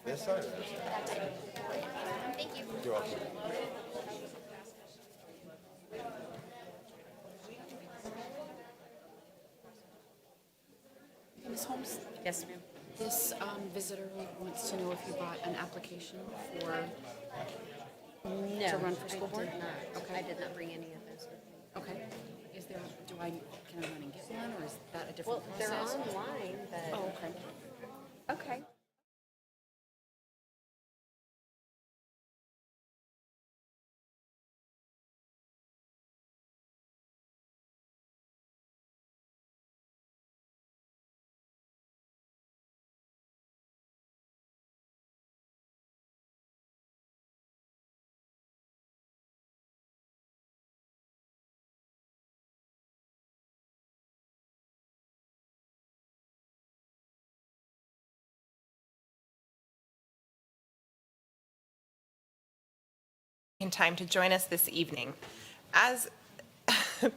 This side? That side. Thank you. You're welcome. Ms. Holmes, Yes, ma'am. this visitor wants to know if you brought an application for, No, To run for school board? I did not. Okay. I did not bring any of those with me. okay, is there, can I run and get one, or is that a Well, different they're process? online, but. Oh, okay. Okay. In time to join us this evening. As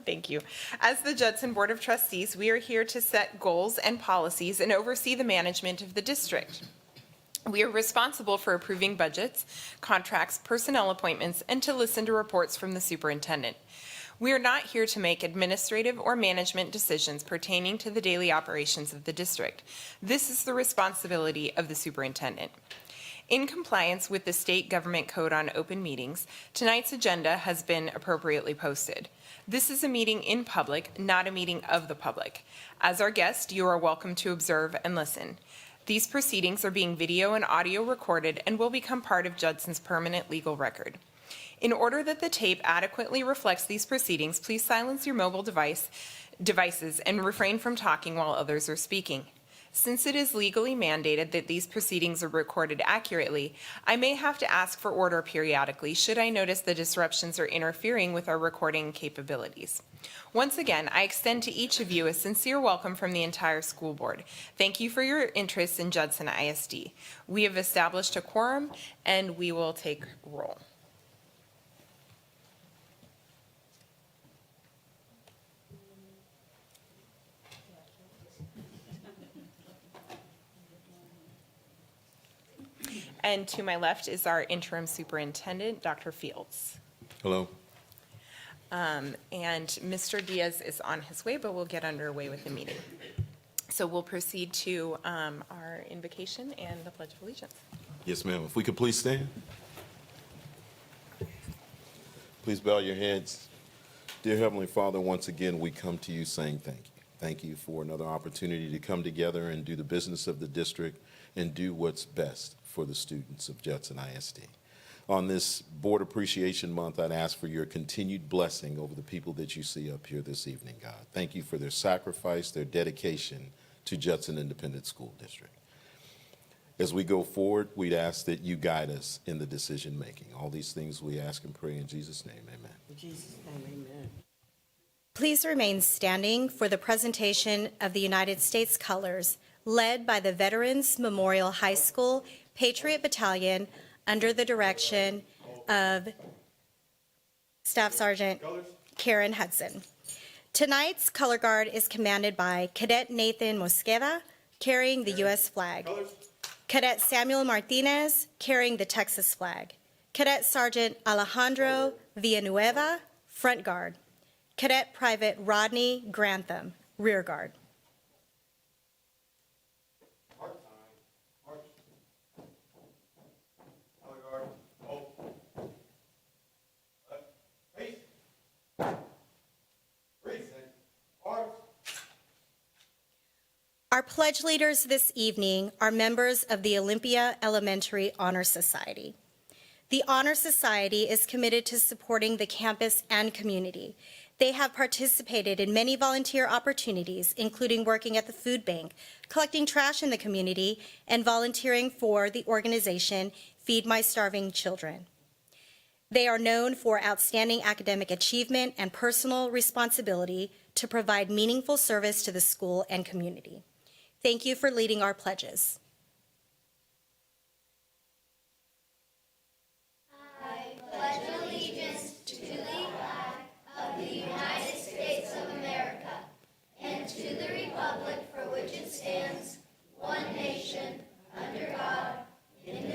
Thank you. As the Judson Board of Trustees, we are here to set goals and policies and oversee the management of the district. We are responsible for approving budgets, contracts, personnel appointments, and to listen to reports from the superintendent. We are not here to make administrative or management decisions pertaining to the daily operations of the district. This is the responsibility of the superintendent. In compliance with the State Government Code on Open Meetings, tonight's agenda has been appropriately posted. This is a meeting in public, not a meeting of the public. As our guest, you are welcome to observe and listen. These proceedings are being video and audio recorded and will become part of Judson's permanent legal record. In order that the tape adequately reflects these proceedings, please silence your mobile devices and refrain from talking while others are speaking. Since it is legally mandated that these proceedings are recorded accurately, I may have to ask for order periodically should I notice the disruptions are interfering with our recording capabilities. Once again, I extend to each of you a sincere welcome from the entire school board. Thank you for your interest in Judson ISD. We have established a quorum and we will take roll. And to my left is our interim superintendent, Dr. Fields. Hello. And Mr. Diaz is on his way, but we'll get underway with the meeting. So we'll proceed to our invocation and the Pledge of Allegiance. Yes, ma'am. If we could please stand. Please bow your heads. Dear Heavenly Father, once again, we come to you saying thank you. Thank you for another opportunity to come together and do the business of the district and do what's best for the students of Judson ISD. On this Board Appreciation Month, I'd ask for your continued blessing over the people that you see up here this evening, God. Thank you for their sacrifice, their dedication to Judson Independent School District. As we go forward, we'd ask that you guide us in the decision making. All these things we ask and pray in Jesus' name, amen. In Jesus' name, amen. Please remain standing for the presentation of the United States colors, led by the Veterans Memorial High School Patriot Battalion under the direction of Staff Sergeant Karen Hudson. Tonight's color guard is commanded by Cadet Nathan Mosqueda, carrying the U.S. flag. Cadet Samuel Martinez, carrying the Texas flag. Cadet Sergeant Alejandro Villanueva, front guard. Cadet Private Rodney Grantham, rear guard. Our pledge leaders this evening are members of the Olympia Elementary Honor Society. The Honor Society is committed to supporting the campus and community. They have participated in many volunteer opportunities, including working at the food bank, collecting trash in the community, and volunteering for the organization Feed My Starving Children. They are known for outstanding academic achievement and personal responsibility to provide meaningful service to the school and community. Thank you for leading our pledges. Republic for which it stands, one nation, under God, indivisible,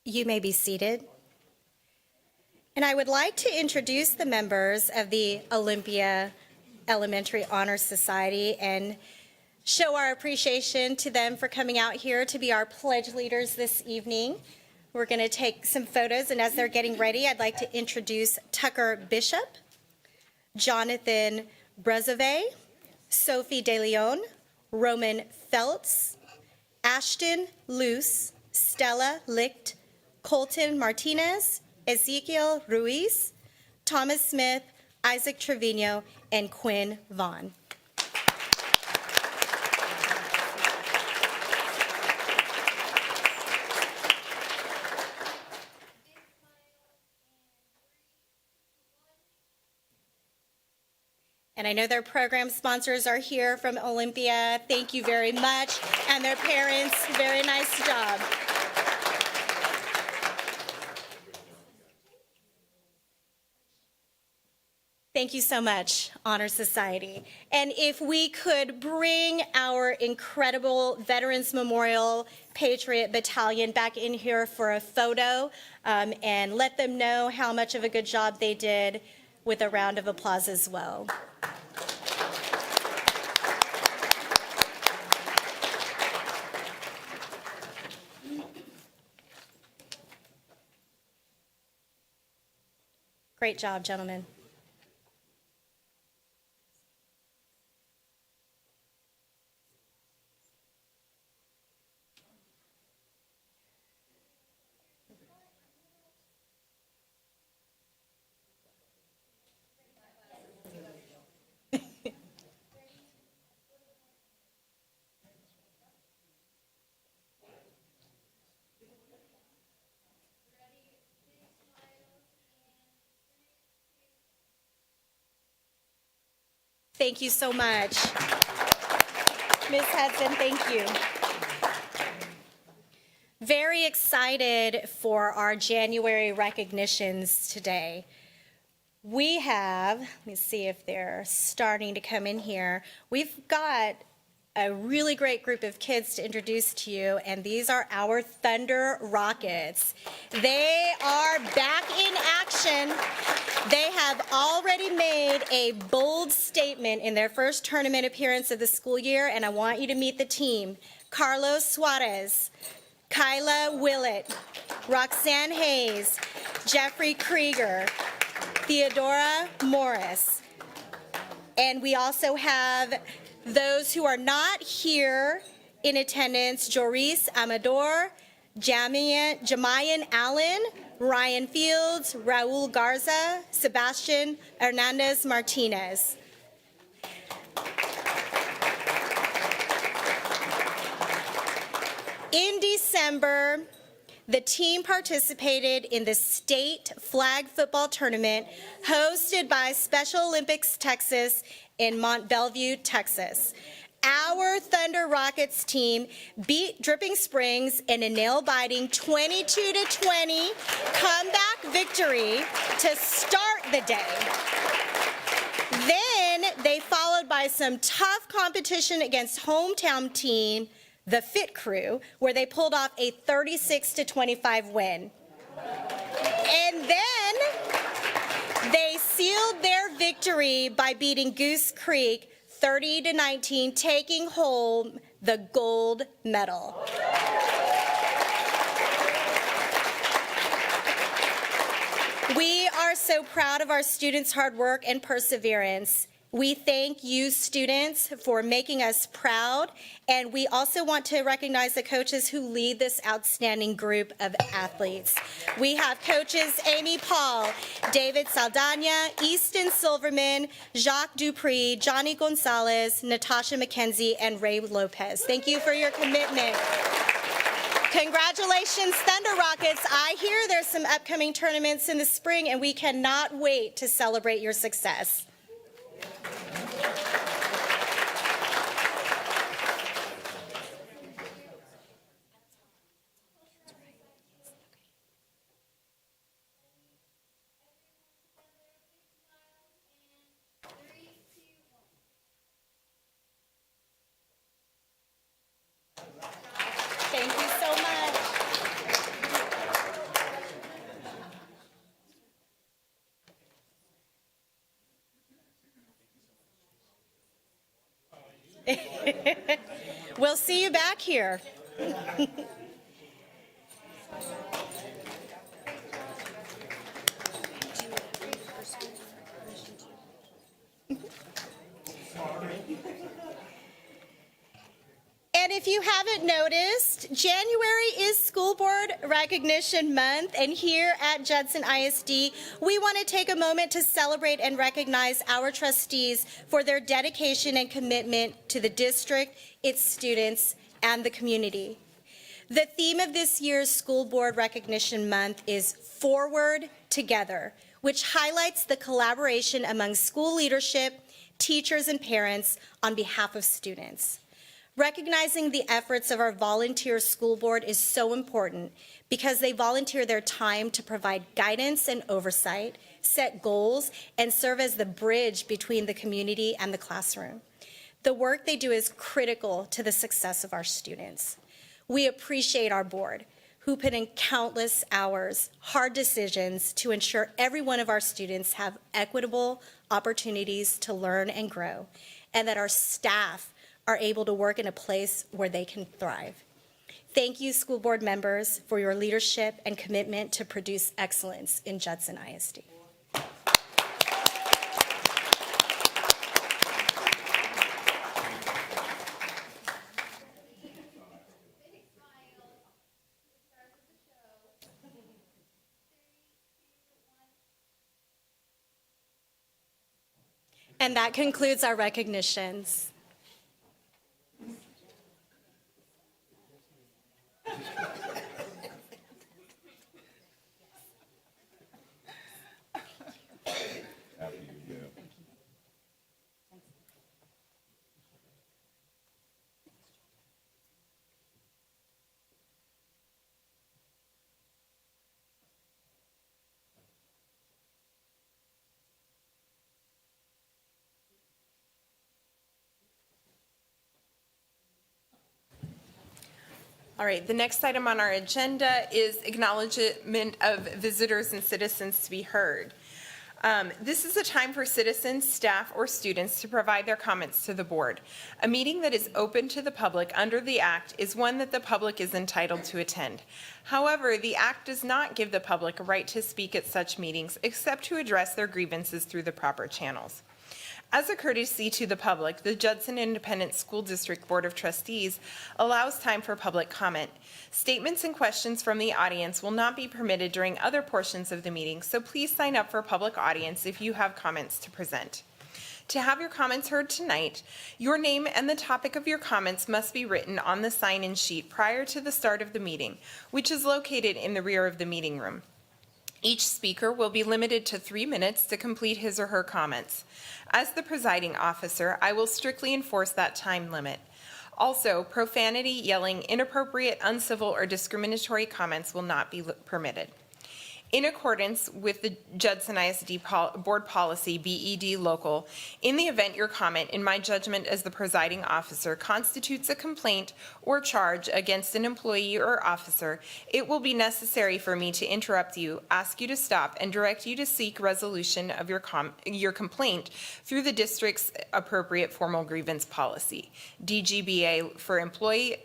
You may be seated. And I would like to introduce the members of the Olympia Elementary Honor Society and show our appreciation to them for coming out here to be our pledge leaders this evening. We're going to take some photos, and as they're getting ready, I'd like to introduce Tucker Bishop, Jonathan Brezove, Sophie De Leon, Roman Feltz, Ashton Luce, Stella Licht, Colton Martinez, Ezekiel Ruiz, Thomas Smith, Isaac Trevino, and Quinn Vaughn. And I know their program sponsors are here from Olympia. Thank you very much. And their parents, very nice job. Thank you so much, Honor Society. And if we could bring our incredible Veterans Memorial Patriot Battalion back in here for a photo and let them know how much of a good job they did with a round of applause as well. Great job, gentlemen. Thank you so much. Ms. Hudson, thank you. Very excited for our January recognitions today. We have, let me see if they're starting to come in here. We've got a really great group of kids to introduce to you, and these are our Thunder Rockets. They are back in action. They have already made a bold statement in their first tournament appearance of the school year, and I want you to meet the team. Carlos Suarez, Kyla Willett, Roxanne Hayes, Jeffrey Krieger, Theodora Morris. And we also have those who are not here in attendance: Joris Amador, Jamayan Allen, Ryan Fields, Raul Garza, Sebastian Hernandez Martinez. In December, the team participated in the state flag football tournament hosted by Special Olympics Texas in Mont Belvieu, Texas. Our Thunder Rockets team beat Dripping Springs in a nail-biting 22-20 comeback victory to start the day. Then they followed by some tough competition against hometown team, the Fit Crew, where they pulled off a 36-25 win. And then they sealed their victory by beating Goose Creek 30-19, taking home the gold medal. We are so proud of our students' hard work and perseverance. We thank you, students, for making us proud, and we also want to recognize the coaches who lead this outstanding group of athletes. We have coaches Amy Paul, David Saldana, Easton Silverman, Jacques Dupree, Johnny Gonzalez, Natasha McKenzie, and Ray Lopez. Thank you for your commitment. Congratulations, Thunder Rockets. I hear there's some upcoming tournaments in the spring, and we cannot wait to celebrate your success. Thank you so much. We'll see you back here. And if you haven't noticed, January is School Board Recognition Month, and here at Judson ISD, we want to take a moment to celebrate and recognize our trustees for their dedication and commitment to the district, its students, and the community. The theme of this year's School Board Recognition Month is Forward Together, which highlights the collaboration among school leadership, teachers, and parents on behalf of students. Recognizing the efforts of our volunteer school board is so important because they volunteer their time to provide guidance and oversight, set goals, and serve as the bridge between the community and the classroom. The work they do is critical to the success of our students. We appreciate our board, who put in countless hours, hard decisions to ensure every one of our students have equitable opportunities to learn and grow, and that our staff are able to work in a place where they can thrive. Thank you, school board members, for your leadership and commitment to produce excellence in Judson ISD. And that concludes our recognitions. All right, the next item on our agenda is acknowledgement of visitors and citizens to be heard. This is a time for citizens, staff, or students to provide their comments to the board. A meeting that is open to the public under the Act is one that the public is entitled to attend. However, the Act does not give the public a right to speak at such meetings except to address their grievances through the proper channels. As a courtesy to the public, the Judson Independent School District Board of Trustees allows time for public comment. Statements and questions from the audience will not be permitted during other portions of the meeting, so please sign up for public audience if you have comments to present. To have your comments heard tonight, your name and the topic of your comments must be written on the sign-in sheet prior to the start of the meeting, which is located in the rear of the meeting room. Each speaker will be limited to 3 minutes to complete his or her comments. As the presiding officer, I will strictly enforce that time limit. Also, profanity, yelling, inappropriate, uncivil, or discriminatory comments will not be permitted. In accordance with the Judson ISD Board Policy, BED Local, in the event your comment, in my judgment as the presiding officer, constitutes a complaint or charge against an employee or officer, it will be necessary for me to interrupt you, ask you to stop, and direct you to seek resolution of your complaint through the district's appropriate formal grievance policy, DGBA for employee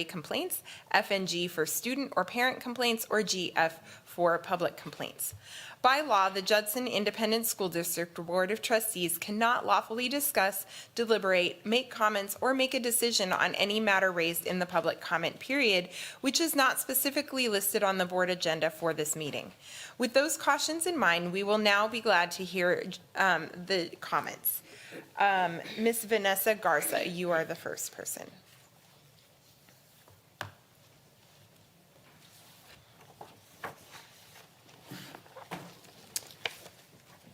complaints, FNG for student or parent complaints, or GF for public complaints. By law, the Judson Independent School District Board of Trustees cannot lawfully discuss, deliberate, make comments, or make a decision on any matter raised in the public comment period, which is not specifically listed on the board agenda for this meeting. With those cautions in mind, we will now be glad to hear the comments. Ms. Vanessa Garza, you are the first person.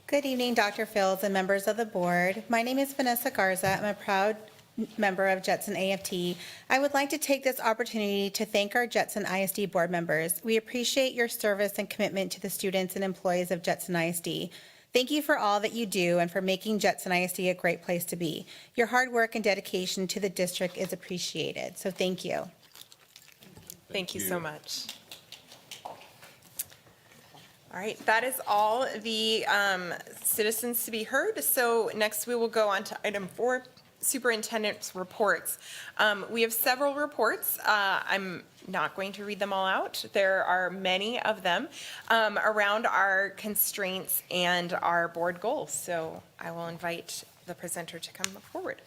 Good evening, Dr. Fields and members of the board. My name is Vanessa Garza. I'm a proud member of Judson AFT. I would like to take this opportunity to thank our Judson ISD board members. We appreciate your service and commitment to the students and employees of Judson ISD. Thank you for all that you do and for making Judson ISD a great place to be. Your hard work and dedication to the district is appreciated, so thank you. Thank you so much. All right, that is all the citizens to be heard. So next we will go on to item 4, superintendent's reports. We have several reports. I'm not going to read them all out. There are many of them around our constraints and our board goals. So I will invite the presenter to come forward.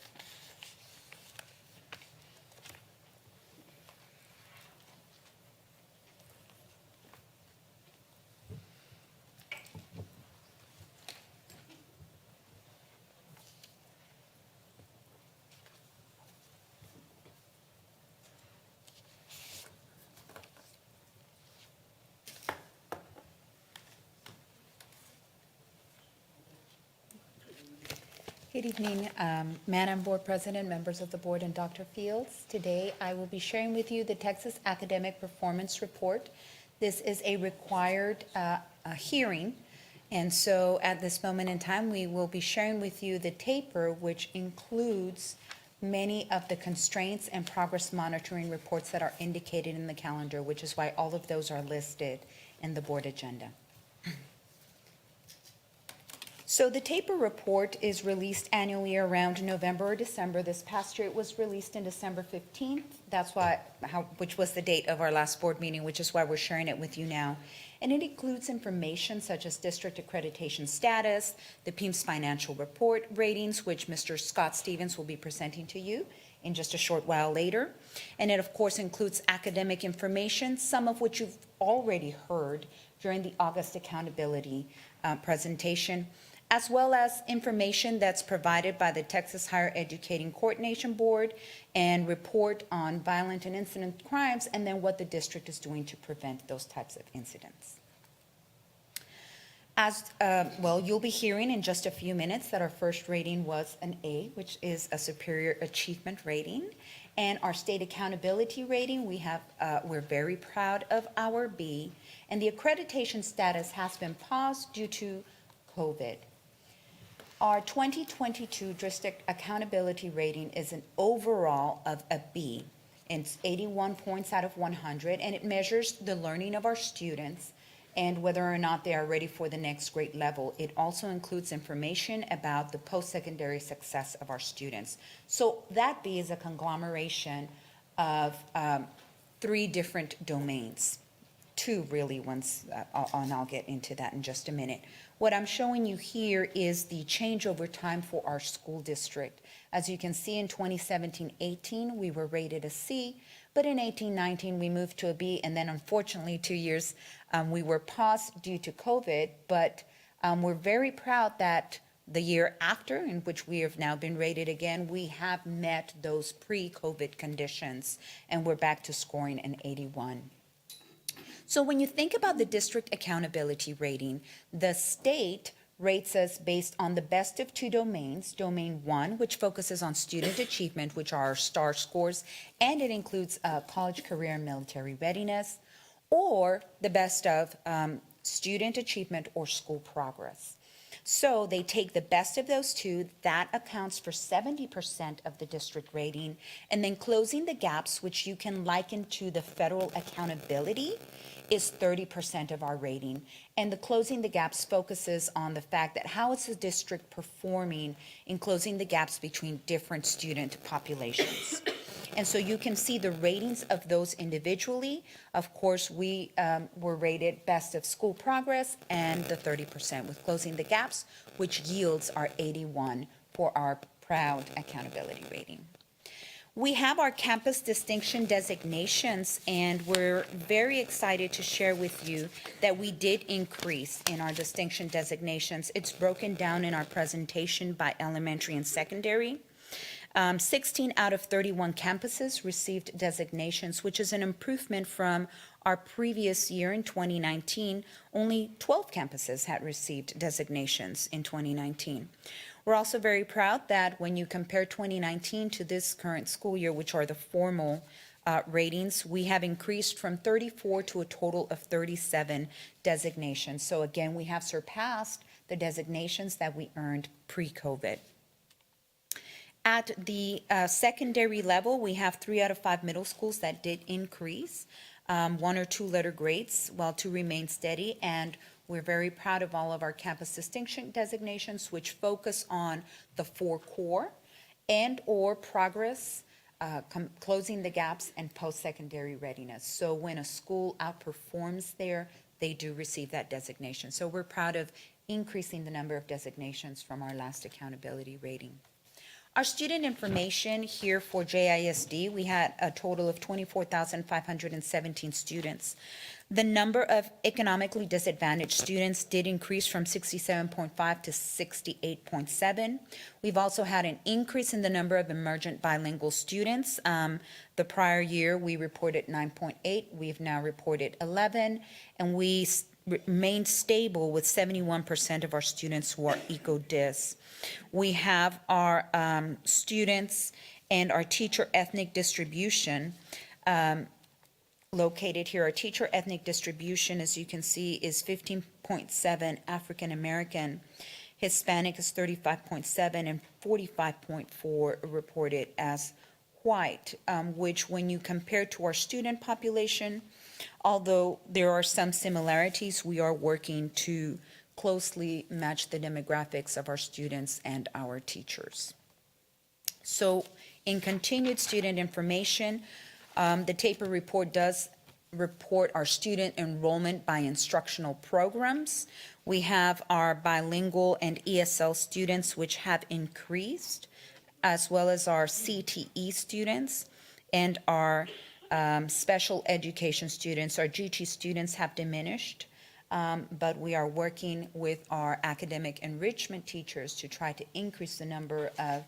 Good evening, Madam Board President, members of the board, and Dr. Fields. Today, I will be sharing with you the Texas Academic Performance Report. This is a required hearing, and so at this moment in time, we will be sharing with you the taper, which includes many of the constraints and progress monitoring reports that are indicated in the calendar, which is why all of those are listed in the board agenda. So the taper report is released annually around November or December. This past year, it was released in December 15th. That's which was the date of our last board meeting, which is why we're sharing it with you now. And it includes information such as district accreditation status, the PEIMS financial report ratings, which Mr. Scott Stevens will be presenting to you in just a short while later. And it, of course, includes academic information, some of which you've already heard during the August accountability presentation, as well as information that's provided by the Texas Higher Educating Coordination Board and report on violent and incident crimes, and then what the district is doing to prevent those types of incidents. Well, you'll be hearing in just a few minutes that our first rating was an A, which is a superior achievement rating. And our state accountability rating, we're very proud of our B. And the accreditation status has been paused due to COVID. Our 2022 district accountability rating is an overall of a B. It's 81 points out of 100, and it measures the learning of our students and whether or not they are ready for the next grade level. It also includes information about the post-secondary success of our students. So that B is a conglomeration of 3 different domains. 2 really ones, and I'll get into that in just a minute. What I'm showing you here is the change over time for our school district. As you can see, in 2017-18, we were rated a C, but in 18-19, we moved to a B, and then unfortunately, 2 years, we were paused due to COVID, but we're very proud that the year after, in which we have now been rated again, we have met those pre-COVID conditions, and we're back to scoring an 81. So when you think about the district accountability rating, the state rates us based on the best of 2 domains. Domain 1, which focuses on student achievement, which are our STAR scores, and it includes college, career, and military readiness, or the best of student achievement or school progress. So they take the best of those 2, that accounts for 70% of the district rating, and then closing the gaps, which you can liken to the federal accountability, is 30% of our rating. And the closing the gaps focuses on the fact that how is the district performing in closing the gaps between different student populations. And so you can see the ratings of those individually. Of course, we were rated best of school progress and the 30% with closing the gaps, which yields our 81 for our proud accountability rating. We have our campus distinction designations, and we're very excited to share with you that we did increase in our distinction designations. It's broken down in our presentation by elementary and secondary. 16 out of 31 campuses received designations, which is an improvement from our previous year in 2019. Only 12 campuses had received designations in 2019. We're also very proud that when you compare 2019 to this current school year, which are the formal ratings, we have increased from 34 to a total of 37 designations. So again, we have surpassed the designations that we earned pre-COVID. At the secondary level, we have 3 out of 5 middle schools that did increase, 1 or 2 letter grades, while 2 remain steady, and We're very proud of all of our campus distinction designations, which focus on the 4 core and/or progress, closing the gaps, and post-secondary readiness. So when a school outperforms there, they do receive that designation. So we're proud of increasing the number of designations from our last accountability rating. Our student information here for JISD, we had a total of 24,517 students. The number of economically disadvantaged students did increase from 67.5 to 68.7. We've also had an increase in the number of emergent bilingual students. The prior year, we reported 9.8. We've now reported 11, and we remained stable with 71% of our students who are ECODIS. We have our students and our teacher ethnic distribution located here. Our teacher ethnic distribution, as you can see, is 15.7 African American, Hispanic is 35.7, and 45.4 reported as white, which when you compare to our student population, although there are some similarities, we are working to closely match the demographics of our students and our teachers. So in continued student information, the TAPER report does report our student enrollment by instructional programs. We have our bilingual and ESL students, which have increased, as well as our CTE students and our special education students. Our GT students have diminished, but we are working with our academic enrichment teachers to try to increase the number of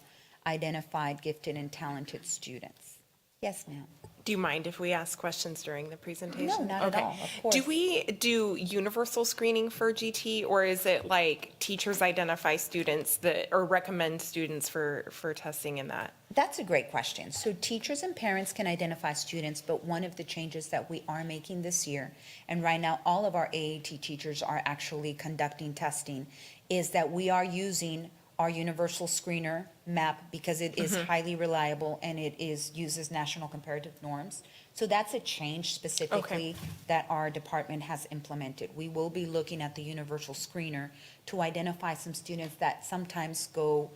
identified gifted and talented students. Yes, ma'am. Do you mind if we ask questions during the presentation? No, not at Okay. all, of course. Do we do universal screening for GT, or is it like teachers identify students that, or recommend students for testing in that? That's a great question. So teachers and parents can identify students, but one of the changes that we are making this year, and right now all of our AAT teachers are actually conducting testing, is that we are using our universal screener MAP because it is highly reliable and it uses national comparative norms. So that's a change specifically that our department has implemented. We will be looking at the universal screener to identify some students that sometimes go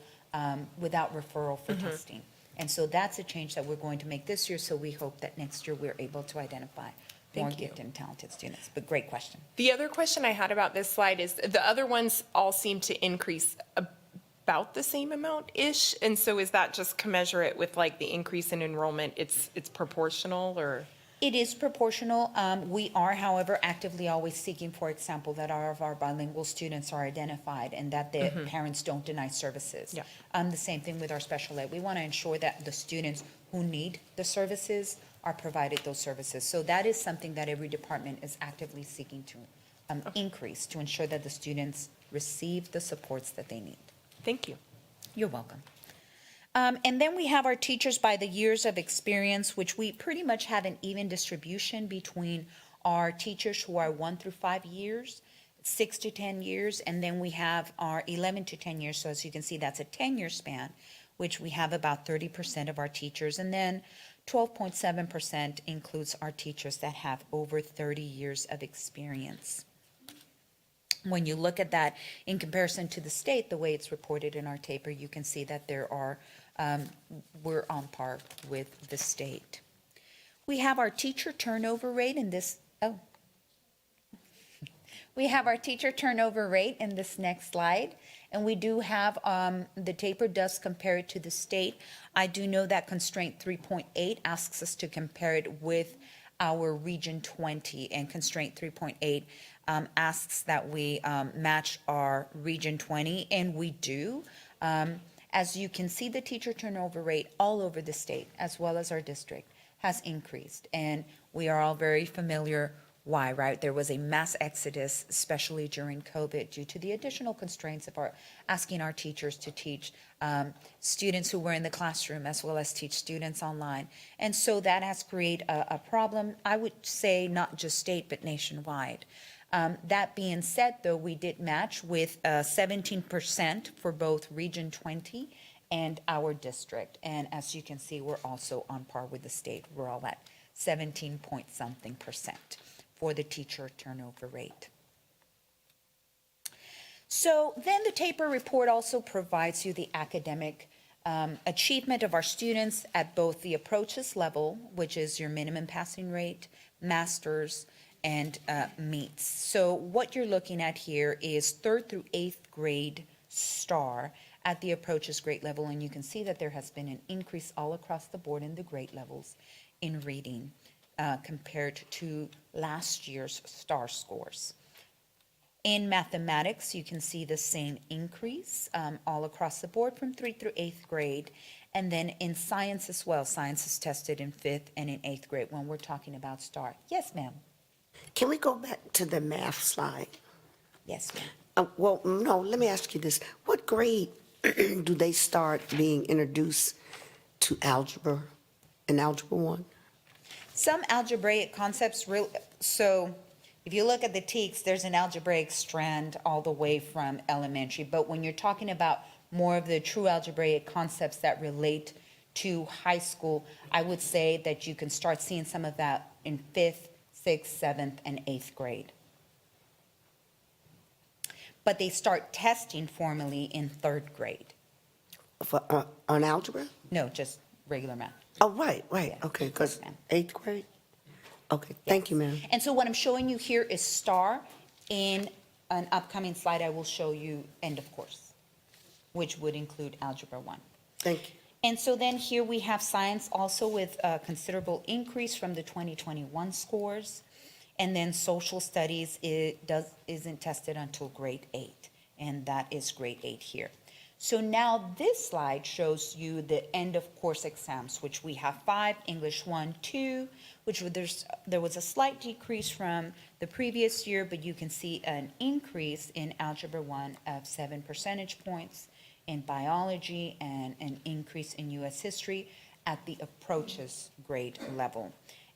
without referral for testing. And so that's a change that we're going to make this year, so we hope that next year we're able to identify more Thank you. gifted and talented students. But great question. The other question I had about this slide is the other ones all seem to increase about the same amount-ish, and so is that just commensurate with like the increase in enrollment? It's proportional, or? It is proportional. We are, however, actively always seeking, for example, that all of our bilingual students are identified and that the parents don't deny services. Yeah. The same thing with our special ed. We want to ensure that the students who need the services are provided those services. So that is something that every department is actively seeking to increase, to ensure that the students receive the supports that they need. Thank you. You're welcome. And then we have our teachers by the years of experience, which we pretty much have an even distribution between our teachers who are 1 through 5 years, 6 to 10 years, and then we have our 11 to 10 years. So as you can see, that's a 10-year span, which we have about 30% of our teachers. And then 12.7% includes our teachers that have over 30 years of experience. When you look at that in comparison to the state, the way it's reported in our taper, you can see that there are, we're on par with the state. We have our teacher turnover rate in this, we have our teacher turnover rate in this next slide, and we do have, the taper does compare it to the state. I do know that constraint 3.8 asks us to compare it with our Region 20, and constraint 3.8 asks that we match our Region 20, and we do. As you can see, the teacher turnover rate all over the state, as well as our district, has increased, and we are all very familiar why, right? There was a mass exodus, especially during COVID, due to the additional constraints of asking our teachers to teach students who were in the classroom as well as teach students online. And so that has created a problem, I would say not just state, but nationwide. That being said, though, we did match with 17% for both Region 20 and our district. And as you can see, we're also on par with the state. We're all at 17 point something % for the teacher turnover rate. So then the TAPER report also provides you the academic achievement of our students at both the approaches level, which is your minimum passing rate, masters, and meets. So what you're looking at here is 3rd through 8th grade STAR at the approaches grade level, and you can see that there has been an increase all across the board in the grade levels in reading compared to last year's STAR scores. In mathematics, you can see the same increase all across the board from 3rd through 8th grade. And then in science as well, science is tested in 5th and in 8th grade when we're talking about STAR. Yes, ma'am. Can we go back to the math slide? Yes, ma'am. Well, no, let me ask you this. What grade do they start being introduced to algebra in Algebra 1? Some algebraic concepts, so if you look at the TEKS, there's an algebraic strand all the way from elementary. But when you're talking about more of the true algebraic concepts that relate to high school, I would say that you can start seeing some of that in 5th, 6th, 7th, and 8th grade. But they start testing formally in 3rd grade. For, on algebra? No, just regular math. Oh, right, Yeah. okay, because Yes, ma'am. 8th grade? Okay, thank you, ma'am. And so what I'm showing you here is STAR. In an upcoming slide, I will show you end of course, which would include Algebra 1. Thank you. And so then here we have science also with a considerable increase from the 2021 scores. And then social studies isn't tested until grade 8, and that is grade 8 here. So now this slide shows you the end of course exams, which we have 5, English 1, 2, which there was a slight decrease from the previous year, but you can see an increase in Algebra 1 of 7 percentage points, in biology, and an increase in U.S. history at the approaches grade level.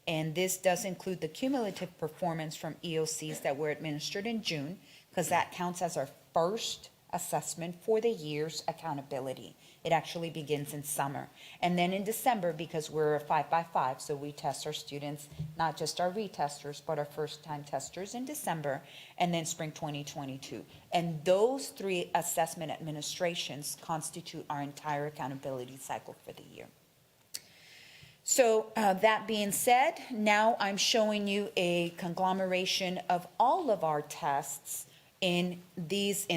And this does include the cumulative performance from EOCs that were administered in June, because that counts as our first assessment for the year's accountability. It actually begins in summer. And then in December, because we're a 5x5, so we test our students, not just our retesters, but our first-time testers in December, and then spring 2022. And those 3 assessment administrations constitute our entire accountability cycle for the year. So that being said, now I'm showing you a conglomeration of all of our tests in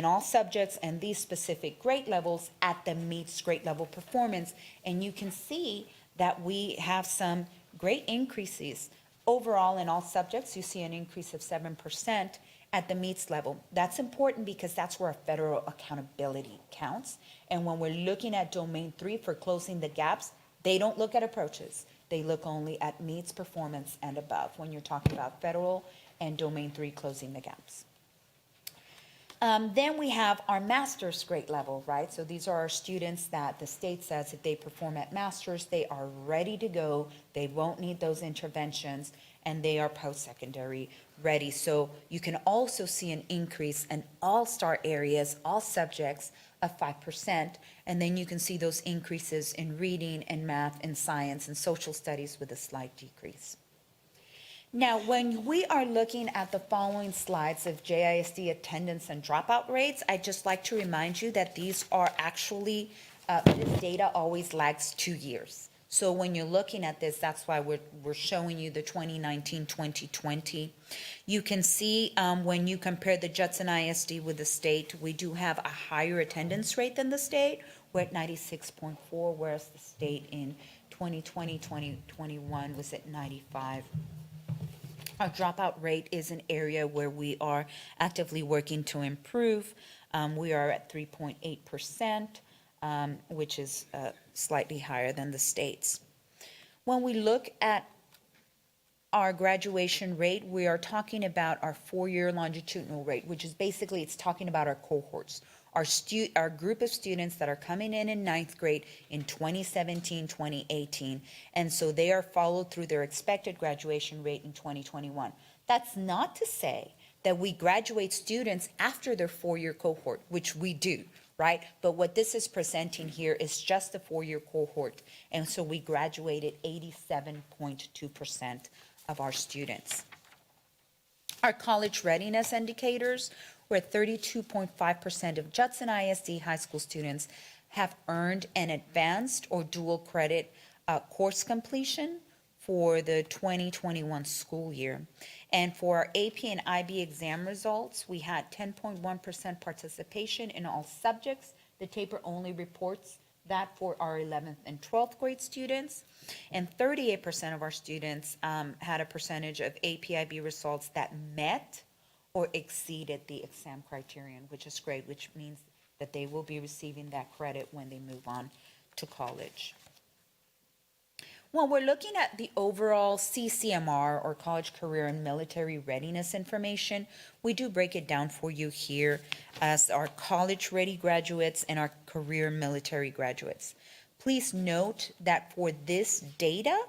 all subjects and these specific grade levels at the meets grade level performance. And you can see that we have some great increases. Overall, in all subjects, you see an increase of 7% at the meets level. That's important because that's where our federal accountability counts. And when we're looking at domain 3 for closing the gaps, they don't look at approaches. They look only at meets performance and above when you're talking about federal and domain 3 closing the gaps. Then we have our master's grade level, right? So these are our students that the state says if they perform at master's, they are ready to go. They won't need those interventions, and they are post-secondary ready. So you can also see an increase in all STAR areas, all subjects of 5%. And then you can see those increases in reading and math and science and social studies with a slight decrease. Now, when we are looking at the following slides of JISD attendance and dropout rates, I'd just like to remind you that these are actually, this data always lags 2 years. So when you're looking at this, that's why we're showing you the 2019-2020. You can see when you compare the Judson ISD with the state, we do have a higher attendance rate than the state. We're at 96.4, whereas the state in 2020-2021 was at 95. Our dropout rate is an area where we are actively working to improve. We are at 3.8%, which is slightly higher than the states. When we look at our graduation rate, we are talking about our 4-year longitudinal rate, which is basically, it's talking about our cohorts. Our group of students that are coming in 9th grade in 2017, 2018, and so they are followed through their expected graduation rate in 2021. That's not to say that we graduate students after their 4-year cohort, which we do, right? But what this is presenting here is just the 4-year cohort, and so we graduated 87.2% of our students. Our college readiness indicators, where 32.5% of Judson ISD high school students have earned an advanced or dual credit course completion for the 2021 school year. And for our AP and IB exam results, we had 10.1% participation in all subjects. The taper only reports that for our 11th and 12th grade students. And 38% of our students had a percentage of AP/IB results that met or exceeded the exam criterion, which is great, which means that they will be receiving that credit when they move on to college. When we're looking at the overall CCMR, or College Career and Military Readiness information, we do break it down for you here as our college-ready graduates and our career military graduates. Please note that for this data,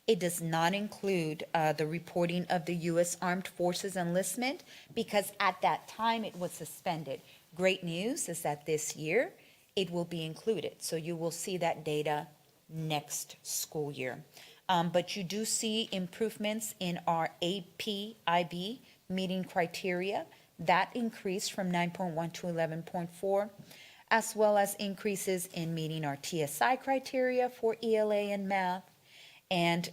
it does not include the reporting of the U.S. Armed Forces enlistment, because at that time it was suspended. Great news is that this year it will be included, so you will see that data next school year. But you do see improvements in our AP/IB meeting criteria. That increased from 9.1 to 11.4, as well as increases in meeting our TSI criteria for ELA and math. And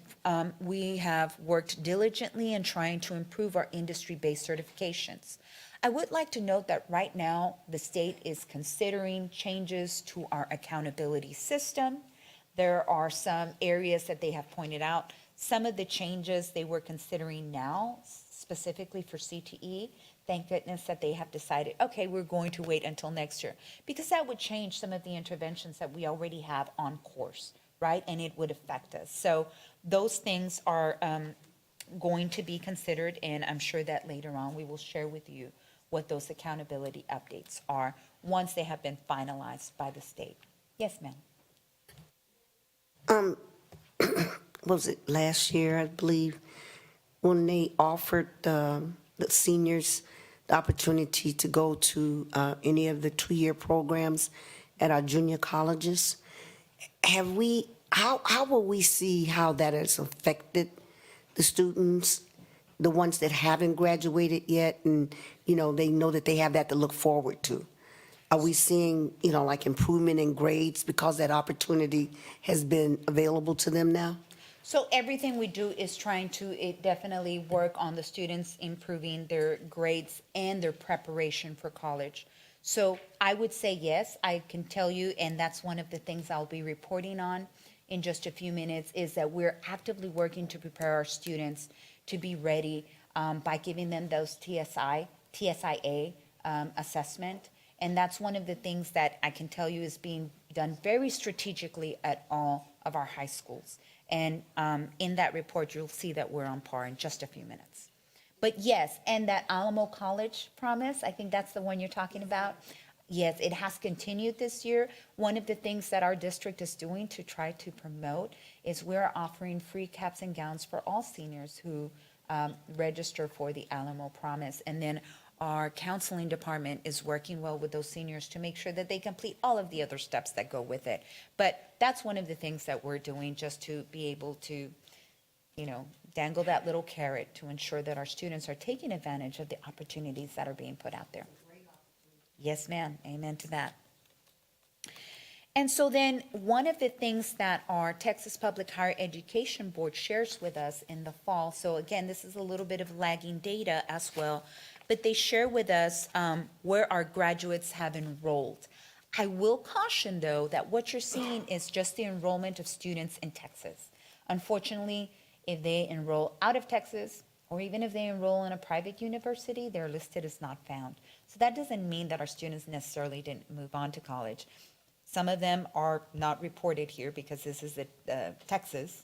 we have worked diligently in trying to improve our industry-based certifications. I would like to note that right now, the state is considering changes to our accountability system. There are some areas that they have pointed out. Some of the changes they were considering now, specifically for CTE, thank goodness that they have decided, okay, we're going to wait until next year, because that would change some of the interventions that we already have on course, right? And it would affect us. So those things are going to be considered, and I'm sure that later on we will share with you what those accountability updates are once they have been finalized by the state. Yes, ma'am. Was it last year, I believe, when they offered the seniors the opportunity to go to any of the 2-year programs at our junior colleges? How will we see how that has affected the students, the ones that haven't graduated yet, and, they know that they have that to look forward to? Are we seeing, like improvement in grades because that opportunity has been available to them now? So everything we do is trying to definitely work on the students improving their grades and their preparation for college. So I would say yes, I can tell you, and that's one of the things I'll be reporting on in just a few minutes, is that we're actively working to prepare our students to be ready by giving them those TSIA assessment. And that's one of the things that I can tell you is being done very strategically at all of our high schools. And in that report, you'll see that we're on par in just a few minutes. But yes, and that Alamo College promise, I think that's the one you're talking about. Yes, it has continued this year. One of the things that our district is doing to try to promote is we're offering free caps and gowns for all seniors who register for the Alamo Promise. And then our counseling department is working well with those seniors to make sure that they complete all of the other steps that go with it. But that's one of the things that we're doing, just to be able to, dangle that little carrot to ensure that our students are taking advantage of the opportunities that are being put out there. Yes, ma'am. Amen to that. And so then one of the things that our Texas Public Higher Education Board shares with us in the fall, so again, this is a little bit of lagging data as well, but they share with us where our graduates have enrolled. I will caution, though, that what you're seeing is just the enrollment of students in Texas. Unfortunately, if they enroll out of Texas, or even if they enroll in a private university, they're listed as not found. So that doesn't mean that our students necessarily didn't move on to college. Some of them are not reported here because this is the Texas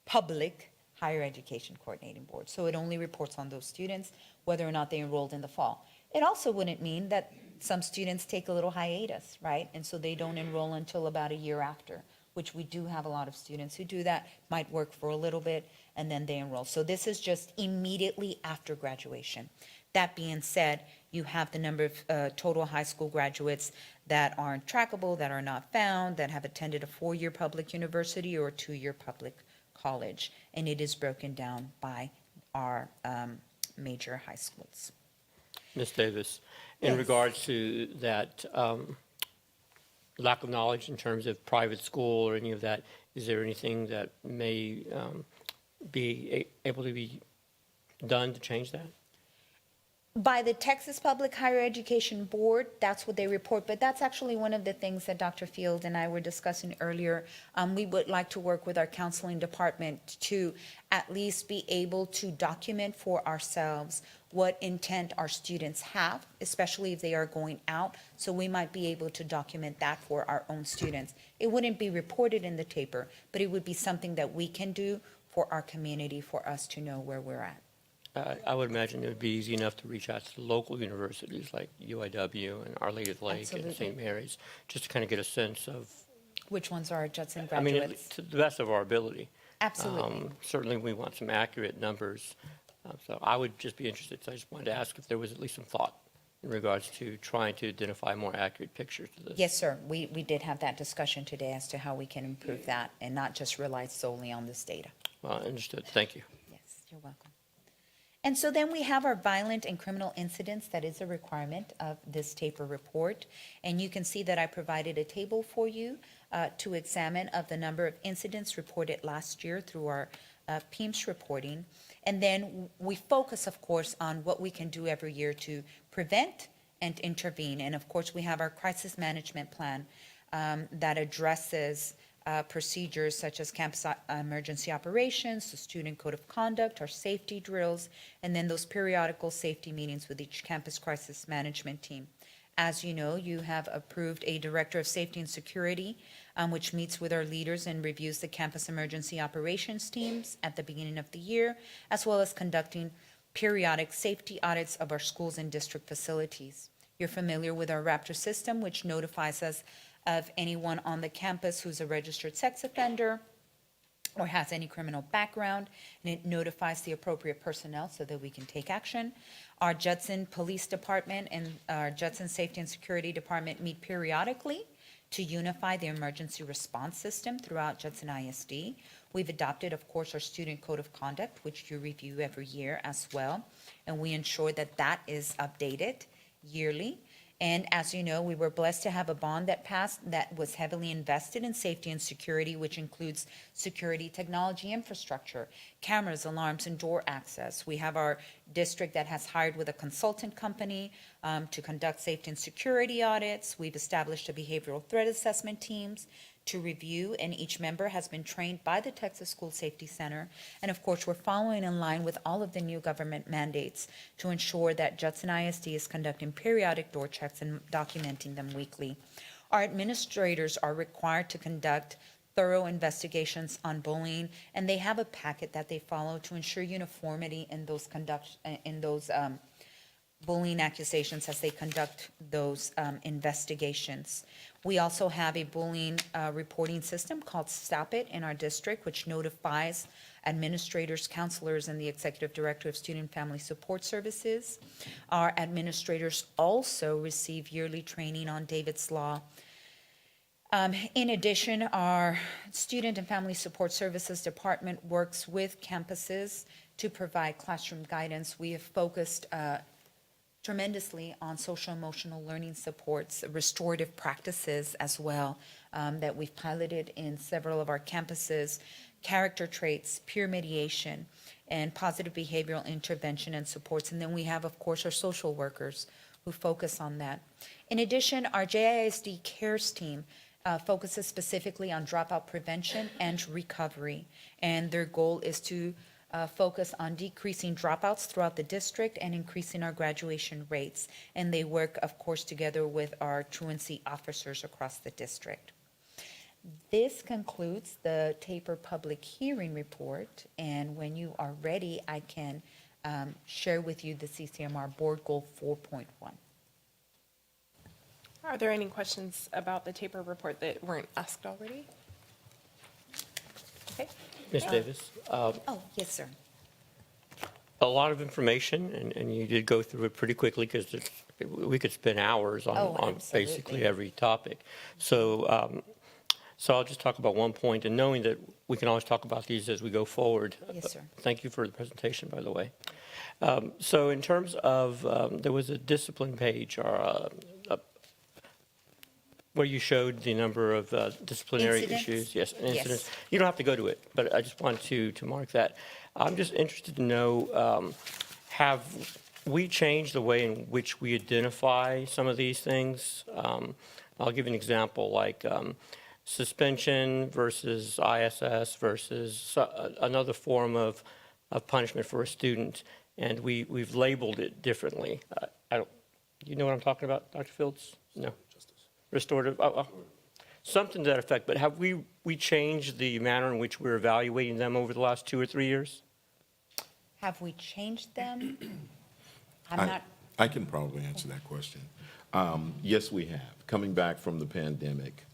Public Higher Education Coordinating Board. So it only reports on those students, whether or not they enrolled in the fall. It also wouldn't mean that some students take a little hiatus, right? And so they don't enroll until about a year after, which we do have a lot of students who do that, might work for a little bit, and then they enroll. So this is just immediately after graduation. That being said, you have the number of total high school graduates that aren't trackable, that are not found, that have attended a 4-year public university or a 2-year public college. And it is broken down by our major high schools. Ms. Davis, In Yes. regards to that lack of knowledge in terms of private school or any of that, is there anything that may be able to be done to change that? By the Texas Public Higher Education Board, that's what they report, but that's actually one of the things that Dr. Field and I were discussing earlier. We would like to work with our counseling department to at least be able to document for ourselves what intent our students have, especially if they are going out. So we might be able to document that for our own students. It wouldn't be reported in the taper, but it would be something that we can do for our community, for us to know where we're at. I would imagine it would be easy enough to reach out to the local universities like UIW and Our Lady of the Lake and Absolutely. St. Mary's, just to kind of get a sense of, Which ones are our Judson I mean, graduates? to the best of our ability. Absolutely. Certainly, we want some accurate numbers. So I would just be interested, so I just wanted to ask if there was at least some thought in regards to trying to identify more accurate pictures to this. Yes, sir. We did have that discussion today as to how we can improve that and not just rely solely on this data. Well, understood. Thank you. Yes, you're welcome. And so then we have our violent and criminal incidents. That is a requirement of this taper report. And you can see that I provided a table for you to examine of the number of incidents reported last year through our PEMS reporting. And then we focus, of course, on what we can do every year to prevent and intervene. And of course, we have our crisis management plan that addresses procedures such as campus emergency operations, the student code of conduct, our safety drills, and then those periodical safety meetings with each campus crisis management team. As you know, you have approved a director of safety and security, which meets with our leaders and reviews the campus emergency operations teams at the beginning of the year, as well as conducting periodic safety audits of our schools and district facilities. You're familiar with our Raptor system, which notifies us of anyone on the campus who's a registered sex offender or has any criminal background, and it notifies the appropriate personnel so that we can take action. Our Judson Police Department and our Judson Safety and Security Department meet periodically to unify the emergency response system throughout Judson ISD. We've adopted, of course, our student code of conduct, which you review every year as well, and we ensure that that is updated yearly. And as you know, we were blessed to have a bond that passed that was heavily invested in safety and security, which includes security technology infrastructure, cameras, alarms, and door access. We have our district that has hired with a consultant company to conduct safety and security audits. We've established a behavioral threat assessment teams to review, and each member has been trained by the Texas School Safety Center. And of course, we're following in line with all of the new government mandates to ensure that Judson ISD is conducting periodic door checks and documenting them weekly. Our administrators are required to conduct thorough investigations on bullying, and they have a packet that they follow to ensure uniformity in those bullying accusations as they conduct those investigations. We also have a bullying reporting system called Stop It in our district, which notifies administrators, counselors, and the executive director of Student Family Support Services. Our administrators also receive yearly training on David's Law. In addition, our Student and Family Support Services Department works with campuses to provide classroom guidance. We have focused tremendously on social emotional learning supports, restorative practices as well, that we've piloted in several of our campuses, character traits, peer mediation, and positive behavioral intervention and supports. And then we have, of course, our social workers who focus on that. In addition, our JISD CARES team focuses specifically on dropout prevention and recovery. And their goal is to focus on decreasing dropouts throughout the district and increasing our graduation rates. And they work, of course, together with our truancy officers across the district. This concludes the TAPER public hearing report. And when you are ready, I can share with you the CCMR Board Goal 4.1. Are there any questions about the taper report that weren't asked already? Okay. Ms. Davis, Oh, yes, sir. a lot of information, and you did go through it pretty quickly because we could spend hours on, Oh, on absolutely. basically every topic. So So I'll just talk about one point, and knowing that we can always talk about these as we go forward. Yes, sir. Thank you for the presentation, by the way. So in terms of, there was a discipline page or where you showed the number of disciplinary Incidents? issues. Yes, incidents. Yes. You don't have to go to it, but I just wanted to mark that. I'm just interested to know, have we changed the way in which we identify some of these things? I'll give you an example, like suspension versus ISS versus another form of punishment for a student, and we've labeled it differently. I don't, you know what I'm talking about, Dr. Fields? No. Restorative, something to that effect. But have we changed the manner in which we're evaluating them over the last 2 or 3 years? Have we changed them? I'm not, I can probably answer that question. Yes, we have. Coming back from the pandemic,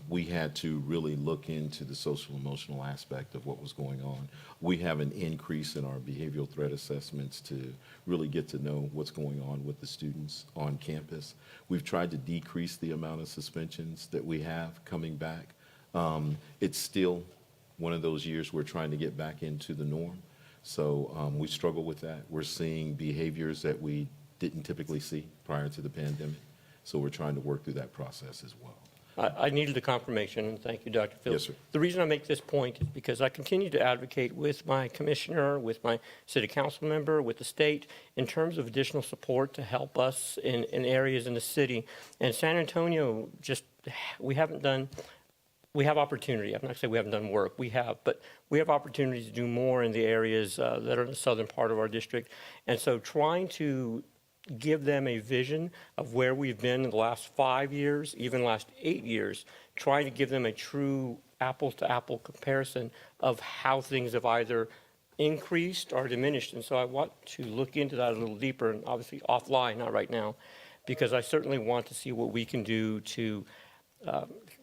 we had to really look into the social emotional aspect of what was going on. We have an increase in our behavioral threat assessments to really get to know what's going on with the students on campus. We've tried to decrease the amount of suspensions that we have coming back. It's still one of those years we're trying to get back into the norm. So we struggle with that. We're seeing behaviors that we didn't typically see prior to the pandemic. So we're trying to work through that process as well. I needed the confirmation, and thank you, Dr. Fields. Yes, sir. The reason I make this point is because I continue to advocate with my commissioner, with my city council member, with the state, in terms of additional support to help us in areas in the city. And San Antonio, we have opportunity. I'm not saying we haven't done work. We have, but we have opportunities to do more in the areas that are in the southern part of our district. And so trying to give them a vision of where we've been in the last 5 years, even the last 8 years, trying to give them a true apples-to-apple comparison of how things have either increased or diminished. And so I want to look into that a little deeper, and obviously offline, not right now, because I certainly want to see what we can do to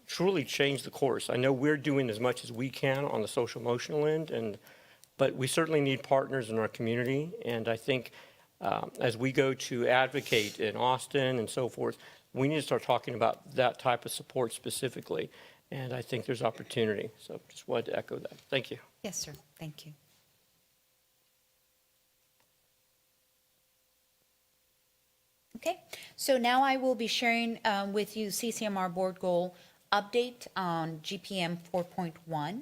truly change the course. I know we're doing as much as we can on the social emotional end, but we certainly need partners in our community, and I think as we go to advocate in Austin and so forth, we need to start talking about that type of support specifically, and I think there's opportunity. So just wanted to echo that. Thank you. yes, sir, thank you. Okay, so now I will be sharing with you CCMR board goal update on GPM 4.1,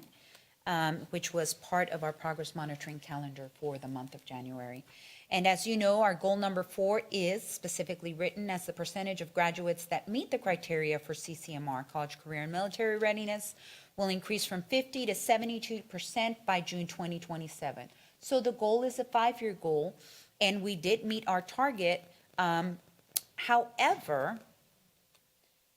which was part of our progress monitoring calendar for the month of January. And as you know, our goal number 4 is specifically written as the percentage of graduates that meet the criteria for CCMR, college, career, and military readiness, will increase from 50 to 72% by June 2027. So the goal is a 5-year goal, and we did meet our target. However,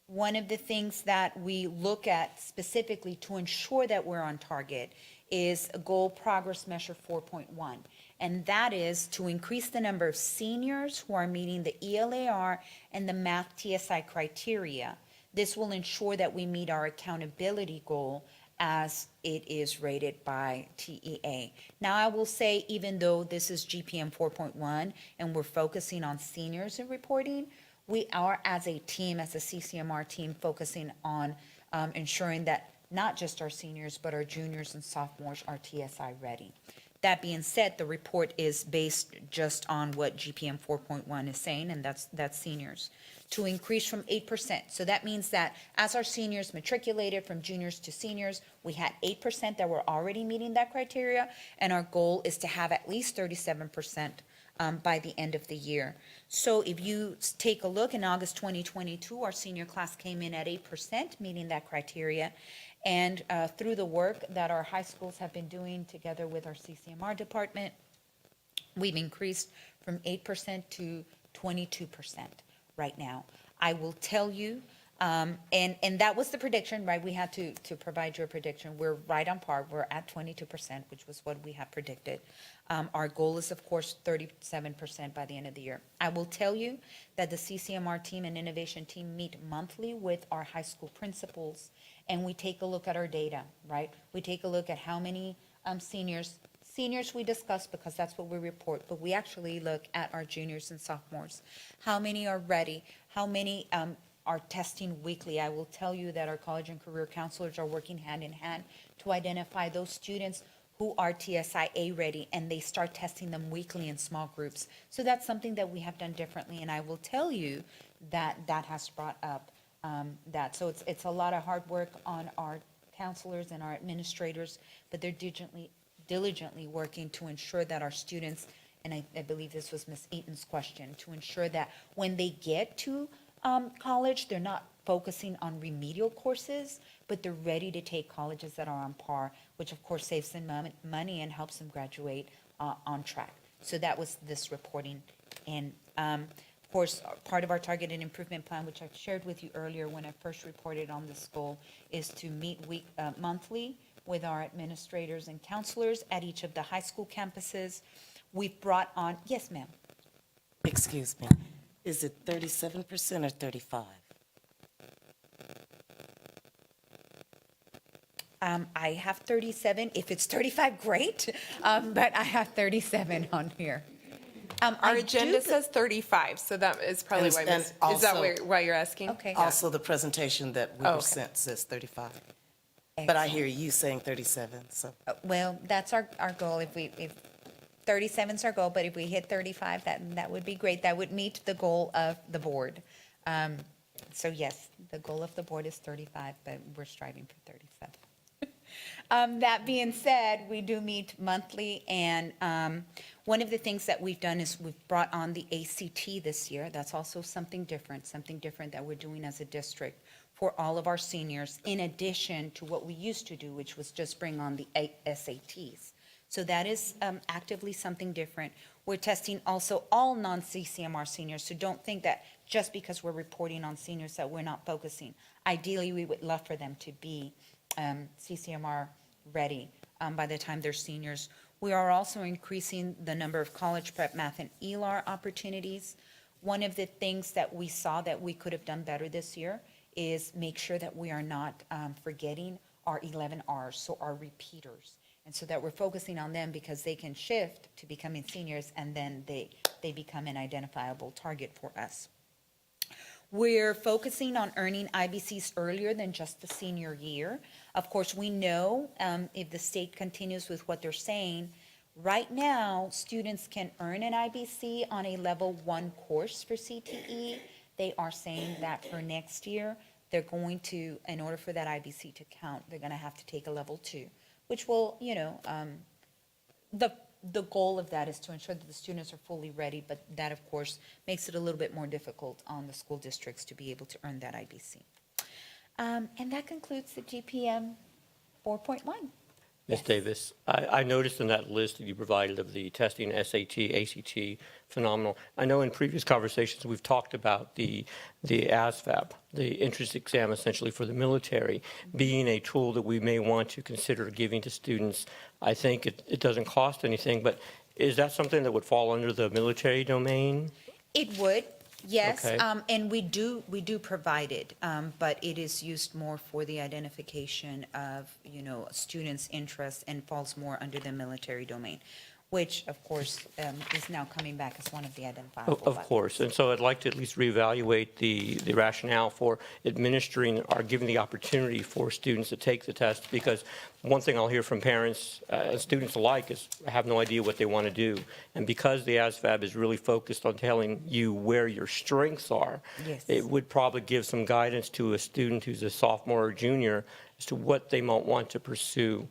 one of the things that we look at specifically to ensure that we're on target is a goal progress measure 4.1. And that is to increase the number of seniors who are meeting the ELAR and the math TSI criteria. This will ensure that we meet our accountability goal as it is rated by TEA. Now, I will say, even though this is GPM 4.1 and we're focusing on seniors in reporting, we are, as a team, as a CCMR team, focusing on ensuring that not just our seniors, but our juniors and sophomores are TSI ready. That being said, the report is based just on what GPM 4.1 is saying, and that's seniors, to increase from 8%. So that means that as our seniors matriculated from juniors to seniors, we had 8% that were already meeting that criteria, and our goal is to have at least 37% by the end of the year. So if you take a look, in August 2022, our senior class came in at 8%, meeting that criteria. And through the work that our high schools have been doing together with our CCMR department, we've increased from 8% to 22% right now. I will tell you, and that was the prediction, right? We had to provide you a prediction. We're right on par. We're at 22%, which was what we have predicted. Our goal is, of course, 37% by the end of the year. I will tell you that the CCMR team and innovation team meet monthly with our high school principals, and we take a look at our data, right? We take a look at how many seniors we discuss because that's what we report, but we actually look at our juniors and sophomores. How many are ready? How many are testing weekly. I will tell you that our college and career counselors are working hand in hand to identify those students who are TSIA ready, and they start testing them weekly in small groups. So that's something that we have done differently, and I will tell you that that has brought up that. So it's a lot of hard work on our counselors and our administrators, but they're diligently working to ensure that our students, and I believe this was Ms. Eaton's question, to ensure that when they get to college, they're not focusing on remedial courses, but they're ready to take colleges that are on par, which of course saves them money and helps them graduate on track. So that was this reporting. And of course, part of our targeted improvement plan, which I shared with you earlier when I first reported on this goal, is to meet monthly with our administrators and counselors at each of the high school campuses. We've brought on, yes, ma'am. Excuse me, is it 37% or 35? I have 37. If it's 35, great. But I have 37 on here. Our agenda says 35, so that is probably And- why, and is that also- why you're asking? Okay. Also, the presentation that we Oh, were okay. sent says 35. But I Excellent. hear you saying 37, so. Well, that's our goal. If 37 is our goal, but if we hit 35, that would be great. That would meet the goal of the board. So yes, the goal of the board is 35, but we're striving for 37. That being said, we do meet monthly, and one of the things that we've done is we've brought on the ACT this year. That's also something different that we're doing as a district for all of our seniors, in addition to what we used to do, which was just bring on the SATs. So that is actively something different. We're testing also all non-CCMR seniors, so don't think that just because we're reporting on seniors that we're not focusing. Ideally, we would love for them to be CCMR ready by the time they're seniors. We are also increasing the number of college prep math and ELAR opportunities. One of the things that we saw that we could have done better this year is make sure that we are not forgetting our 11 Rs, so our repeaters. And so that we're focusing on them because they can shift to becoming seniors, and then they become an identifiable target for us. We're focusing on earning IBCs earlier than just the senior year. Of course, we know if the state continues with what they're saying, right now, students can earn an IBC on a level 1 course for CTE. They are saying that for next year, they're going to, in order for that IBC to count, they're going to have to take a level 2, which will, the goal of that is to ensure that the students are fully ready, but that, of course, makes it a little bit more difficult on the school districts to be able to earn that IBC. And that concludes the GPM 4.1. Ms. Yes. Davis, I noticed in that list that you provided of the testing, SAT, ACT, phenomenal. I know in previous conversations, we've talked about the ASVAB, the entrance exam essentially for the military, being a tool that we may want to consider giving to students. I think it doesn't cost anything, but is that something that would fall under the military domain? It would, yes, Okay. and we do provide it, but it is used more for the identification of, students' interests and falls more under the military domain, which, of course, is now coming back as one of the identifiable. Of course, and so I'd like to at least reevaluate the rationale for administering or giving the opportunity for students to take the test, because one thing I'll hear from parents and students alike is I have no idea what they want to do. And because the ASVAB is really focused on telling you where your strengths are, Yes. it would probably give some guidance to a student who's a sophomore or junior as to what they might want to pursue.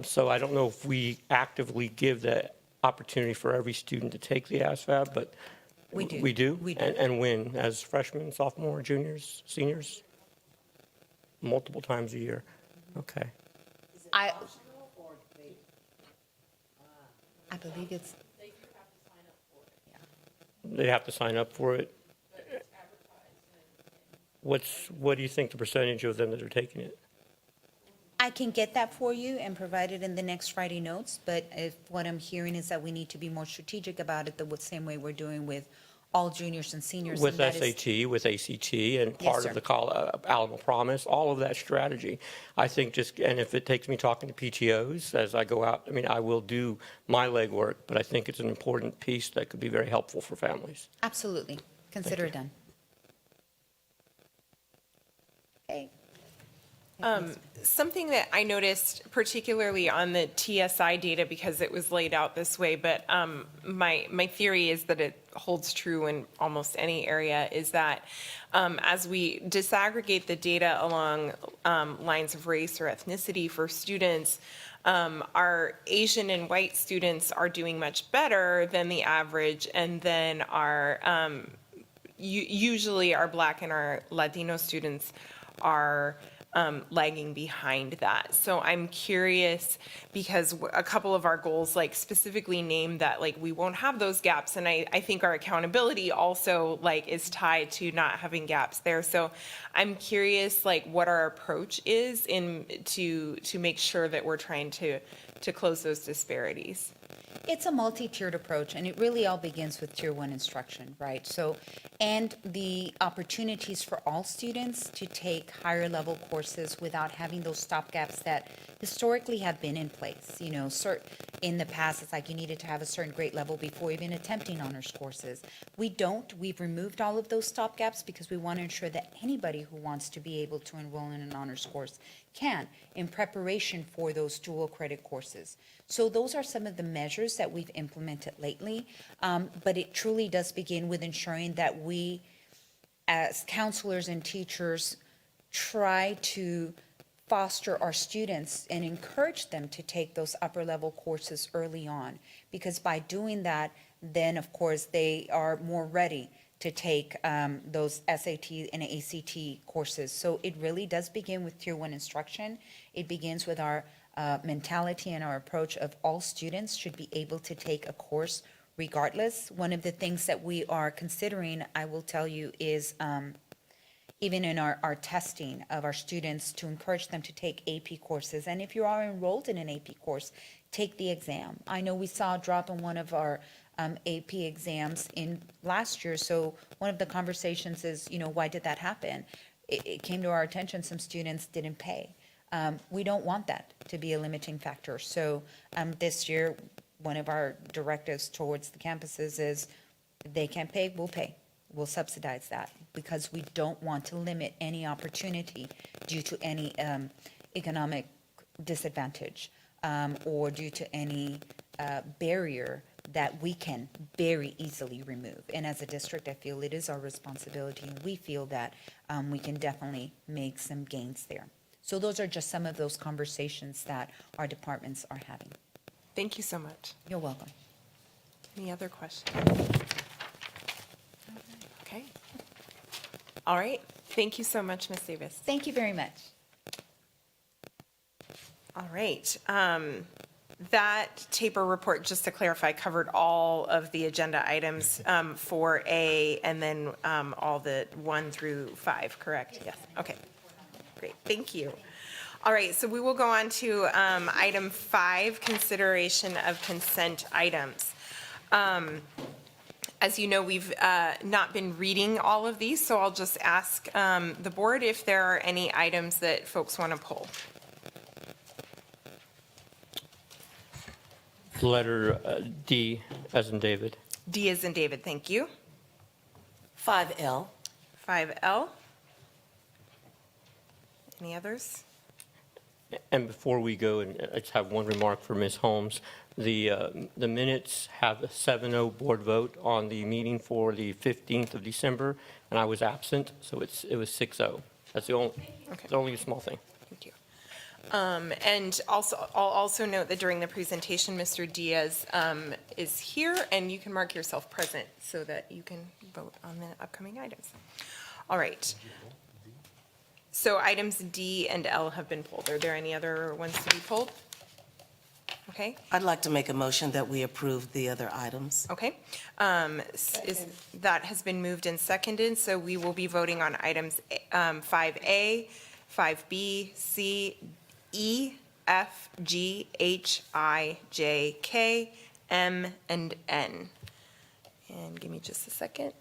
So I don't know if we actively give the opportunity for every student to take the ASVAB, but We do. We do? We do. And when? As freshmen, sophomore, juniors, seniors? Multiple times a year? Okay. I believe it's, They have to sign up for it? What do you think the percentage of them that are taking it? I can get that for you and provide it in the next Friday notes, but if what I'm hearing is that we need to be more strategic about it, the same way we're doing with all juniors and seniors. With and that is- SAT, with ACT, and Yes, part sir. of the Alamo Promise, all of that strategy. I think and if it takes me talking to PTOs as I go out, I will do my legwork, but I think it's an important piece that could be very helpful for families. Absolutely. Consider it done. Something that I noticed particularly on the TSI data, because it was laid out this way, but my theory is that it holds true in almost any area, is that as we disaggregate the data along lines of race or ethnicity for students, our Asian and white students are doing much better than the average, and then our usually our Black and our Latino students are lagging behind that. So I'm curious, because a couple of our goals like specifically name that like we won't have those gaps, and I think our accountability also like is tied to not having gaps there. So I'm curious like what our approach is to make sure that we're trying to close those disparities. It's a multi-tiered approach, and it really all begins with Tier 1 instruction, right? So, and the opportunities for all students to take higher level courses without having those stopgaps that historically have been in place. You know, in the past, it's like you needed to have a certain grade level before even attempting honors courses. We've removed all of those stopgaps because we want to ensure that anybody who wants to be able to enroll in an honors course can, in preparation for those dual credit courses. So those are some of the measures that we've implemented lately, but it truly does begin with ensuring that we, as counselors and teachers, try to foster our students and encourage them to take those upper level courses early on, because by doing that, then of course they are more ready to take those SAT and ACT courses. So it really does begin with Tier 1 instruction. It begins with our mentality and our approach of all students should be able to take a course regardless. One of the things that we are considering, I will tell you, is even in our testing of our students, to encourage them to take AP courses. And if you are enrolled in an AP course, take the exam. I know we saw a drop in one of our AP exams in last year. So one of the conversations is, you know, why did that happen? It came to our attention, some students didn't pay. We don't want that to be a limiting factor. So this year, one of our directives towards the campuses is if they can't pay, we'll pay. We'll subsidize that, because we don't want to limit any opportunity due to any economic disadvantage or due to any barrier that we can very easily remove. And as a district, I feel it is our responsibility, and we feel that we can definitely make some gains there. So those are just some of those conversations that our departments are having. Thank you so much. You're welcome. Any other questions? Okay. All right. Thank you so much, Ms. Davis. Thank you very much. All right. That TAPER report, just to clarify, covered all of the agenda items for A and then all the 1 through 5, correct? Yes. Okay. Great. Thank you. All right. So we will go on to item 5, consideration of consent items. As you know, we've not been reading all of these, so I'll just ask the board if there are any items that folks want to pull. Letter D, as in David. D as in David, thank you. 5L. 5L. Any others? And before we go, and I just have one remark for Ms. Holmes. The minutes have a 7-0 board vote on the meeting for the 15th of December, and I was absent, so it was 6-0. That's the only small thing. Thank you. And also, I'll also note that during the presentation, Mr. Diaz is here, and you can mark yourself present so that you can vote on the upcoming items. All right. So items D and L have been pulled. Are there any other ones to be pulled? Okay. I'd like to make a motion that we approve the other items. Okay. That has been moved and seconded, so we will be voting on items 5A, 5B, C, E, F, G, H, I, J, K, M, and N. And give me just a second.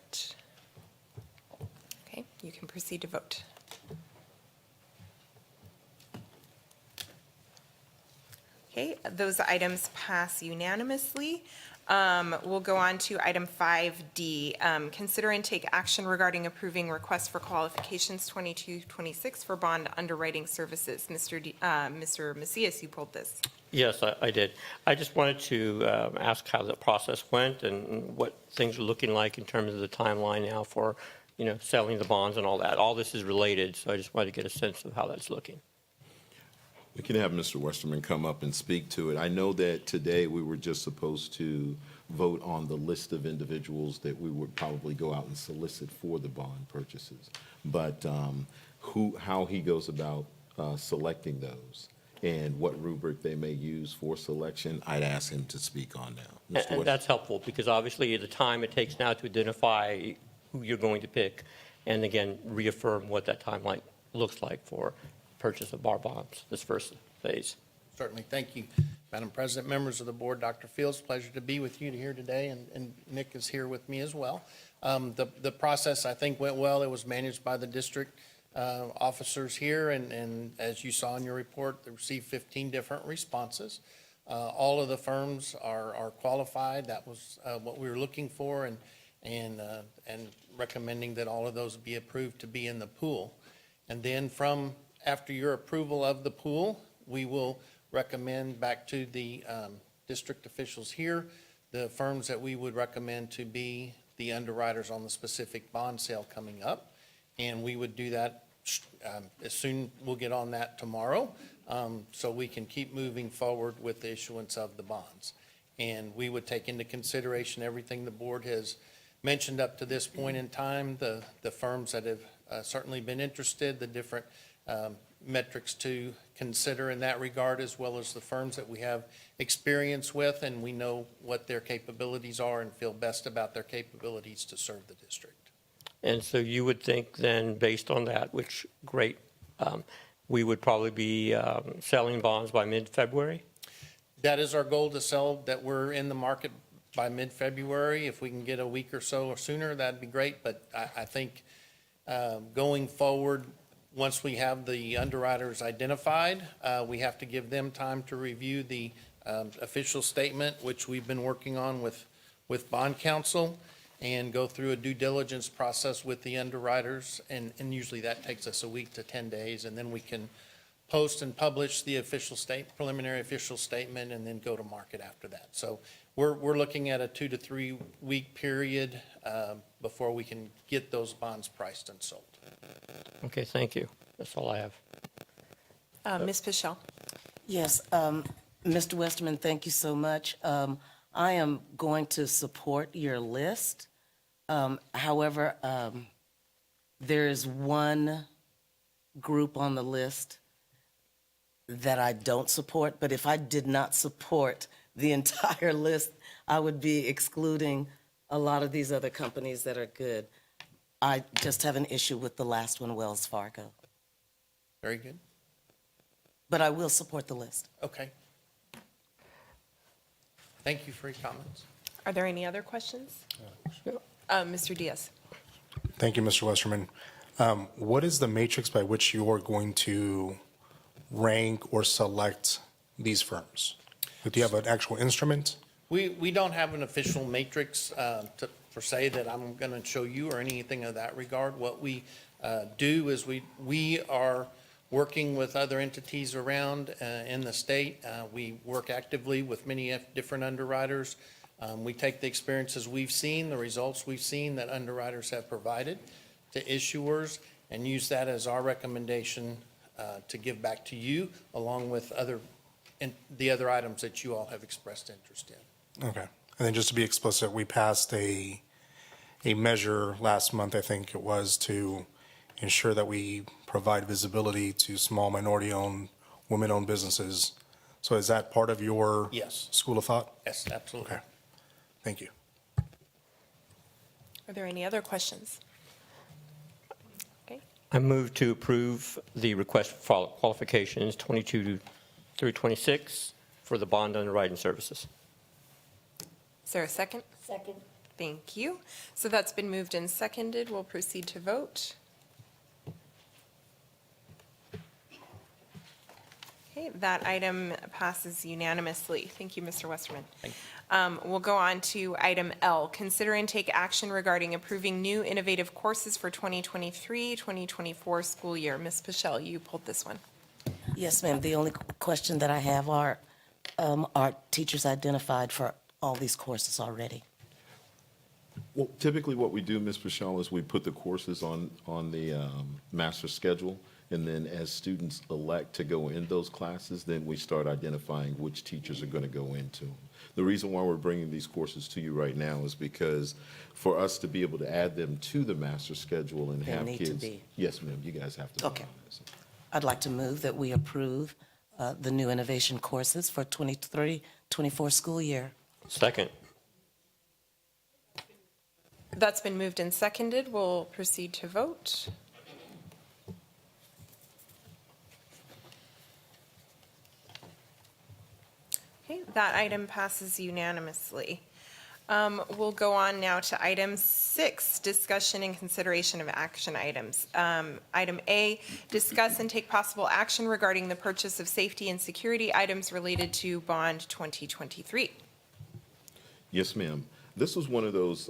Okay, you can proceed to vote. Okay, those items pass unanimously. We'll go on to item 5D. Consider and take action regarding approving request for qualifications 2226 for bond underwriting services. Mr. Macias, you pulled this. Yes, I did. I just wanted to ask how the process went and what things are looking like in terms of the timeline now for, selling the bonds and all that. All this is related, so I just wanted to get a sense of how that's looking. We can have Mr. Westerman come up and speak to it. I know that today we were just supposed to vote on the list of individuals that we would probably go out and solicit for the bond purchases. But how he goes about selecting those and what rubric they may use for selection, I'd ask him to speak on now. Mr. And Westerman. that's helpful, because obviously the time it takes now to identify who you're going to pick, and again, reaffirm what that timeline looks like for purchase of bar bonds, this first phase. Certainly. Thank you, Madam President, members of the board, Dr. Fields. Pleasure to be with you here today, and Nick is here with me as well. The process, I think, went well. It was managed by the district officers here, and as you saw in your report, they received 15 different responses. All of the firms are qualified. That was what we were looking for, and recommending that all of those be approved to be in the pool. And then after your approval of the pool, we will recommend back to the district officials here the firms that we would recommend to be the underwriters on the specific bond sale coming up. And we would do that as soon, we'll get on that tomorrow, so we can keep moving forward with the issuance of the bonds. And we would take into consideration everything the board has mentioned up to this point in time, the firms that have certainly been interested, the different metrics to consider in that regard, as well as the firms that we have experience with, and we know what their capabilities are and feel best about their capabilities to serve the district. And so you would think then, based on that, which, great, we would probably be selling bonds by mid-February? That is our goal, to sell, that we're in the market by mid-February. If we can get a week or so or sooner, that'd be great. But I think going forward, once we have the underwriters identified, we have to give them time to review the official statement, which we've been working on with bond counsel, and go through a due diligence process with the underwriters. And usually that takes us a week to 10 days. And then we can post and publish the preliminary official statement, and then go to market after that. So we're looking at a 2 to 3 week period before we can get those bonds priced and sold. Okay, thank you. That's all I have. Ms. Pichelle. Yes, Mr. Westerman, thank you so much. I am going to support your list. However, there is one group on the list that I don't support, but if I did not support the entire list, I would be excluding a lot of these other companies that are good. I just have an issue with the last one, Wells Fargo. Very good. But I will support the list. Okay. Thank you for your comments. Are there any other questions? Mr. Diaz. Thank you, Mr. Westerman. What is the matrix by which you are going to rank or select these firms? Do you have an actual instrument? We don't have an official matrix per se that I'm going to show you or anything of that regard. What we do is we are working with other entities around in the state. We work actively with many different underwriters. We take the experiences we've seen, the results we've seen that underwriters have provided to issuers, and use that as our recommendation to give back to you, along with the other items that you all have expressed interest in. Okay. And then just to be explicit, we passed a measure last month, I think it was, to ensure that we provide visibility to small minority-owned, women-owned businesses. So is that part of your Yes. school of thought? Yes, absolutely. Okay. Thank you. Are there any other questions? Okay. I move to approve the request for qualifications 22 through 26 for the bond underwriting services. Is there a second? Second. Thank you. So that's been moved and seconded. We'll proceed to vote. Okay, that item passes unanimously. Thank you, Mr. Westerman. We'll go on to item L, consider and take action regarding approving new innovative courses for 2023-2024 school year. Ms. Pichelle, you pulled this one. Yes, ma'am. The only question that I have are teachers identified for all these courses already? Well, typically what we do, Ms. Pichelle, is we put the courses on the master schedule, and then as students elect to go in those classes, then we start identifying which teachers are going to go into them. The reason why we're bringing these courses to you right now is because for us to be able to add them to the master schedule and They have need to kids. be. Yes, ma'am, you guys have to. vote Okay. on this. I'd like to move that we approve the new innovation courses for 23-24 school year. Second. That's been moved and seconded. We'll proceed to vote. Okay, that item passes unanimously. We'll go on now to item 6, discussion and consideration of action items. Item A, discuss and take possible action regarding the purchase of safety and security items related to Bond 2023. Yes, ma'am. This was one of those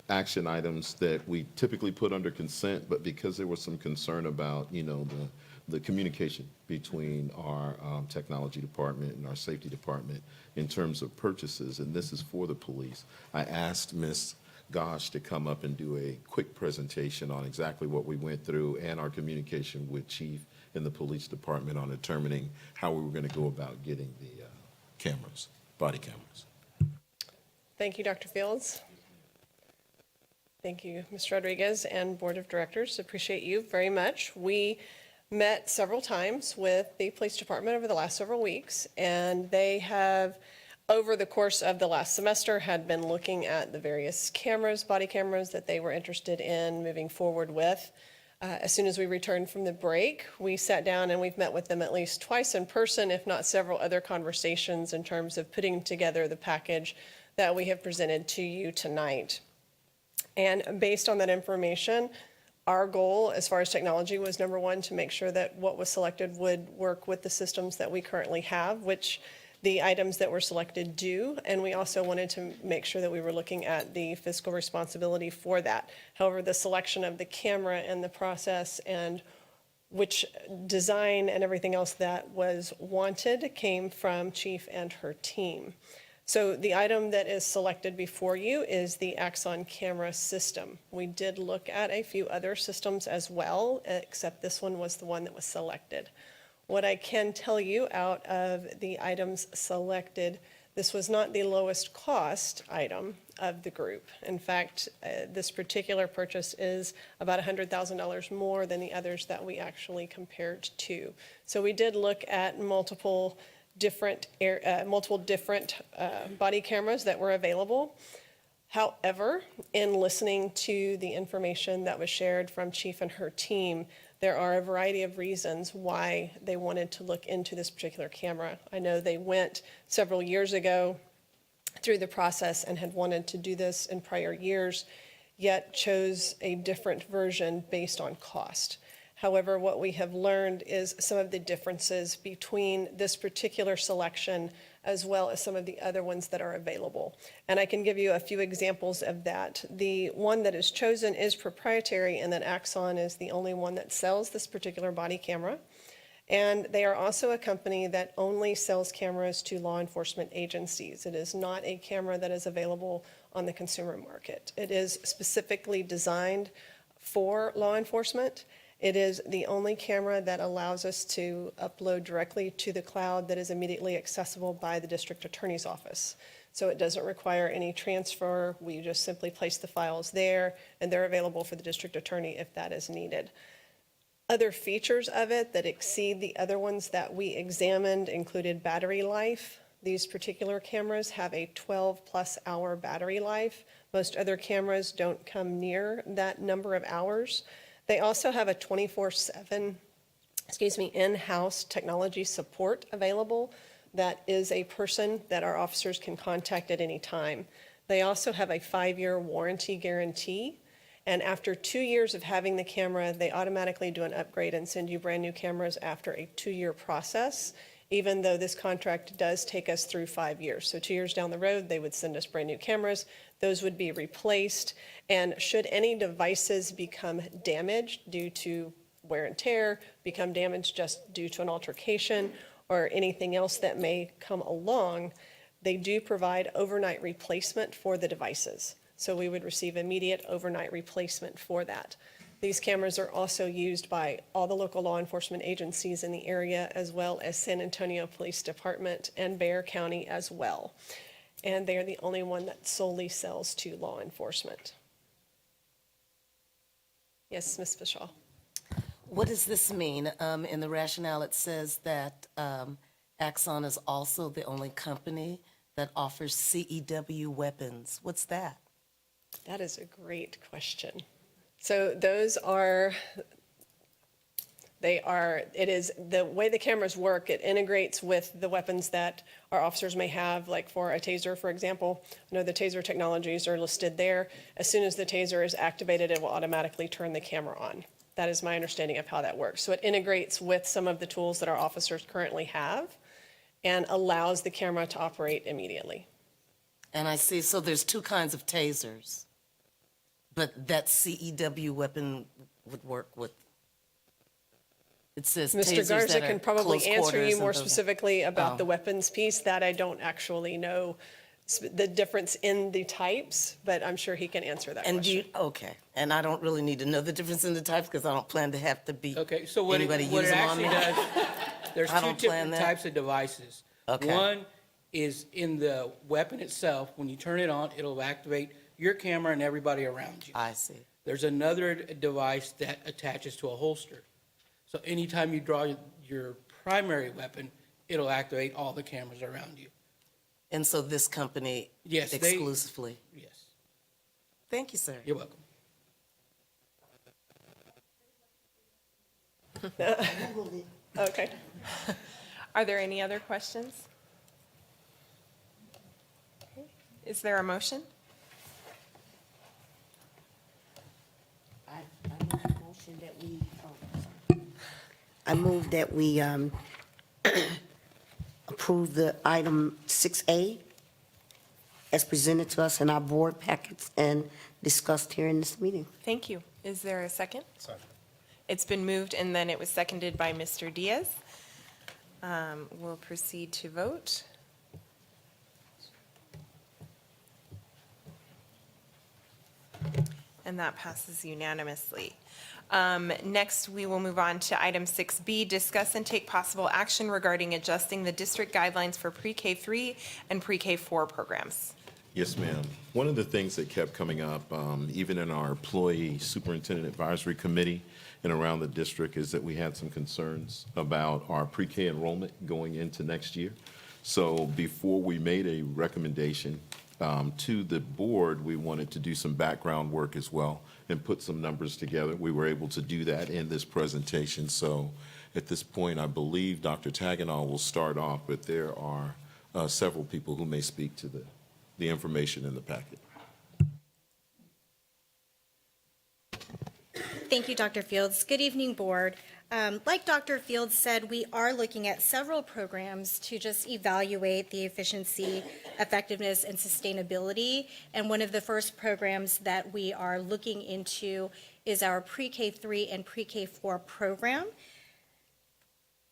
action items that we typically put under consent, but because there was some concern about, the communication between our technology department and our safety department in terms of purchases, and this is for the police, I asked Ms. Gosh to come up and do a quick presentation on exactly what we went through and our communication with Chief and the police department on determining how we were going to go about getting the cameras, body cameras. Thank you, Dr. Fields. Thank you, Ms. Rodriguez and Board of Directors. Appreciate you very much. We met several times with the police department over the last several weeks, and they have, over the course of the last semester, had been looking at the various cameras, body cameras that they were interested in moving forward with. As soon as we returned from the break, we sat down and we've met with them at least twice in person, if not several other conversations in terms of putting together the package that we have presented to you tonight. And based on that information, our goal as far as technology was, number one, to make sure that what was selected would work with the systems that we currently have, which the items that were selected do. And we also wanted to make sure that we were looking at the fiscal responsibility for that. However, the selection of the camera and the process and which design and everything else that was wanted came from Chief and her team. So the item that is selected before you is the Axon camera system. We did look at a few other systems as well, except this one was the one that was selected. What I can tell you out of the items selected, this was not the lowest cost item of the group. In fact, this particular purchase is about $100,000 more than the others that we actually compared to. So we did look at multiple different body cameras that were available. However, in listening to the information that was shared from Chief and her team, there are a variety of reasons why they wanted to look into this particular camera. I know they went several years ago through the process and had wanted to do this in prior years, yet chose a different version based on cost. However, what we have learned is some of the differences between this particular selection as well as some of the other ones that are available. And I can give you a few examples of that. The one that is chosen is proprietary, and that Axon is the only one that sells this particular body camera. And they are also a company that only sells cameras to law enforcement agencies. It is not a camera that is available on the consumer market. It is specifically designed for law enforcement. It is the only camera that allows us to upload directly to the cloud that is immediately accessible by the district attorney's office. So it doesn't require any transfer. We just simply place the files there, and they're available for the district attorney if that is needed. Other features of it that exceed the other ones that we examined included battery life. These particular cameras have a 12+ hour battery life. Most other cameras don't come near that number of hours. They also have a 24/7, in-house technology support available. That is a person that our officers can contact at any time. They also have a 5-year warranty guarantee. And after 2 years of having the camera, they automatically do an upgrade and send you brand new cameras after a 2-year process, even though this contract does take us through 5 years. So 2 years down the road, they would send us brand new cameras. Those would be replaced. And should any devices become damaged due to wear and tear, become damaged just due to an altercation, or anything else that may come along, they do provide overnight replacement for the devices. So we would receive immediate overnight replacement for that. These cameras are also used by all the local law enforcement agencies in the area, as well as San Antonio Police Department and Bexar County as well. And they are the only one that solely sells to law enforcement. Yes, Ms. Bishaw. What does this mean? In the rationale, it says that Axon is also the only company that offers CEW weapons. What's that? That is a great question. So those are, it is, the way the cameras work, it integrates with the weapons that our officers may have, like for a taser, for example. I know the taser technologies are listed there. As soon as the taser is activated, it will automatically turn the camera on. That is my understanding of how that works. So it integrates with some of the tools that our officers currently have and allows the camera to operate immediately. And I see, so there's two kinds of tasers, but that CEW weapon would work with, it says Mr. tasers Garza that are can probably close answer quarters you more and those- specifically about Oh. the weapons piece. That I don't actually know the difference in the types, but I'm sure he can answer that And do question. you, okay, and I don't really need to know the difference in the types because I don't plan to have to be, Okay, so what it anybody what use it them on actually me? does, there's I two don't plan different that. types of devices. Okay. One is in the weapon itself. When you turn it on, it'll activate your camera and everybody around you. I see. There's another device that attaches to a holster. So anytime you draw your primary weapon, it'll activate all the cameras around you. And so this company Yes, they- exclusively? Yes, Thank you, sir. you're welcome. Okay. Are there any other questions? Okay. Is there a motion? I move that we approve the item 6A as presented to us in our board packets and discussed here in this meeting. Thank you. Is there a second? Second. It's been moved and then it was seconded by Mr. Diaz. We'll proceed to vote. And that passes unanimously. Next, we will move on to item 6B, discuss and take possible action regarding adjusting the district guidelines for pre-K 3 and pre-K 4 programs. Yes, ma'am. One of the things that kept coming up, even in our employee superintendent advisory committee and around the district, is that we had some concerns about our pre-K enrollment going into next year. So before we made a recommendation to the board, we wanted to do some background work as well and put some numbers together. We were able to do that in this presentation. So at this point, I believe Dr. Tagenall will start off, but there are several people who may speak to the information in the packet. Thank you, Dr. Fields. Good evening, Board. Like Dr. Fields said, we are looking at several programs to just evaluate the efficiency, effectiveness, and sustainability. And one of the first programs that we are looking into is our Pre-K 3 and Pre-K 4 program.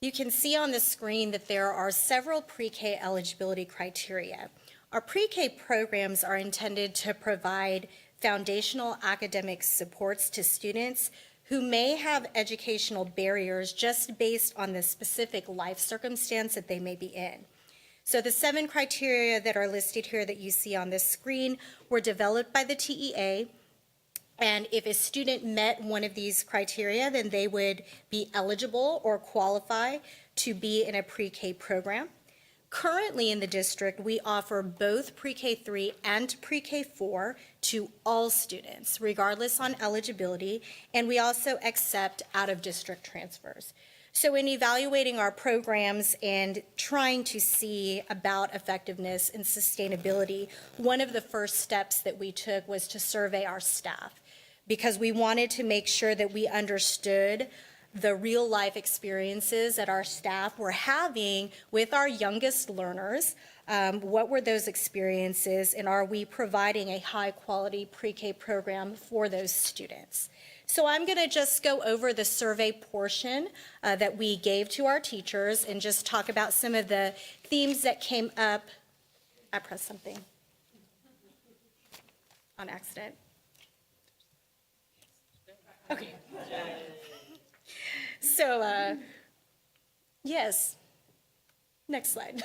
You can see on the screen that there are several pre-K eligibility criteria. Our pre-K programs are intended to provide foundational academic supports to students who may have educational barriers just based on the specific life circumstance that they may be in. So the 7 criteria that are listed here that you see on this screen were developed by the TEA. And if a student met one of these criteria, then they would be eligible or qualify to be in a pre-K program. Currently in the district, we offer both pre-K 3 and pre-K 4 to all students, regardless on eligibility, and we also accept out-of-district transfers. So in evaluating our programs and trying to see about effectiveness and sustainability, one of the first steps that we took was to survey our staff. because we wanted to make sure that we understood the real life experiences that our staff were having with our youngest learners. What were those experiences, and are we providing a high quality pre-K program for those students? So I'm going to just go over the survey portion that we gave to our teachers and just talk about some of the themes that came up. I pressed something on accident. Okay. So, yes. Next slide.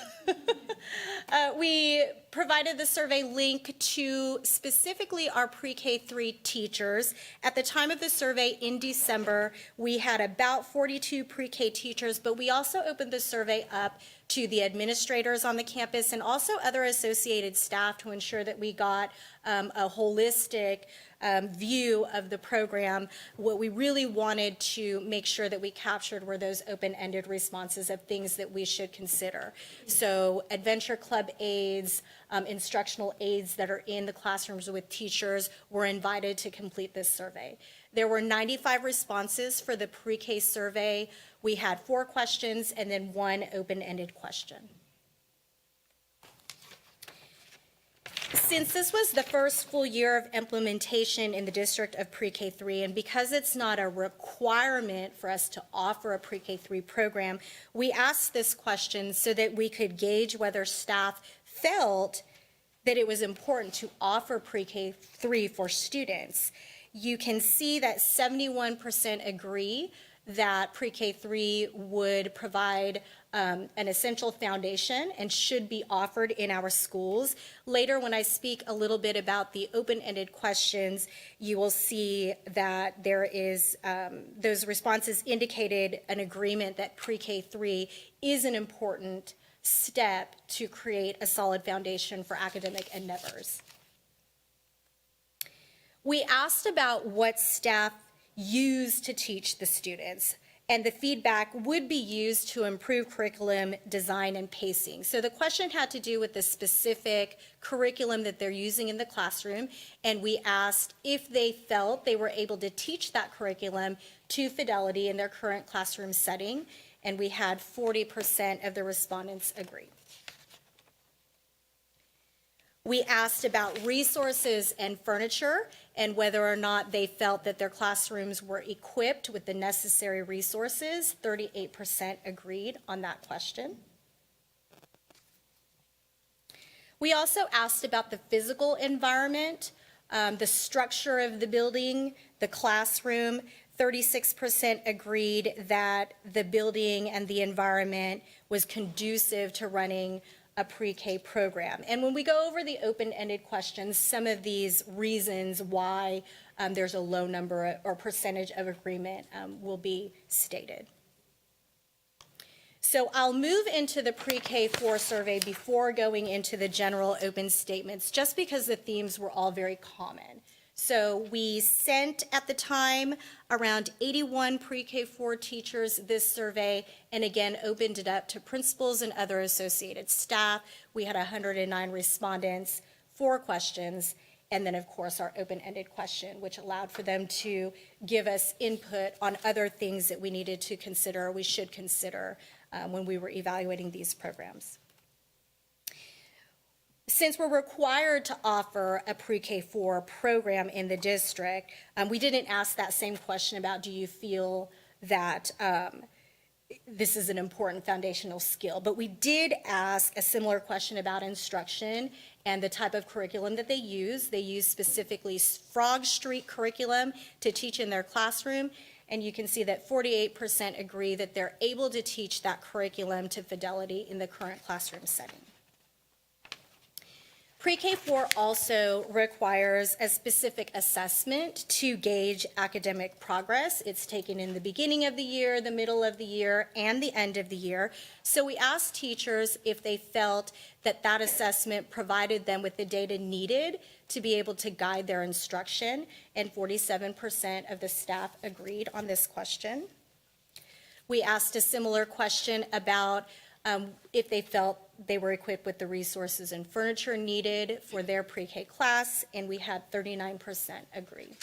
We provided the survey link to specifically our pre-K3 teachers. At the time of the survey in December, we had about 42 pre-K teachers, but we also opened the survey up to the administrators on the campus and also other associated staff to ensure that we got a holistic view of the program. What we really wanted to make sure that we captured were those open-ended responses of things that we should consider. So Adventure Club aides, instructional aides that are in the classrooms with teachers were invited to complete this survey. There were 95 responses for the pre-K survey. We had 4 questions and then 1 open-ended question. Since this was the first full year of implementation in the district of pre-K3, and because it's not a requirement for us to offer a pre-K3 program, we asked this question so that we could gauge whether staff felt that it was important to offer pre-K3 for students. You can see that 71% agree that pre-K3 would provide an essential foundation and should be offered in our schools. Later, when I speak a little bit about the open-ended questions, you will see that there is, those responses indicated an agreement that pre-K3 is an important step to create a solid foundation for academic endeavors. We asked about what staff use to teach the students, and the feedback would be used to improve curriculum design and pacing. So the question had to do with the specific curriculum that they're using in the classroom, and we asked if they felt they were able to teach that curriculum to fidelity in their current classroom setting, and we had 40% of the respondents agree. We asked about resources and furniture and whether or not they felt that their classrooms were equipped with the necessary resources. 38% agreed on that question. We also asked about the physical environment, the structure of the building, the classroom. 36% agreed that the building and the environment was conducive to running a pre-K program. And when we go over the open-ended questions, some of these reasons why there's a low number or percentage of agreement will be stated. So I'll move into the pre-K4 survey before going into the general open statements, just because the themes were all very common. So we sent at the time around 81 pre-K4 teachers this survey, and again opened it up to principals and other associated staff. We had 109 respondents, 4 questions, and then of course our open-ended question, which allowed for them to give us input on other things that we needed to consider, or we should consider when we were evaluating these programs. Since we're required to offer a pre-K4 program in the district, we didn't ask that same question about do you feel that this is an important foundational skill, but we did ask a similar question about instruction and the type of curriculum that they use. They use specifically Frog Street curriculum to teach in their classroom, and you can see that 48% agree that they're able to teach that curriculum to fidelity in the current classroom setting. Pre-K4 also requires a specific assessment to gauge academic progress. It's taken in the beginning of the year, the middle of the year, and the end of the year. So we asked teachers if they felt that that assessment provided them with the data needed to be able to guide their instruction, and 47% of the staff agreed on this question. We asked a similar question about if they felt they were equipped with the resources and furniture needed for their pre-K class, and we had 39% agree.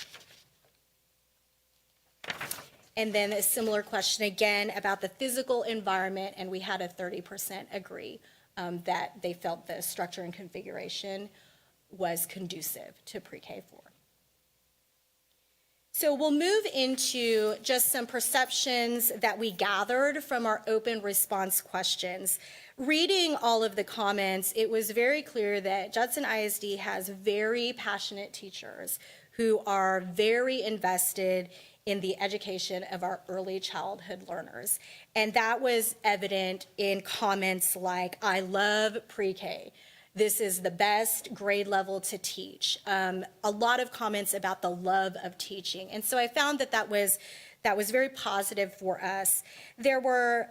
And then a similar question again about the physical environment, and we had a 30% agree that they felt the structure and configuration was conducive to pre-K 4. So we'll move into just some perceptions that we gathered from our open response questions. Reading all of the comments, it was very clear that Judson ISD has very passionate teachers who are very invested in the education of our early childhood learners. And that was evident in comments like, I love pre-K. This is the best grade level to teach. A lot of comments about the love of teaching. And so I found that that was very positive for us. There were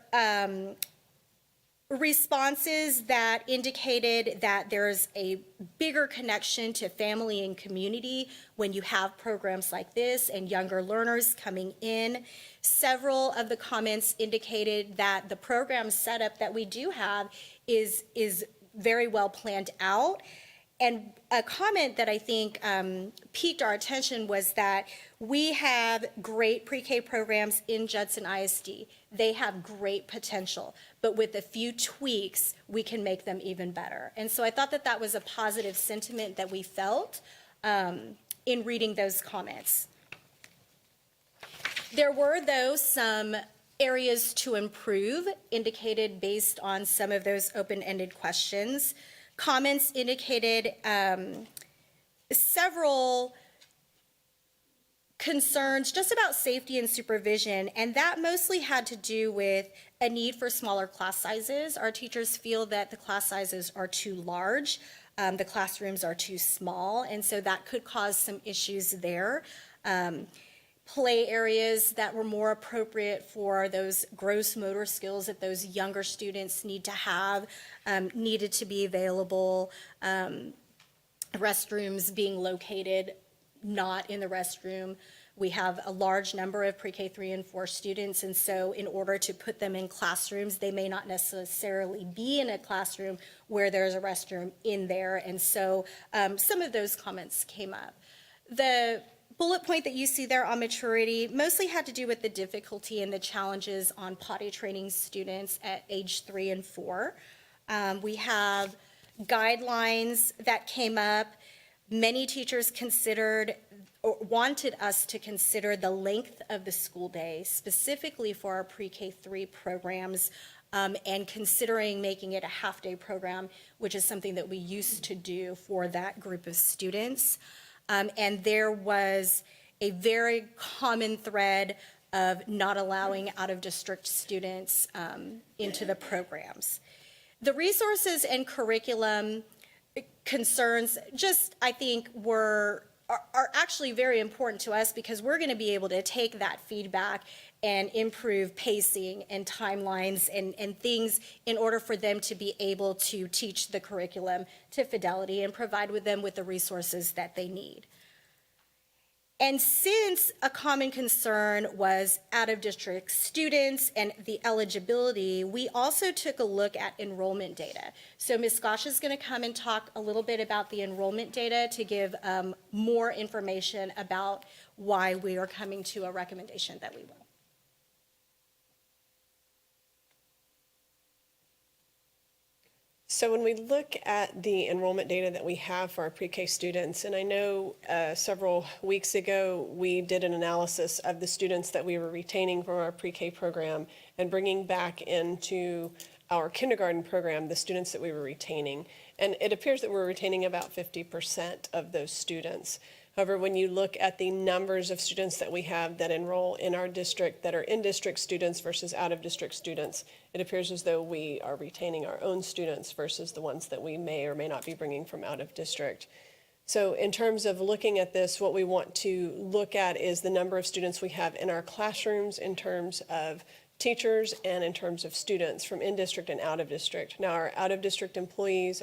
responses that indicated that there's a bigger connection to family and community when you have programs like this and younger learners coming in. Several of the comments indicated that the program setup that we do have is very well planned out. And a comment that I think piqued our attention was that we have great pre-K programs in Judson ISD. They have great potential, but with a few tweaks, we can make them even better. And so I thought that that was a positive sentiment that we felt in reading those comments. There were, though, some areas to improve indicated based on some of those open-ended questions. Comments indicated several concerns just about safety and supervision, and that mostly had to do with a need for smaller class sizes. Our teachers feel that the class sizes are too large, the classrooms are too small, and so that could cause some issues there. Play areas that were more appropriate for those gross motor skills that those younger students need to have needed to be available. Restrooms being located not in the restroom. We have a large number of pre-K 3 and 4 students, and so in order to put them in classrooms, they may not necessarily be in a classroom where there's a restroom in there, and so some of those comments came up. The bullet point that you see there on maturity mostly had to do with the difficulty and the challenges on potty training students at age 3 and 4. We have guidelines that came up. Many teachers considered or wanted us to consider the length of the school day, specifically for our pre-K 3 programs, and considering making it a half-day program, which is something that we used to do for that group of students. And there was a very common thread of not allowing out-of-district students into the programs. The resources and curriculum concerns just, I think, are actually very important to us because we're going to be able to take that feedback and improve pacing and timelines and things in order for them to be able to teach the curriculum to fidelity and provide them with the resources that they need. And since a common concern was out-of-district students and the eligibility, we also took a look at enrollment data. So Ms. Gosh is going to come and talk a little bit about the enrollment data to give more information about why we are coming to a recommendation that we will. So when we look at the enrollment data that we have for our pre-K students, and I know several weeks ago we did an analysis of the students that we were retaining from our pre-K program and bringing back into our kindergarten program the students that we were retaining. And it appears that we're retaining about 50% of those students. However, when you look at the numbers of students that we have that enroll in our district that are in-district students versus out-of-district students, it appears as though we are retaining our own students versus the ones that we may or may not be bringing from out-of-district. So in terms of looking at this, what we want to look at is the number of students we have in our classrooms in terms of teachers and in terms of students from in-district and out-of-district. Now, our out-of-district employees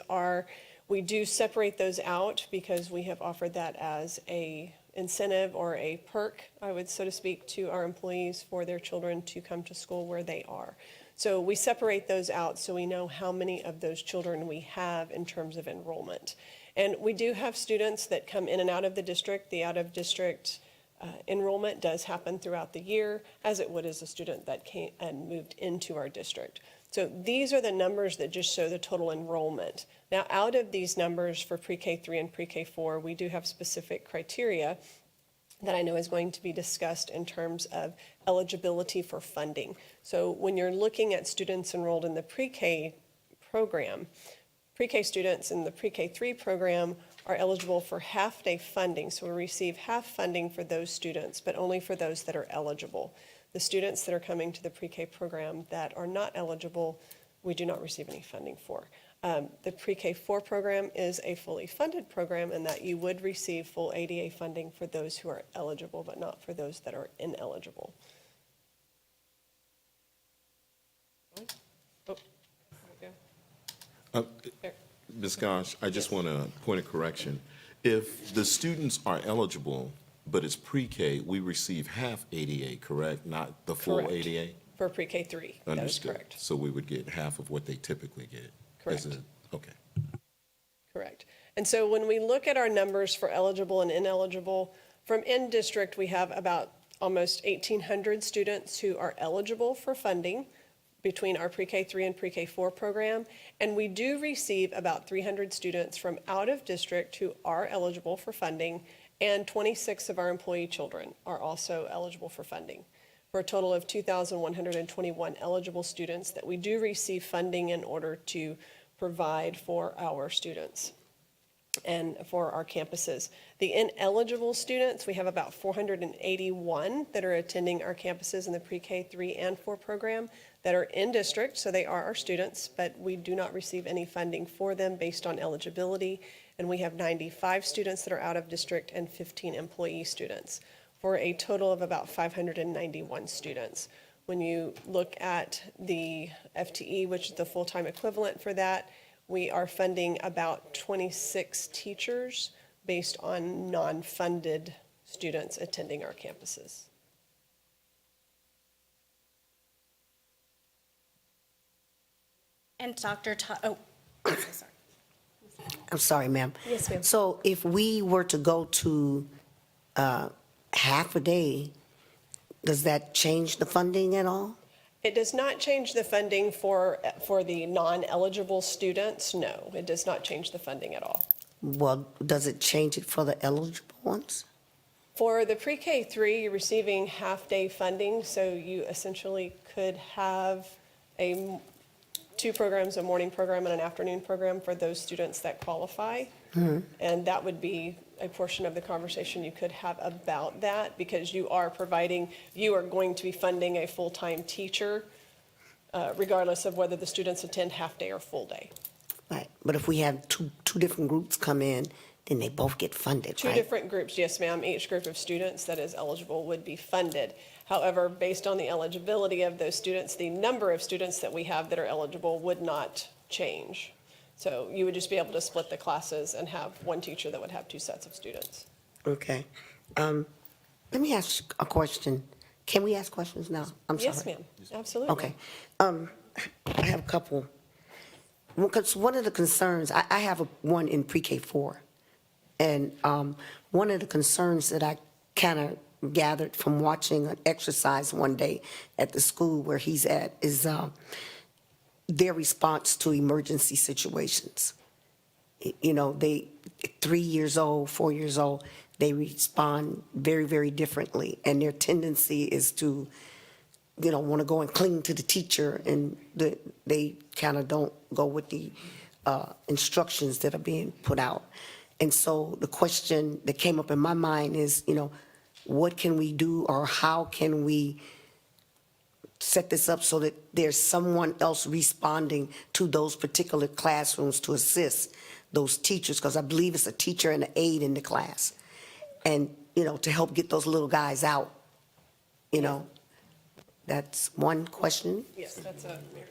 we do separate those out because we have offered that as a incentive or a perk, I would so to speak, to our employees for their children to come to school where they are. So we separate those out so we know how many of those children we have in terms of enrollment. And we do have students that come in and out of the district. The out-of-district Enrollment does happen throughout the year, as it would as a student that came and moved into our district. So these are the numbers that just show the total enrollment. Now, out of these numbers for pre-K 3 and pre-K 4, we do have specific criteria that I know is going to be discussed in terms of eligibility for funding. So when you're looking at students enrolled in the pre-K program, pre-K students in the pre-K 3 program are eligible for half-day funding. So we receive half funding for those students, but only for those that are eligible. The students that are coming to the pre-K program that are not eligible, we do not receive any funding for. The pre-K 4 program is a fully funded program in that you would receive full ADA funding for those who are eligible, but not for those that are ineligible. Oh, there we go. There. Ms. Gosh, I just want a point of correction. If the students are eligible, but it's pre-K, we receive half ADA, correct? Not the full Correct. ADA? For pre-K 3, that is Understood. correct. So we would get half of what they typically get? Correct. Okay. Correct. And so when we look at our numbers for eligible and ineligible, from in-district, we have about almost 1,800 students who are eligible for funding between our pre-K 3 and pre-K 4 program. And we do receive about 300 students from out of district who are eligible for funding, and 26 of our employee children are also eligible for funding, for a total of 2,121 eligible students that we do receive funding in order to provide for our students and for our campuses. The ineligible students, we have about 481 that are attending our campuses in the pre-K 3 and 4 program that are in district, so they are our students, but we do not receive any funding for them based on eligibility. And we have 95 students that are out of district and 15 employee students, for a total of about 591 students. When you look at the FTE, which is the full-time equivalent for that, we are funding about 26 teachers based on non-funded students attending our campuses. And Dr. Todd, oh, I'm so sorry. I'm sorry, ma'am. Yes, ma'am. So if we were to go to half a day, does that change the funding at all? It does not change the funding for the non-eligible students. No, it does not change the funding at all. Well, does it change it for the eligible ones? For the pre-K 3, you're receiving half-day funding, so you essentially could have two programs, a morning program and an afternoon program for those students that qualify. And that would be a portion of the conversation you could have about that, because you are going to be funding a full-time teacher, regardless of whether the students attend half-day or full-day. Right, but if we have two different groups come in, then they both get funded, Two right? different groups, yes, ma'am. Each group of students that is eligible would be funded. However, based on the eligibility of those students, the number of students that we have that are eligible would not change. So you would just be able to split the classes and have one teacher that would have two sets of students. Okay. Let me ask a question. Can we ask questions now? I'm sorry. Yes, ma'am, absolutely. Okay. I have a couple. Because one of the concerns, I have one in pre-K 4. And one of the concerns that I kind of gathered from watching an exercise one day at the school where he's at is their response to emergency situations. You know, they 3 years old, 4 years old, they respond very, very differently. And their tendency is to, you know, want to go and cling to the teacher, and they kind of don't go with the instructions that are being put out. And so the question that came up in my mind is, you know, what can we do, or how can we set this up so that there's someone else responding to those particular classrooms to assist those teachers? Because I believe it's a teacher and an aide in the class. And, you know, to help get those little guys out, you know, that's one question. Yes, that's a very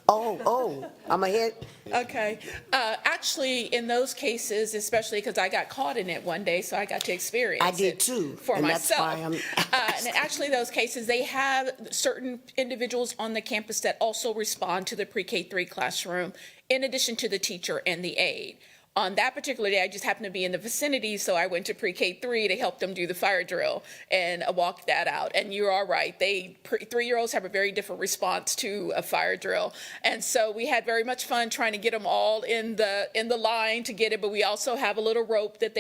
Oh, I'm ahead. Okay. Actually, in those cases, especially because I got caught in it one day, so I got to experience I did it too, for and that's myself. why I'm And actually, those cases, they have certain individuals on the campus that also respond to the pre-K 3 classroom, in addition to the teacher and the aide. On that particular day, I just happened to be in the vicinity, so I went to pre-K 3 to help them do the fire drill and walked that out. And you are right, 3-year-olds have a very different response to a fire drill. And so we had very much fun trying to get them all in the line to get it, but we also have a little rope that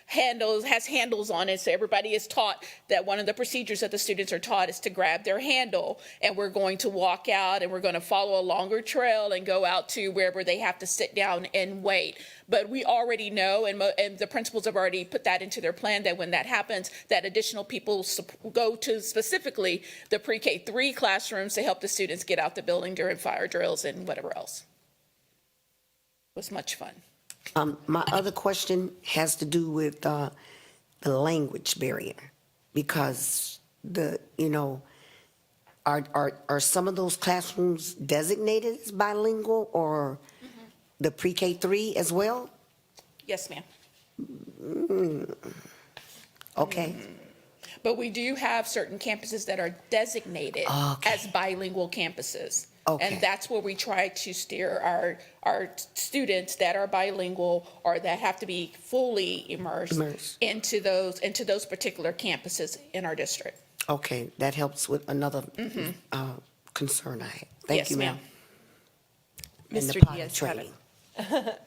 has handles on it, so everybody is taught that one of the procedures that the students are taught is to grab their handle, and we're going to walk out and we're going to follow a longer trail and go out to wherever they have to sit down and wait. But we already know, and the principals have already put that into their plan, that when that happens, that additional people go to specifically the pre-K 3 classrooms to help the students get out the building during fire drills and whatever else. It was much fun. My other question has to do with the language barrier, because are some of those classrooms designated as bilingual, or the pre-K 3 as well? Yes, ma'am. Okay. But we do have certain campuses that are designated as bilingual campuses. Okay. And that's where we try to steer our students that are bilingual or that have to be fully immersed. into those particular campuses in our district. Okay, that helps with another concern I had. Thank Yes, you, ma'am. ma'am. And the Mr. potty Diaz training.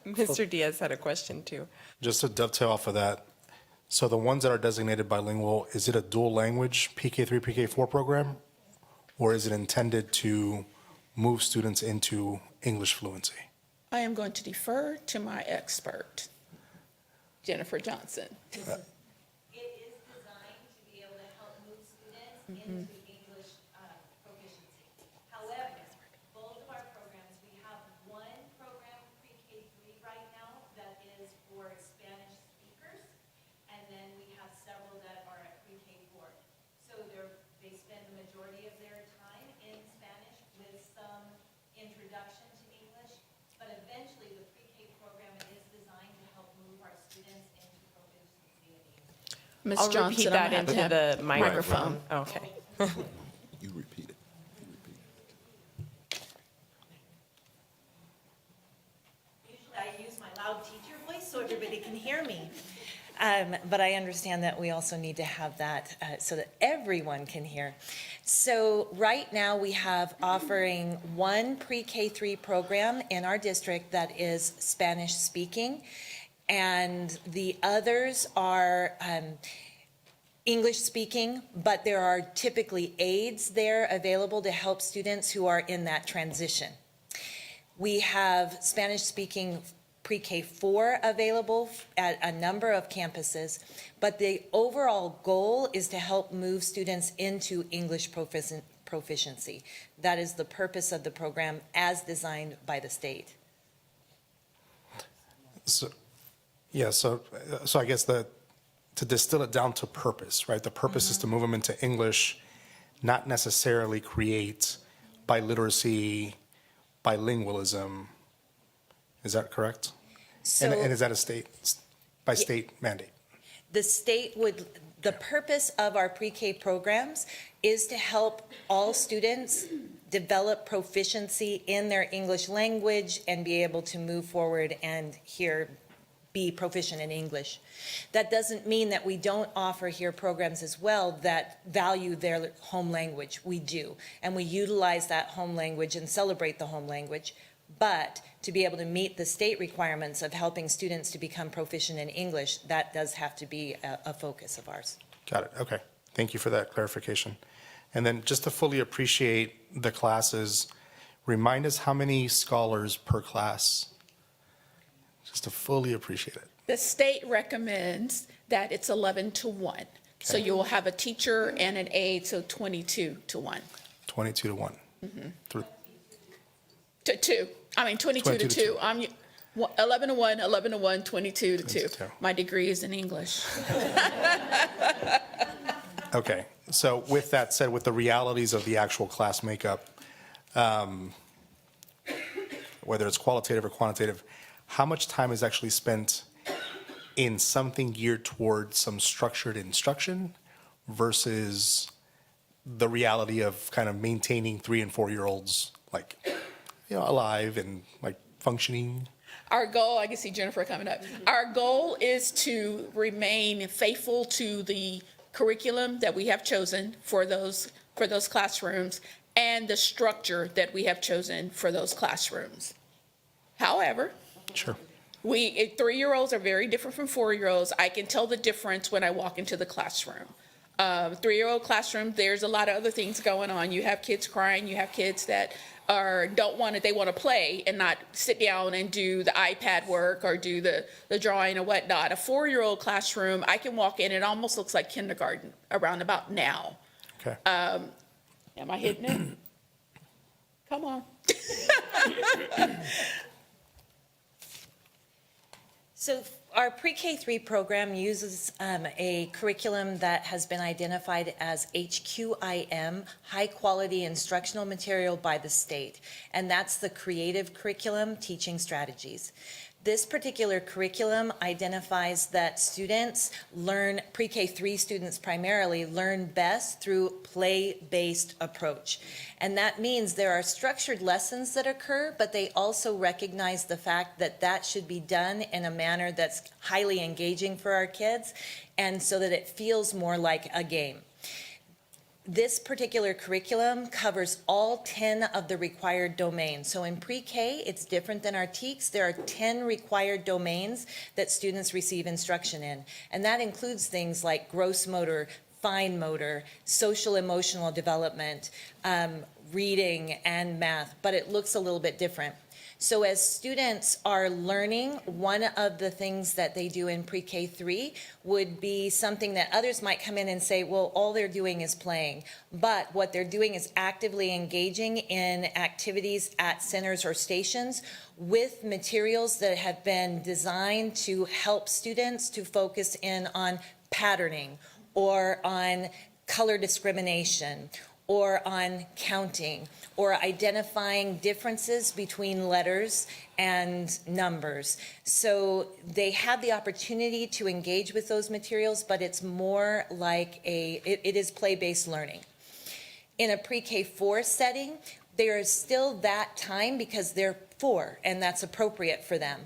Mr. Diaz had a question too. Just to dovetail off of that, so the ones that are designated bilingual, is it a dual language PK3, PK4 program? Or is it intended to move students into English fluency? I am going to defer to my expert, Jennifer Johnson. It is designed to be able to help move students into English proficiency. However, both of our programs, we have one program pre-K 3 right now that is for Spanish speakers, and then we have several that are at pre-K 4. So they spend the majority of their time in Spanish with some introduction to English, but eventually the pre-K program is designed to help move our students into proficiency in English. Ms. I'll Johnson, repeat I'm that gonna have to into have the microphone. Okay. You repeat it. Usually I use my loud teacher voice so everybody can hear me. But I understand that we also need to have that so that everyone can hear. So right now we have offering one pre-K 3 program in our district that is Spanish speaking. And the others are English speaking, but there are typically aides there available to help students who are in that transition. We have Spanish speaking pre-K 4 available at a number of campuses, but the overall goal is to help move students into English proficiency. That is the purpose of the program as designed by the state. So I guess to distill it down to purpose, right? The purpose is to move them into English, not necessarily create biliteracy, bilingualism. Is that correct? So- And is that a state mandate? The state would, the purpose of our pre-K programs is to help all students develop proficiency in their English language and be able to move forward and be proficient in English. That doesn't mean that we don't offer here programs as well that value their home language. We do, and we utilize that home language and celebrate the home language. But to be able to meet the state requirements of helping students to become proficient in English, that does have to be a focus of ours. Got it. Okay. Thank you for that clarification. And then just to fully appreciate the classes, remind us how many scholars per class, just to fully appreciate it. The state recommends that it's 11-1. So you will have a teacher and an aide, so 22-1. 22-1. Through- To 2. I mean, 22-2. I'm 11-1, 11-1, 22-2. My degree is in English. Okay. So with that said, with the realities of the actual class makeup, whether it's qualitative or quantitative, how much time is actually spent in something geared towards some structured instruction versus the reality of kind of maintaining 3- and 4-year-olds, like, alive and like functioning? Our goal, I can see Jennifer coming up. Our goal is to remain faithful to the curriculum that we have chosen for those classrooms and the structure that we have chosen for those classrooms. However, Sure. 3-year-olds are very different from 4-year-olds. I can tell the difference when I walk into the classroom. 3-year-old classroom, there's a lot of other things going on. You have kids crying, you have kids that don't want it, they want to play and not sit down and do the iPad work or do the drawing or whatnot. A 4-year-old classroom, I can walk in, it almost looks like kindergarten around about now. Okay. Am I hitting it? Come on. So our pre-K3 program uses a curriculum that has been identified as HQIM, High Quality Instructional Material by the state, and that's the creative curriculum teaching strategies. This particular curriculum identifies that students learn, pre-K3 students primarily, learn best through play-based approach. And that means there are structured lessons that occur, but they also recognize the fact that that should be done in a manner that's highly engaging for our kids, and so that it feels more like a game. This particular curriculum covers all 10 of the required domains. So in pre-K, it's different than our TEKS. There are 10 required domains that students receive instruction in. And that includes things like gross motor, fine motor, social emotional development, reading, and math, but it looks a little bit different. So as students are learning, one of the things that they do in pre-K3 would be something that others might come in and say, well, all they're doing is playing. But what they're doing is actively engaging in activities at centers or stations with materials that have been designed to help students to focus in on patterning or on color discrimination or on counting, or identifying differences between letters and numbers. So they have the opportunity to engage with those materials, but it's more like it is play-based learning. In a pre-K4 setting, there is still that time because they're 4, and that's appropriate for them.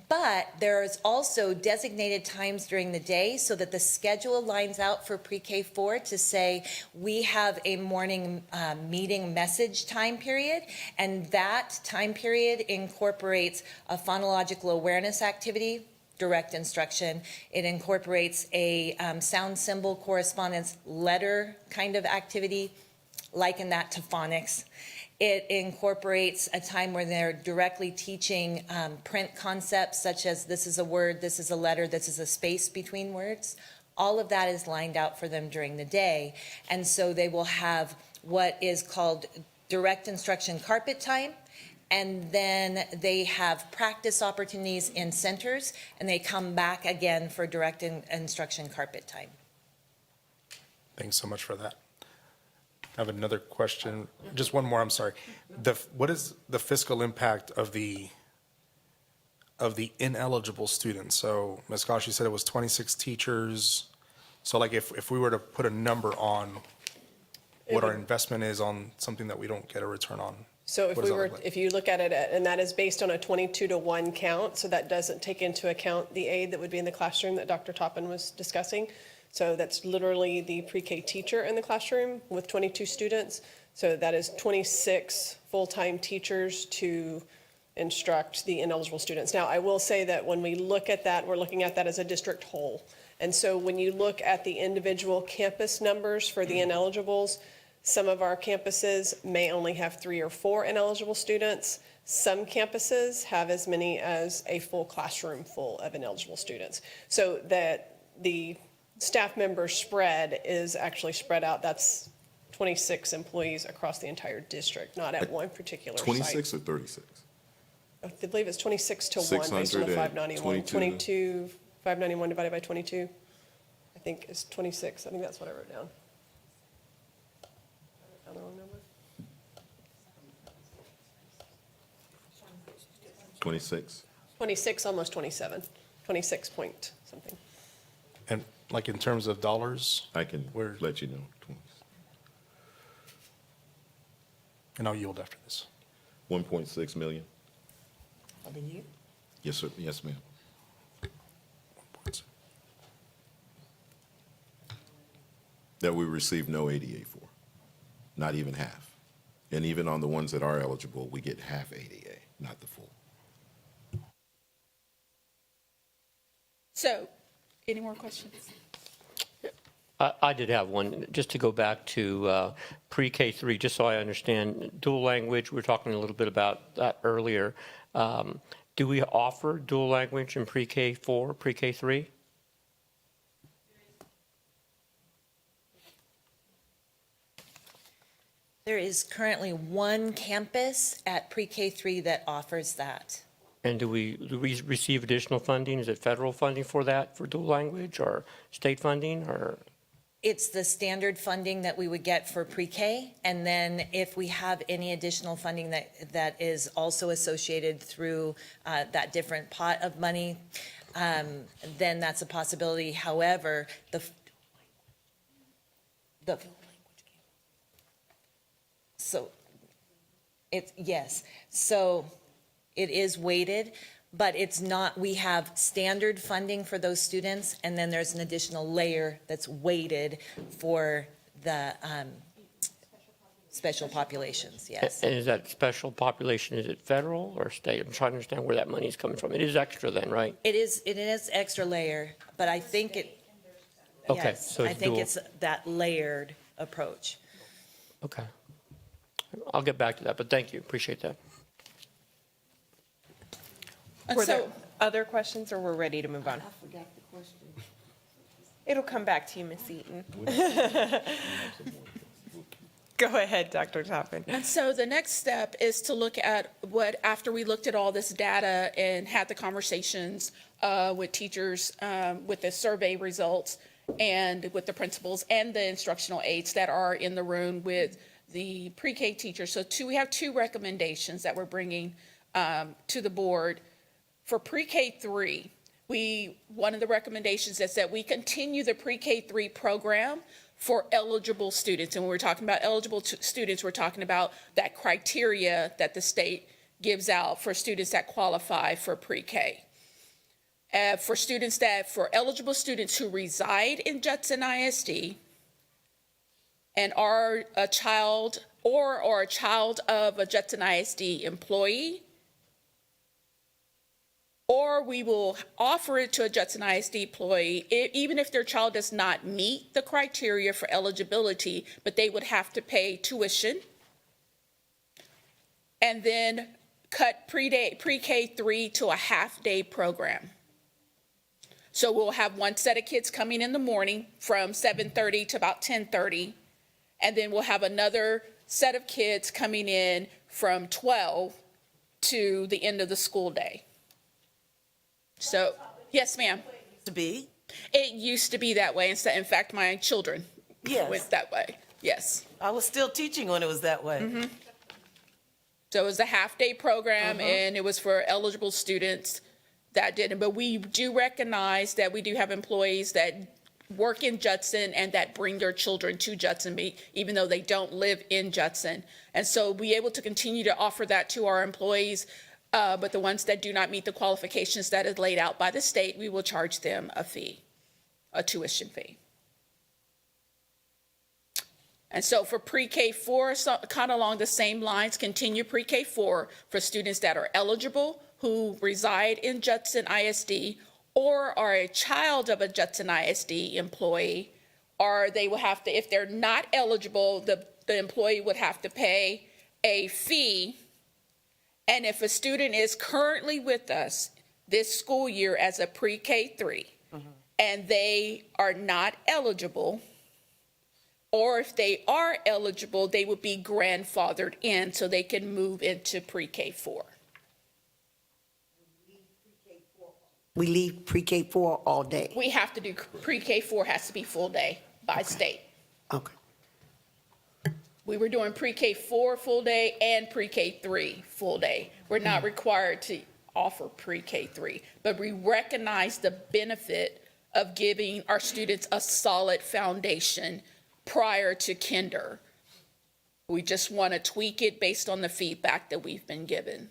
But there is also designated times during the day so that the schedule lines out for pre-K4 to say, we have a morning meeting message time period, and that time period incorporates a phonological awareness activity, direct instruction. It incorporates a sound symbol correspondence letter kind of activity, liken that to phonics. It incorporates a time where they're directly teaching print concepts such as this is a word, this is a letter, this is a space between words. All of that is lined out for them during the day. And so they will have what is called direct instruction carpet time. And then they have practice opportunities in centers, and they come back again for direct instruction carpet time. Thanks so much for that. I have another question. Just one more, I'm sorry. What is the fiscal impact of the ineligible students? So Ms. Kashi said it was 26 teachers. So like if we were to put a number on what our investment is on something that we don't get a return on. So what does that look like? if you look at it, and that is based on a 22-to-1 count, so that doesn't take into account the aide that would be in the classroom that Dr. Toppin was discussing. So that's literally the pre-K teacher in the classroom with 22 students. So that is 26 full-time teachers to instruct the ineligible students. Now, I will say that when we look at that, we're looking at that as a district whole. And so when you look at the individual campus numbers for the ineligibles, some of our campuses may only have 3 or 4 ineligible students. Some campuses have as many as a full classroom full of ineligible students. So that the staff member spread is actually spread out. That's 26 employees across the entire district, not at one particular site. 26 or 36? I believe it's 26 to 1 based on the 600 and 591. 22. 591 divided by 22, I think is 26. I think that's what I wrote down. Found the wrong number? 26? 26, almost 27. 26 point something. And like in terms of dollars, I can let you know. 20. and I'll yield after this. 1.6 million. What did you? Yes, sir. Yes, ma'am. That we receive no ADA for, not even half. And even on the ones that are eligible, we get half ADA, not the full. So, any more questions? I did have one, just to go back to pre-K 3, just so I understand, dual language, we were talking a little bit about that earlier. Do we offer dual language in pre-K 4, pre-K 3? There is currently one campus at pre-K 3 that offers that. And do we receive additional funding? Is it federal funding for that, for dual language, or state funding, or? It's the standard funding that we would get for pre-K, and then if we have any additional funding that is also associated through that different pot of money, then that's a possibility. However, so it is weighted, but it's not, we have standard funding for those students, and then there's an additional layer that's weighted for the special populations, yes. And is that special population, is it federal or state? I'm trying to understand where that money is coming from. It is extra then, right? It is extra layer, but I think Okay, yes, so I it's think dual. it's that layered approach. Okay. I'll get back to that, but thank you, appreciate that. Were there other questions, or we're ready to move on? I forgot the question. It'll come back to you, Ms. Eaton. Go ahead, Dr. Toppin. And so the next step is to look at what, after we looked at all this data and had the conversations with teachers, with the survey results, and with the principals and the instructional aides that are in the room with the pre-K teachers. So we have two recommendations that we're bringing to the board. For pre-K 3, one of the recommendations is that we continue the pre-K 3 program for eligible students. And when we're talking about eligible students, we're talking about that criteria that the state gives out for students that qualify for pre-K. For eligible students who reside in Judson ISD and are a child or a child of a Judson ISD employee, or we will offer it to a Judson ISD employee, even if their child does not meet the criteria for eligibility, but they would have to pay tuition, and then cut pre-K 3 to a half-day program. So we'll have one set of kids coming in the morning from 7:30 to about 10:30, and then we'll have another set of kids coming in from 12 to the end of the school day. So, yes, ma'am. To be? It used to be that way. In fact, my children Yes. went that way. Yes. I was still teaching when it was that way. Mm-hmm. So it was a half-day program, and it was for eligible students that didn't. But we do recognize that we do have employees that work in Judson and that bring their children to Judson, even though they don't live in Judson. And so be able to continue to offer that to our employees. But the ones that do not meet the qualifications that is laid out by the state, we will charge them a fee, a tuition fee. And so for pre-K 4, kind of along the same lines, continue pre-K 4 for students that are eligible, who reside in Judson ISD, or are a child of a Judson ISD employee, or they will have to, if they're not eligible, the employee would have to pay a fee. And if a student is currently with us this school year as a pre-K 3, and they are not eligible, or if they are eligible, they would be grandfathered in so they can move into pre-K 4. We leave pre-K 4 all day. We have to do, pre-K 4 has to be full day by state. Okay. We were doing pre-K 4 full day and pre-K 3 full day. We're not required to offer pre-K 3, but we recognize the benefit of giving our students a solid foundation prior to kinder. We just want to tweak it based on the feedback that we've been given.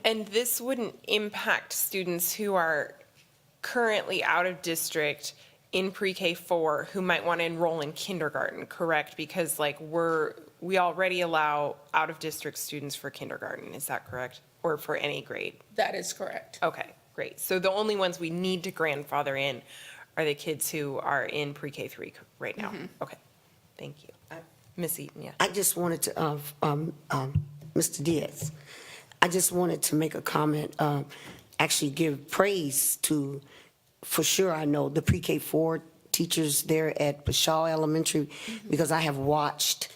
And this wouldn't impact students who are currently out of district in pre-K4 who might want to enroll in kindergarten, correct? Because like we already allow out of district students for kindergarten, is that correct? Or for any grade? That is correct. Okay, great. So the only ones we need to grandfather in are the kids who are in pre-K3 right now? Okay, thank you. Ms. Eaton, yeah. I just wanted to, Mr. Diaz, I just wanted to make a comment, actually give praise to, for sure, I know the pre-K4 teachers there at Bashaw Elementary, because I have watched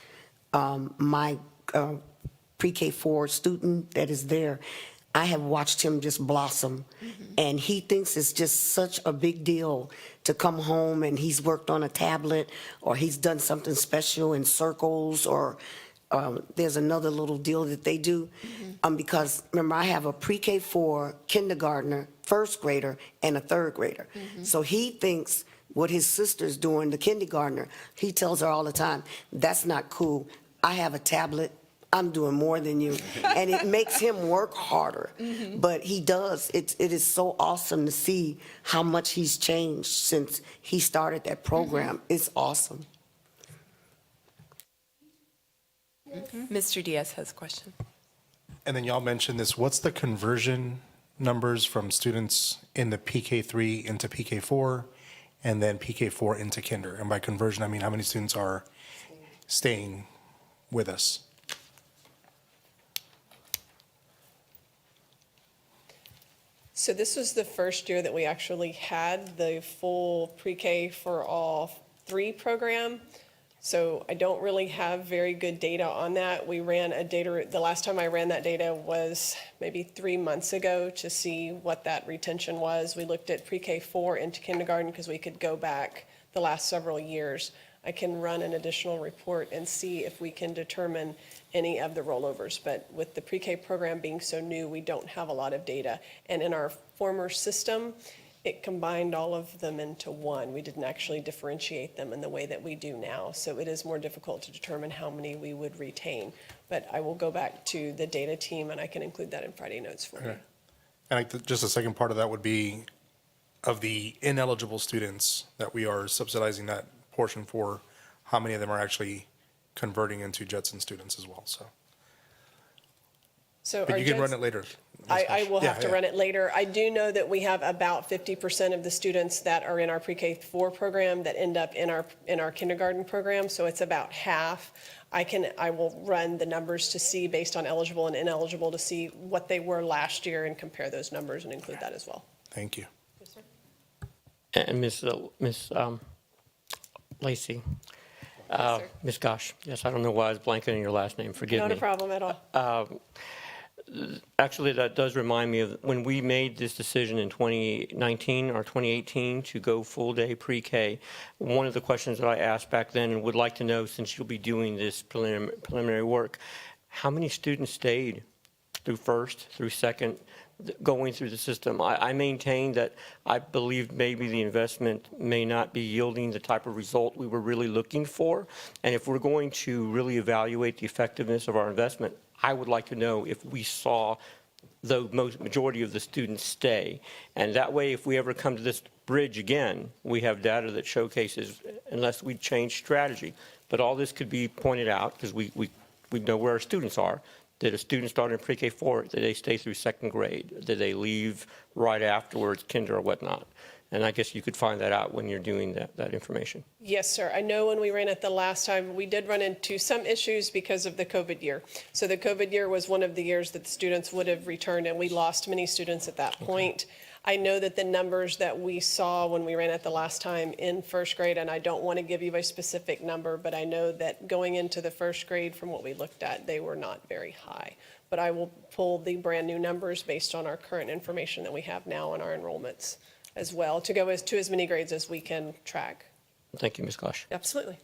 my pre-K4 student that is there. I have watched him just blossom, and he thinks it's just such a big deal to come home and he's worked on a tablet or he's done something special in circles, or there's another little deal that they do. Because remember, I have a pre-K4 kindergartner, first grader, and a third grader. So he thinks what his sister's doing, the kindergartner, he tells her all the time, that's not cool. I have a tablet. I'm doing more than you. And it makes him work harder. But he does. It is so awesome to see how much he's changed since he started that program. It's awesome. Mr. Diaz has a question. And then y'all mentioned this, what's the conversion numbers from students in the PK3 into PK4 and then PK4 into kinder? And by conversion, I mean how many students are staying with us? So this was the first year that we actually had the full pre-K for all 3 program. So I don't really have very good data on that. We ran a data, the last time I ran that data was maybe 3 months ago to see what that retention was. We looked at pre-K4 into kindergarten because we could go back the last several years. I can run an additional report and see if we can determine any of the rollovers. But with the pre-K program being so new, we don't have a lot of data. And in our former system, it combined all of them into one. We didn't actually differentiate them in the way that we do now. So it is more difficult to determine how many we would retain. But I will go back to the data team and I can include that in Friday notes for you. And just the second part of that would be, of the ineligible students that we are subsidizing that portion for, how many of them are actually converting into Jetson students as well, so. But you can run it later. I will have to run it later. I do know that we have about 50% of the students that are in our pre-K4 program that end up in our kindergarten program, so it's about half. I will run the numbers to see, based on eligible and ineligible, to see what they were last year and compare those numbers and include that as well. Thank you. Yes, sir. And Ms. Lacey, Ms. Gosh, yes, I don't know why I was blanking on your last name, forgive me. Not a problem at all. Actually, that does remind me of when we made this decision in 2019 or 2018 to go full-day pre-K. One of the questions that I asked back then and would like to know, since you'll be doing this preliminary work, how many students stayed through first, through second, going through the system? I maintain that I believe maybe the investment may not be yielding the type of result we were really looking for. And if we're going to really evaluate the effectiveness of our investment, I would like to know if we saw the majority of the students stay. And that way, if we ever come to this bridge again, we have data that showcases, unless we change strategy. But all this could be pointed out, because we know where our students are. Did a student start in pre-K4? Did they stay through second grade? Did they leave right afterwards, kinder or whatnot? And I guess you could find that out when you're doing that information. Yes, sir. I know when we ran it the last time, we did run into some issues because of the COVID year. So the COVID year was one of the years that the students would have returned, and we lost many students at that point. I know that the numbers that we saw when we ran it the last time in first grade, and I don't want to give you a specific number, but I know that going into the first grade from what we looked at, they were not very high. But I will pull the brand new numbers based on our current information that we have now on our enrollments as well, to go to as many grades as we can track. Thank you, Ms. Gosh. Absolutely.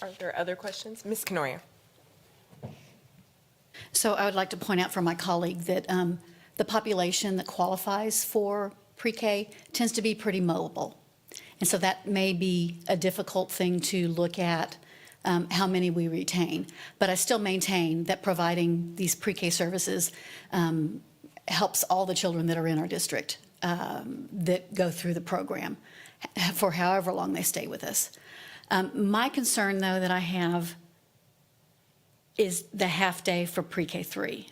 Are there other questions? Ms. Kenoyer. So I would like to point out for my colleague that the population that qualifies for pre-K tends to be pretty mobile. And so that may be a difficult thing to look at how many we retain. But I still maintain that providing these pre-K services helps all the children that are in our district that go through the program for however long they stay with us. My concern, though, that I have is the half-day for pre-K 3.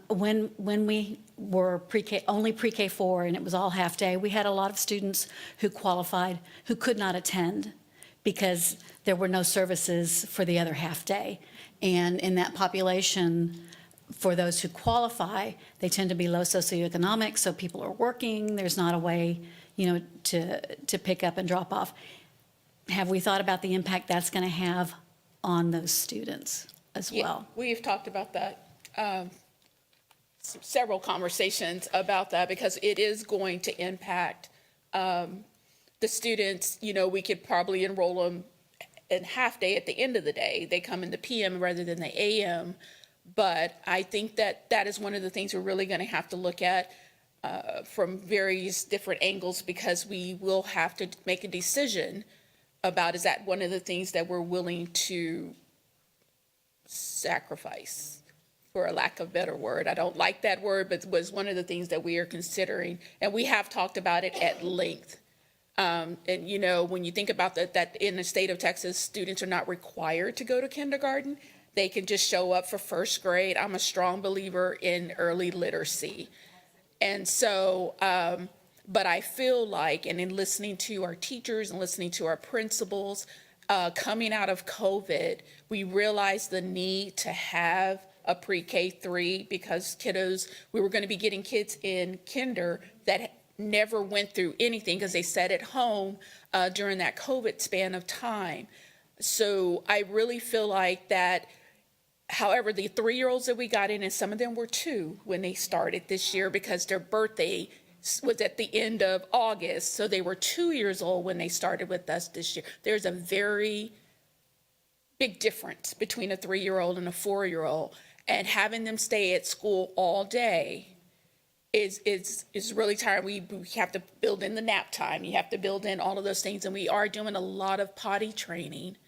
When we were pre-K, only pre-K 4, and it was all half-day, we had a lot of students who qualified who could not attend because there were no services for the other half-day. And in that population, for those who qualify, they tend to be low socioeconomic, so people are working, there's not a way, to pick up and drop off. Have we thought about the impact that's going to have on those students as well? We've talked about that, several conversations about that, because it is going to impact the students. We could probably enroll them in half day at the end of the day. They come in the PM rather than the AM. But I think that is one of the things we're really going to have to look at from various different angles, because we will have to make a decision about, is that one of the things that we're willing to sacrifice, for a lack of a better word. I don't like that word, but it was one of the things that we are considering, and we have talked about it at length. And when you think about that in the state of Texas, students are not required to go to kindergarten. They can just show up for first grade. I'm a strong believer in early literacy. And so, but I feel like, and in listening to our teachers and listening to our principals, coming out of COVID, we realized the need to have a pre-K 3, because we were going to be getting kids in kinder that never went through anything because they sat at home during that COVID span of time. So I really feel like that. However, the 3-year-olds that we got in, and some of them were 2 when they started this year, because their birthday was at the end of August. So they were 2 years old when they started with us this year. There's a very big difference between a 3-year-old and a 4-year-old. And having them stay at school all day is really tiring. We have to build in the nap time. You have to build in all of those things. And we are doing a lot of potty training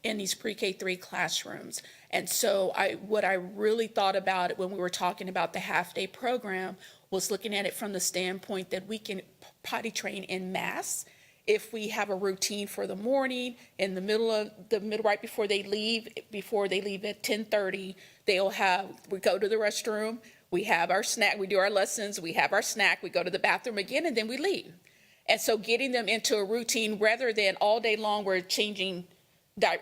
in these pre-K 3 classrooms. And so what I really thought about it when we were talking about the half-day program was looking at it from the standpoint that we can potty train in mass if we have a routine for the morning, in the middle, right before they leave at 10:30, we go to the restroom, we have our snack, we do our lessons, we have our snack, we go to the bathroom again, and then we leave. And so getting them into a routine rather than all day long we're changing.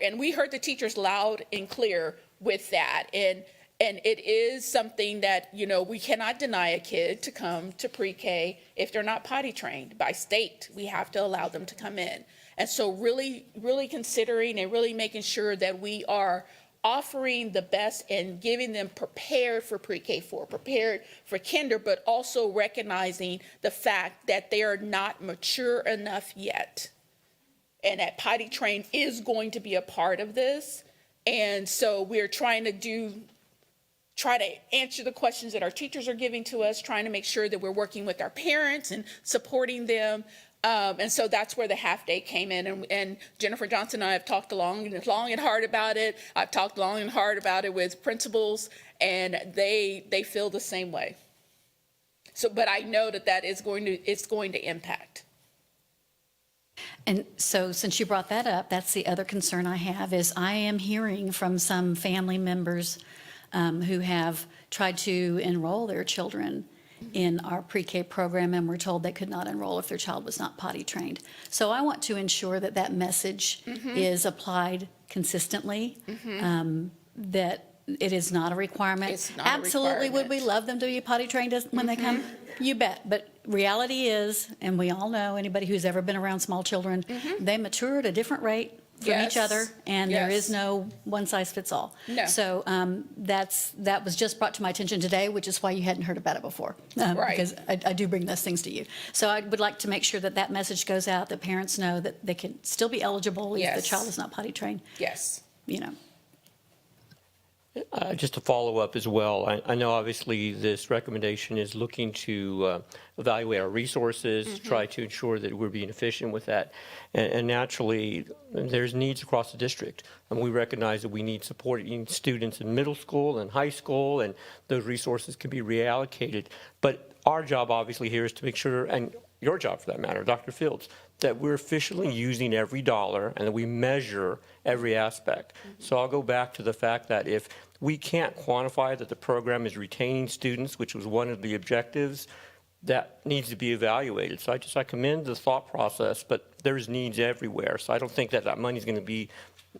And we heard the teachers loud and clear with that. And it is something that, we cannot deny a kid to come to pre-K if they're not potty trained by state. We have to allow them to come in. And so really, really considering and really making sure that we are offering the best and getting them prepared for pre-K 4, prepared for kinder, but also recognizing the fact that they are not mature enough yet. And that potty train is going to be a part of this. And so we're trying to answer the questions that our teachers are giving to us, trying to make sure that we're working with our parents and supporting them. And so that's where the half day came in. And Jennifer Johnson and I have talked long and hard about it. I've talked long and hard about it with principals, and they feel the same way. So, but I know that it's going to impact. And so since you brought that up, that's the other concern I have, is I am hearing from some family members who have tried to enroll their children in our pre-K program and were told they could not enroll if their child was not potty trained. So I want to ensure that that message is applied consistently, that it is not a requirement. It's not a Absolutely, would we love them to be potty trained when they come? You bet. But reality is, and we all know, anybody who's ever been around small children, they mature at a different rate from each Yes. other, and there Yes. is no one size fits all. No. So that was just brought to my attention today, which is why you hadn't heard about it before. Right. Because I do bring those things to you. So I would like to make sure that that message goes out, that parents know that they can still be eligible if the Yes. child is not potty trained, Yes. you know. Just to follow up as well, I know obviously this recommendation is looking to evaluate our resources, try to ensure that we're being efficient with that. And naturally, there's needs across the district. And we recognize that we need supporting students in middle school and high school, and those resources can be reallocated. But our job obviously here is to make sure, and your job for that matter, Dr. Fields, that we're efficiently using every dollar and that we measure every aspect. So I'll go back to the fact that if we can't quantify that the program is retaining students, which was one of the objectives, that needs to be evaluated. So I commend the thought process, but there's needs everywhere. So I don't think that that money is going to be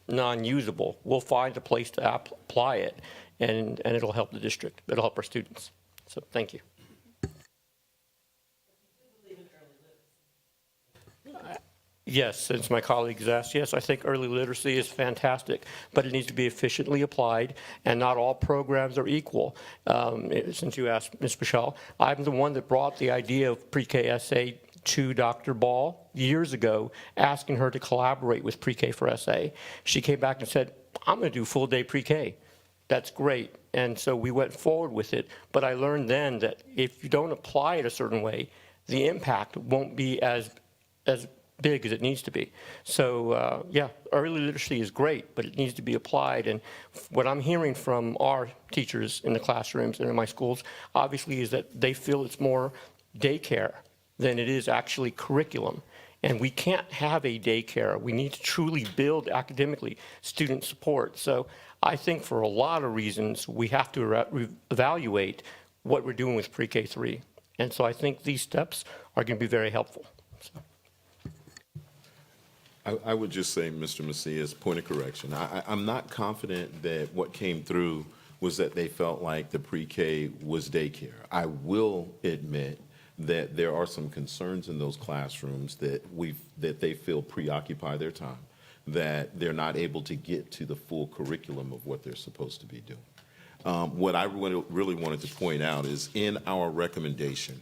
non-usable. We'll find a place to apply it, and it'll help the district. It'll help our students. So thank you. Yes, since my colleagues asked, yes, I think early literacy is fantastic, but it needs to be efficiently applied, and not all programs are equal. Since you asked, Ms. Michelle, I'm the one that brought the idea of pre-K SA to Dr. Ball years ago, asking her to collaborate with pre-K for SA. She came back and said, I'm going to do full day pre-K. That's great. And so we went forward with it, but I learned then that if you don't apply it a certain way, the impact won't be as big as it needs to be. So yeah, early literacy is great, but it needs to be applied. And what I'm hearing from our teachers in the classrooms and in my schools, obviously, is that they feel it's more daycare than it is actually curriculum. And we can't have a daycare. We need to truly build academically student support. So I think for a lot of reasons, we have to evaluate what we're doing with pre-K3. And so I think these steps are going to be very helpful. So. I would just say, Mr. Macias, point of correction. I'm not confident that what came through was that they felt like the pre-K was daycare. I will admit that there are some concerns in those classrooms that they feel preoccupy their time, that they're not able to get to the full curriculum of what they're supposed to be doing. What I really wanted to point out is in our recommendation,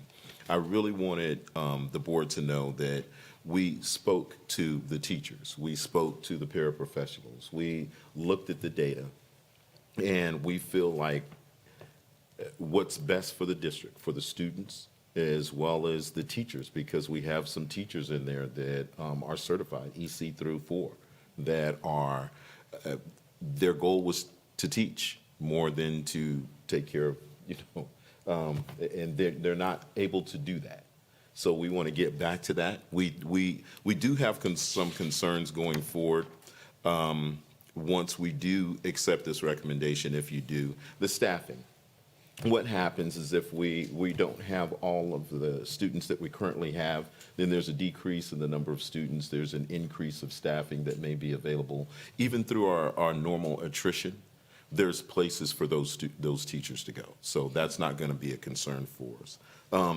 I really wanted the board to know that we spoke to the teachers, we spoke to the paraprofessionals, we looked at the data, and we feel like what's best for the district, for the students, as well as the teachers, because we have some teachers in there that are certified EC through 4, that are, their goal was to teach more than to take care of, and they're not able to do that. So we want to get back to that. We do have some concerns going forward once we do accept this recommendation, if you do. The staffing. What happens is if we don't have all of the students that we currently have, then there's a decrease in the number of students. There's an increase of staffing that may be available. Even through our normal attrition, there's places for those teachers to go. So that's not going to be a concern for us.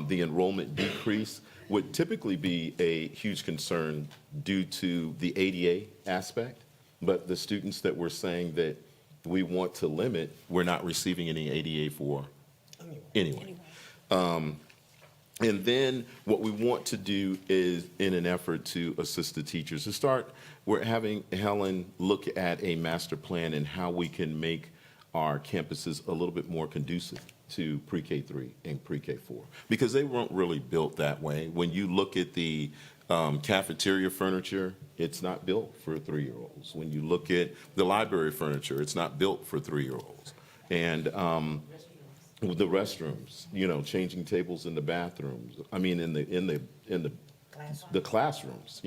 The enrollment decrease would typically be a huge concern due to the ADA aspect, but the students that we're saying that we want to limit, we're not receiving any ADA for anyway. And then what we want to do is, in an effort to assist the teachers, to start, we're having Helen look at a master plan and how we can make our campuses a little bit more conducive to pre-K3 and pre-K4, because they weren't really built that way. When you look at the cafeteria furniture, it's not built for 3-year-olds. When you look at the library furniture, it's not built for 3-year-olds. And the restrooms, changing tables in the bathrooms. I mean, in the classrooms,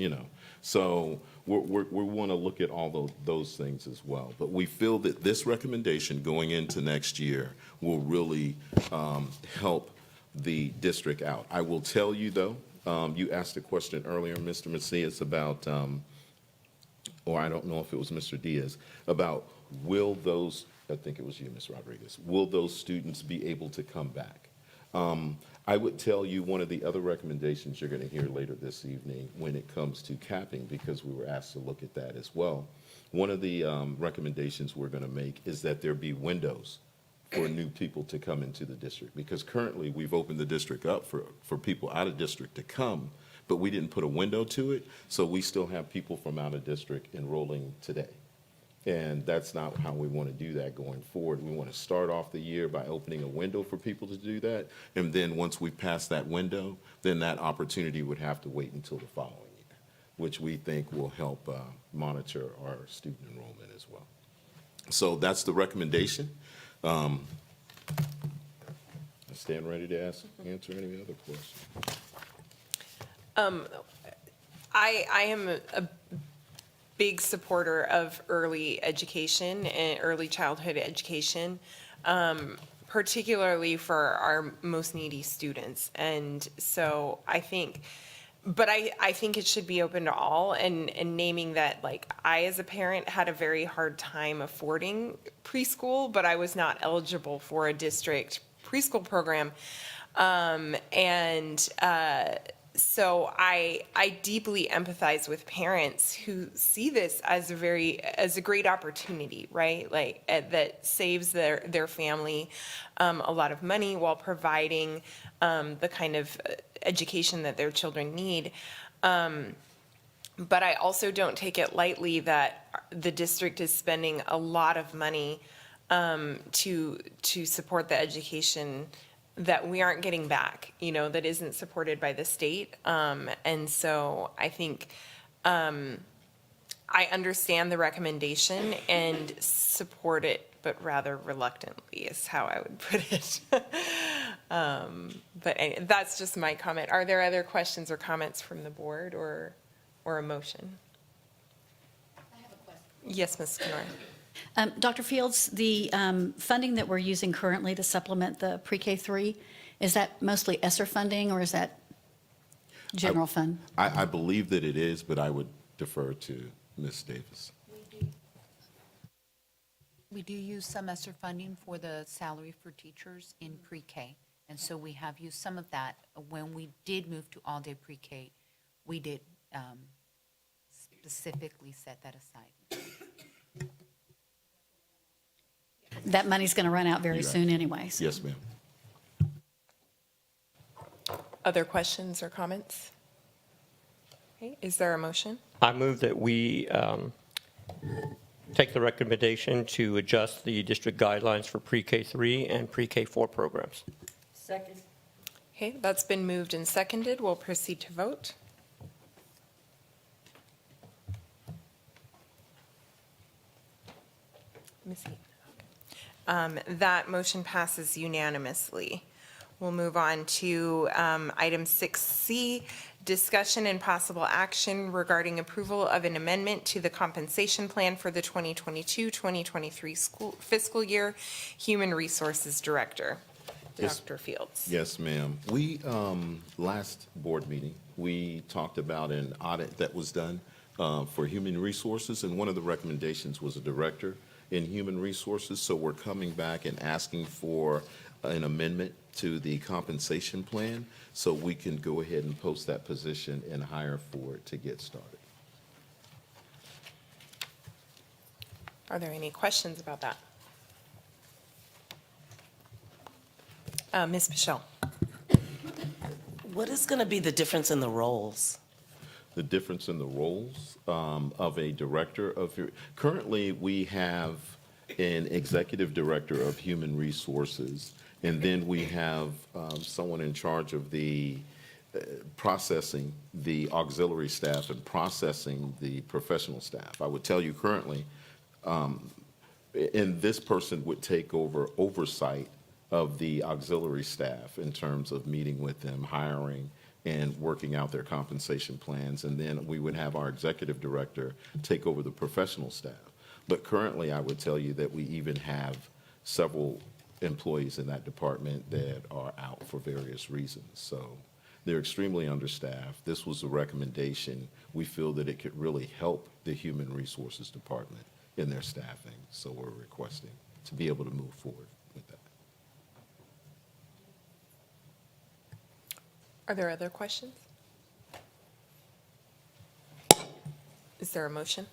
So we want to look at all those things as well. But we feel that this recommendation going into next year will really help the district out. I will tell you, though, you asked a question earlier, Mr. Macias, about, or I don't know if it was Mr. Diaz, about will those, I think it was you, Ms. Rodriguez, will those students be able to come back? I would tell you one of the other recommendations you're going to hear later this evening when it comes to capping, because we were asked to look at that as well. One of the recommendations we're going to make is that there be windows for new people to come into the district, because currently we've opened the district up for people out of district to come, but we didn't put a window to it, so we still have people from out of district enrolling today. And that's not how we want to do that going forward. We want to start off the year by opening a window for people to do that. And then once we pass that window, then that opportunity would have to wait until the following year, which we think will help monitor our student enrollment as well. So that's the recommendation. I stand ready to answer any other questions. I am a big supporter of early education and early childhood education, particularly for our most needy students. And so I think it should be open to all, and naming that, like, I as a parent had a very hard time affording preschool, but I was not eligible for a district preschool program. So I deeply empathize with parents who see this as a great opportunity, right? Like, that saves their family a lot of money while providing the kind of education that their children need. But I also don't take it lightly that the district is spending a lot of money to support the education that we aren't getting back, that isn't supported by the state. And so I think I understand the recommendation and support it, but rather reluctantly is how I would put it. That's just my comment. Are there other questions or comments from the board or a motion? I have a question. Yes, Ms. Kenora. Dr. Fields, the funding that we're using currently to supplement the pre-K 3, is that mostly ESSER funding, or is that general fund? I believe that it is, but I would defer to Ms. Davis. We do use some ESSER funding for the salary for teachers in pre-K. And so we have used some of that. When we did move to all-day pre-K, we did specifically set that aside. That money's going to run out very soon anyway. So. Yes, ma'am. Other questions or comments? Okay, is there a motion? I move that we take the recommendation to adjust the district guidelines for pre-K 3 and pre-K 4 programs. Second. Okay, that's been moved and seconded. We'll proceed to vote. Let me see. That motion passes unanimously. We'll move on to item 6C, discussion and possible action regarding approval of an amendment to the compensation plan for the 2022-2023 fiscal year. Human Resources Director, Yes. Dr. Fields. Yes, ma'am. We, last board meeting, we talked about an audit that was done for human resources, and one of the recommendations was a director in human resources. So we're coming back and asking for an amendment to the compensation plan so we can go ahead and post that position and hire for it to get started. Are there any questions about that? Ms. Pichelle. What is going to be the difference in the roles? The difference in the roles of a director of, currently we have an executive director of human resources, and then we have someone in charge of the processing the auxiliary staff and processing the professional staff. I would tell you currently, and this person would take over oversight of the auxiliary staff in terms of meeting with them, hiring, and working out their compensation plans. And then we would have our executive director take over the professional staff. But currently, I would tell you that we even have several employees in that department that are out for various reasons. So they're extremely understaffed. This was a recommendation. We feel that it could really help the Human Resources Department in their staffing. So we're requesting to be able to move forward with that. Are there other questions? Is there a motion?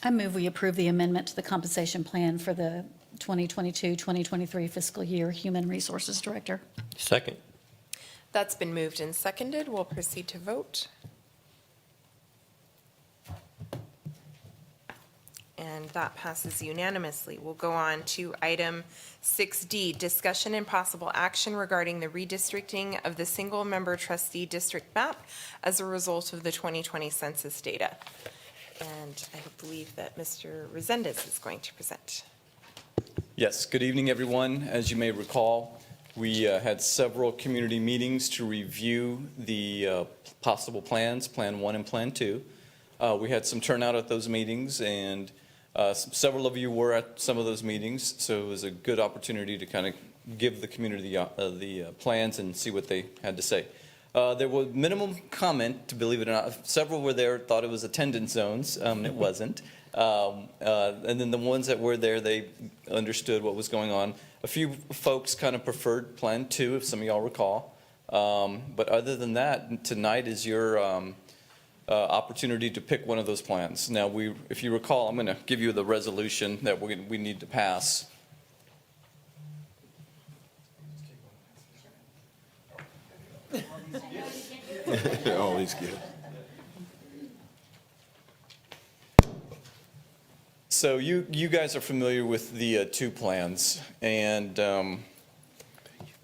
I move we approve the amendment to the compensation plan for the 2022-2023 fiscal year Human Resources Director. Second. That's been moved and seconded. We'll proceed to vote. And And that passes unanimously. We'll go on to item 6D, discussion and possible action regarding the redistricting of the single-member trustee district map as a result of the 2020 census data. And I believe that Mr. Resendez is going to present. Yes, good evening, everyone. As you may recall, we had several community meetings to review the possible plans, Plan 1 and Plan 2. We had some turnout at those meetings, and several of you were at some of those meetings, so it was a good opportunity to kind of give the community the plans and see what they had to say. There was minimum comment, believe it or not. Several were there, thought it was attendance zones. It wasn't. And then the ones that were there, they understood what was going on. A few folks kind of preferred Plan 2, if some of y'all recall. But other than that, tonight is your opportunity to pick one of those plans. Now, if you recall, I'm going to give you the resolution that we need to pass. All these kids. So you guys are familiar with the two plans, and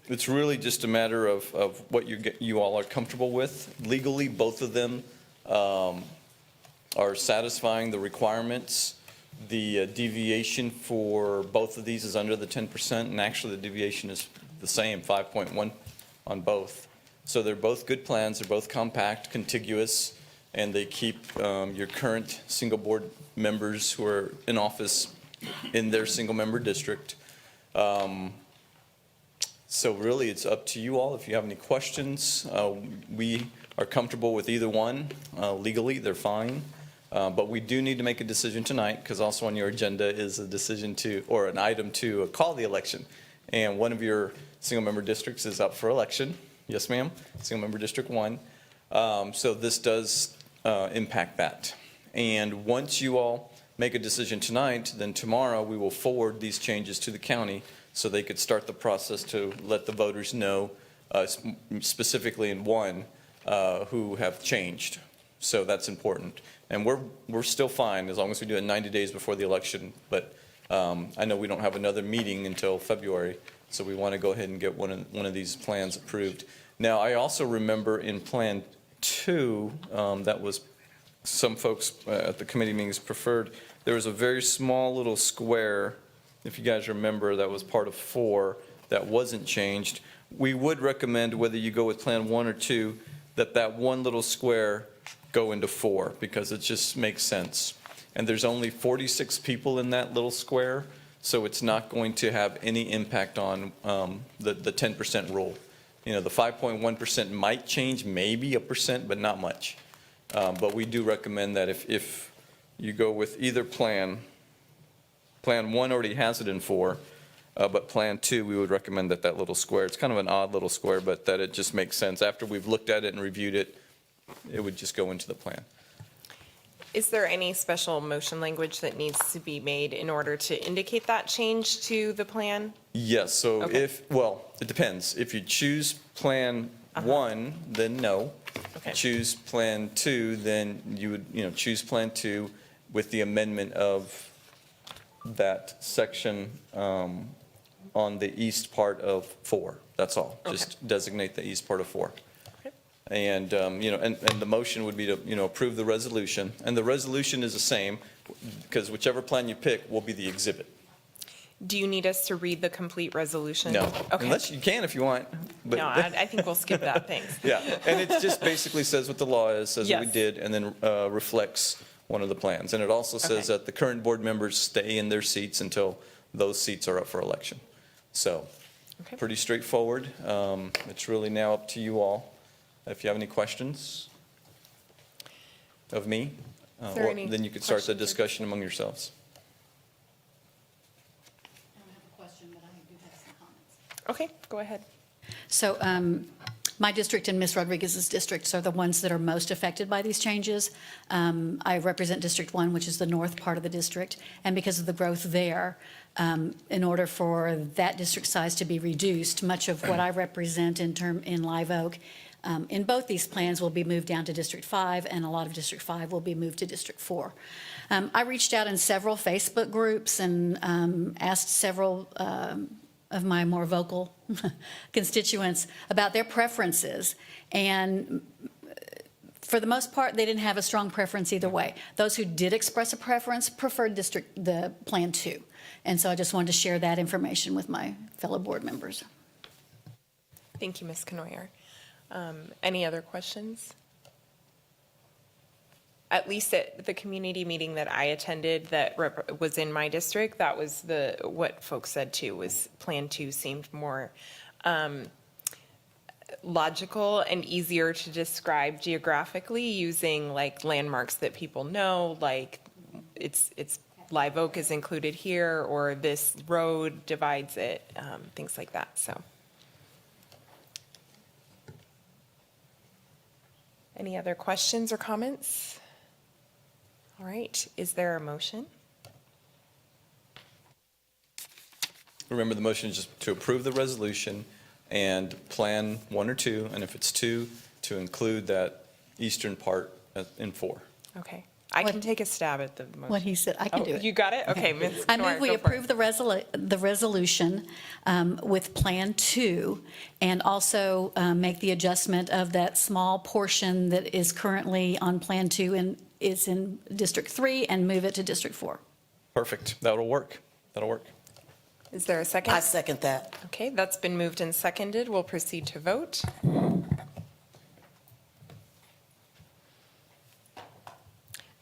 it's really just a matter of what you all are comfortable with. Legally, both of them are satisfying the requirements. The deviation for both of these is under the 10%, and actually the deviation is the same, 5.1 on both. So they're both good plans. They're both compact, contiguous, and they keep your current single board members who are in office in their single member district. So really, it's up to you all. If you have any questions, we are comfortable with either one. Legally, they're fine. But we do need to make a decision tonight, because also on your agenda is a decision to, or an item to call the election. And one of your single member districts is up for election. Yes, ma'am, single member District 1. So this does impact that. And once you all make a decision tonight, then tomorrow we will forward these changes to the county so they could start the process to let the voters know, specifically in 1, who have changed. So that's important. And we're still fine as long as we do it 90 days before the election. But I know we don't have another meeting until February, so we want to go ahead and get one of these plans approved. Now, I also remember in Plan 2, that was some folks at the committee meetings preferred, there was a very small little square, if you guys remember, that was part of 4 that wasn't changed. We would recommend, whether you go with Plan 1 or 2, that one little square go into 4, because it just makes sense. And there's only 46 people in that little square, so it's not going to have any impact on the 10% rule. You know, the 5.1% might change maybe 1%, but not much. But we do recommend that if you go with either plan, Plan 1 already has it in 4, but Plan 2, we would recommend that little square, it's kind of an odd little square, but that it just makes sense. After we've looked at it and reviewed it, it would just go into the plan. Is there any special motion language that needs to be made in order to indicate that change to the plan? Yes, so Okay. well, it depends. If you choose Plan 1, then no. Okay. Choose Plan 2, then you would, choose Plan 2 with the amendment of that section on the east part of 4. That's all. Okay. Just designate the east part of 4. Okay. And, and the motion would be to, approve the resolution. And the resolution is the same, because whichever plan you pick will be the exhibit. Do you need us to read the complete resolution? No, Okay. unless you can if you want. But No, I think we'll skip that, thanks. Yeah, and it just basically says what the law is, says what we Yes. did, and then reflects one of the plans. And it also says Okay. that the current board members stay in their seats until those seats are up for election. So, Okay. pretty straightforward. It's really now up to you all. If you have any questions of me, Is there any then you could start the questions or- discussion among yourselves. I don't have a question, but I do have some comments. Okay, go ahead. So my district and Ms. Rodriguez's districts are the ones that are most affected by these changes. I represent District 1, which is the north part of the district, and because of the growth there, in order for that district size to be reduced, much of what I represent in Live Oak, in both these plans will be moved down to District 5, and a lot of District 5 will be moved to District 4. I reached out in several Facebook groups and asked several of my more vocal constituents about their preferences. And for the most part, they didn't have a strong preference either way. Those who did express a preference preferred the Plan 2. And so I just wanted to share that information with my fellow board members. Thank you, Ms. Knoyer. Any other questions? At least at the community meeting that I attended that was in my district, that was what folks said too, was Plan 2 seemed more logical and easier to describe geographically using like landmarks that people know, like it's Live Oak is included here, or this road divides it, things like that, so. Any other questions or comments? All right, is there a motion? Remember, the motion is just to approve the resolution and Plan 1 or 2, and if it's 2, to include that eastern part in 4. Okay, I can take a stab at the motion. What he said, I can do it. You got it? Okay, Ms. I Knoyer, move we go for it. approve the resolution with Plan 2, and also make the adjustment of that small portion that is currently on Plan 2 and is in District 3, and move it to District 4. Perfect. That'll work. That'll work. Is there a second? I second that. Okay, that's been moved and seconded. We'll proceed to vote.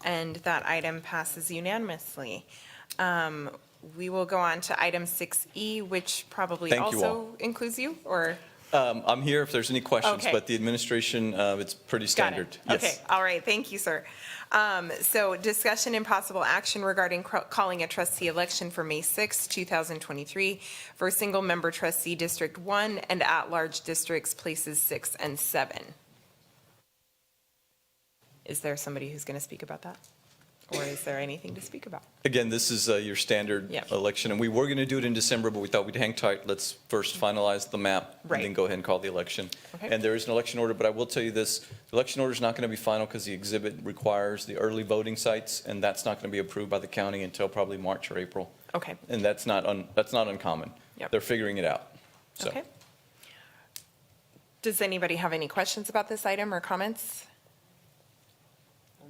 And that item passes unanimously. We will go on to item 6E, which probably Thank you all. also includes you, or? I'm here if there's any questions, Okay. but the administration, it's pretty Got standard. it. Yes. Okay, all right, thank you, sir. So discussion and possible action regarding calling a trustee election for May 6, 2023 for single-member trustee District 1 and at-large districts places 6 and 7. Is there somebody who's going to speak about that? Or is there anything to speak about? Again, this is your standard Yep. election, and we were going to do it in December, but we thought we'd hang tight. Let's first finalize the map, Right. and then go ahead and call the election. Okay. And there is an election order, but I will tell you this, the election order is not going to be final because the exhibit requires the early voting sites, and that's not going to be approved by the county until probably March or April. Okay, And that's not uncommon. Yep. They're figuring it out. So. okay. Does anybody have any questions about this item or comments?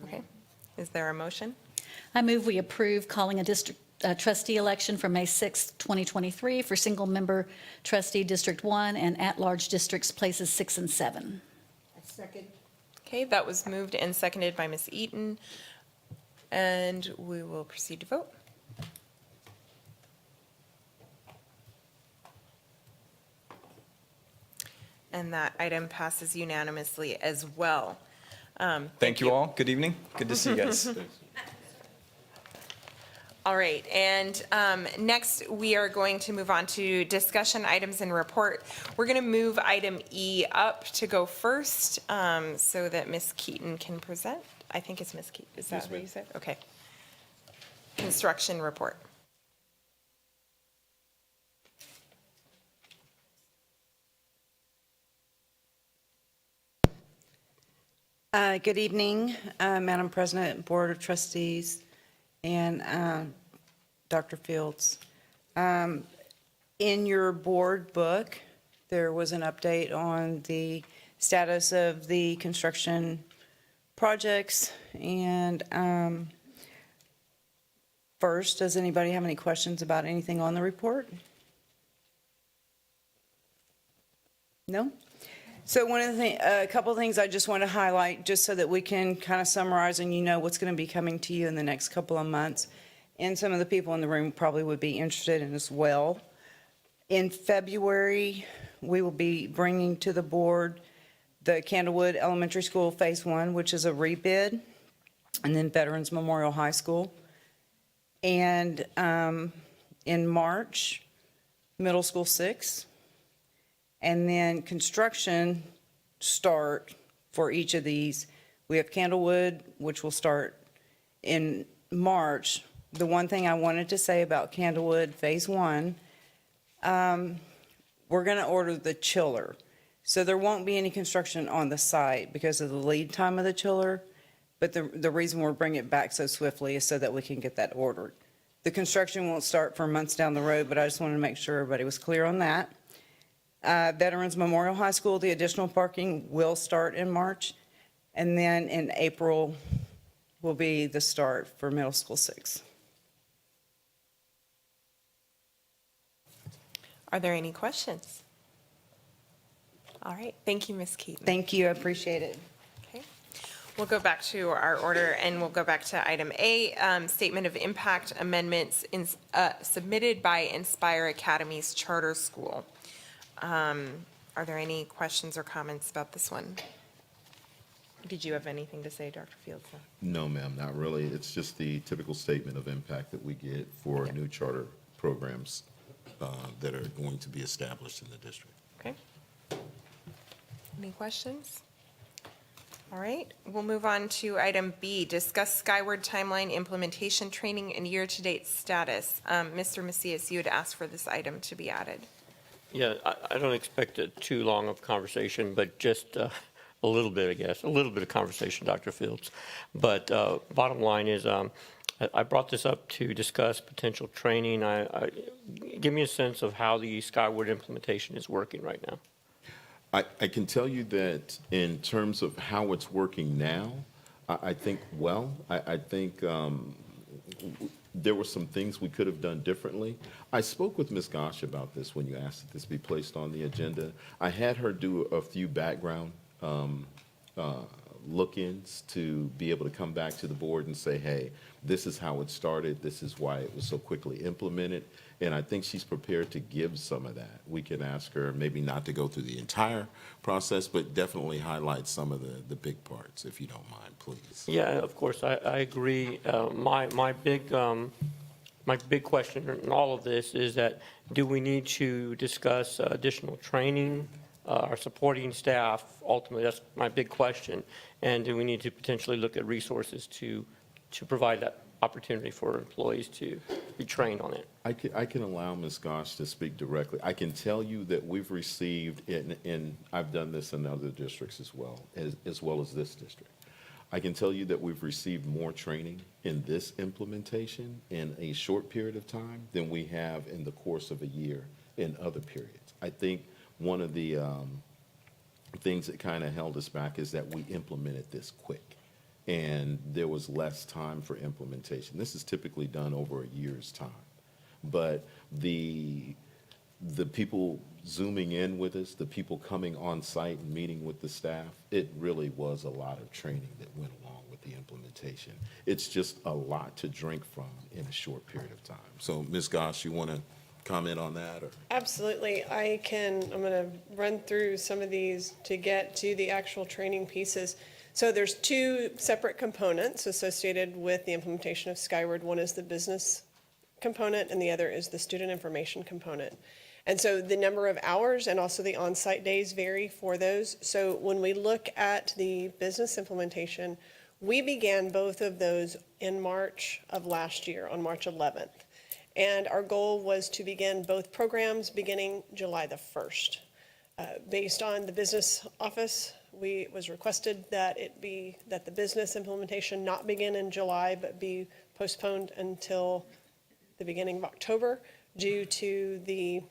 Okay, is there a motion? I move we approve calling a district trustee election for May 6, 2023 for single-member trustee District 1 and at-large districts places 6 and 7. Okay, that was moved and seconded by Ms. Eaton, and we will proceed to vote. And that item passes unanimously as well. Thank you all. Good evening. Good to see you guys. All right, and next we are going to move on to discussion items and report. We're going to move item E up to go first so that Ms. Keaton can present. I think it's Ms. Keaton. Is that what you said? Okay. Construction report. Good evening, Madam President, Board of Trustees, and Dr. Fields. In your board book, there was an update on the status of the construction projects. And first, does anybody have any questions about anything on the report? No? So one of the a couple of things I just want to highlight, just so that we can kind of summarize and you know what's going to be coming to you in the next couple of months. And some of the people in the room probably would be interested in as well. In February, we will be bringing to the board the Candlewood Elementary School Phase 1, which is a rebid, and then Veterans Memorial High School. And in March, Middle School 6. And then construction start for each of these. We have Candlewood, which will start in March. The one thing I wanted to say about Candlewood Phase 1, we're going to order the chiller. So there won't be any construction on the site because of the lead time of the chiller. But the reason we're bringing it back so swiftly is so that we can get that ordered. The construction won't start for months down the road, but I just wanted to make sure everybody was clear on that. Veterans Memorial High School, the additional parking will start in March. And then in April will be the start for middle school 6. Are there any questions? All right, thank you, Ms. Keaton. Thank you, I appreciate it. Okay. We'll go back to our order, and we'll go back to item A, Statement of Impact Amendments submitted by Inspire Academy's Charter School. Are there any questions or comments about this one? Did you have anything to say, Dr. Fields? No, ma'am, not really. It's just the typical statement of impact that we get for new charter programs that are going to be established in the district. Okay. Any questions? All right, we'll move on to item B, discuss Skyward Timeline Implementation Training and year-to-date status. Mr. Macias, you had asked for this item to be added. Yeah, I don't expect it too long of conversation, but just a little bit, I guess, a little bit of conversation, Dr. Fields. But bottom line is, I brought this up to discuss potential training. Give me a sense of how the Skyward implementation is working right now. I can tell you that in terms of how it's working now, I think, well, I think there were some things we could have done differently. I spoke with Ms. Gosh about this when you asked that this be placed on the agenda. I had her do a few background look-ins to be able to come back to the board and say, hey, this is how it started, this is why it was so quickly implemented, and I think she's prepared to give some of that. We can ask her maybe not to go through the entire process, but definitely highlight some of the big parts, if you don't mind, please. Yeah, of course, I agree. My big question in all of this is that, do we need to discuss additional training, our supporting staff? Ultimately, that's my big question. And do we need to potentially look at resources to provide that opportunity for employees to be trained on it? I can allow Ms. Gosh to speak directly. I can tell you that we've received, and I've done this in other districts as well as this district. I can tell you that we've received more training in this implementation in a short period of time than we have in the course of a year in other periods. I think one of the things that kind of held us back is that we implemented this quick, and there was less time for implementation. This is typically done over a year's time. But the people Zooming in with us, the people coming on site and meeting with the staff, it really was a lot of training that went along with the implementation. It's just a lot to drink from in a short period of time. So, Ms. Gosh, you want to comment on that? Or? Absolutely. I'm going to run through some of these to get to the actual training pieces. So there's two separate components associated with the implementation of Skyward. One is the business component, and the other is the student information component. And so the number of hours and also the on-site days vary for those. So when we look at the business implementation, we began both of those in March of last year, on March 11th. And our goal was to begin both programs beginning July the 1st. Based on the business office, it was requested that the business implementation not begin in July, but be postponed until the beginning of October due to the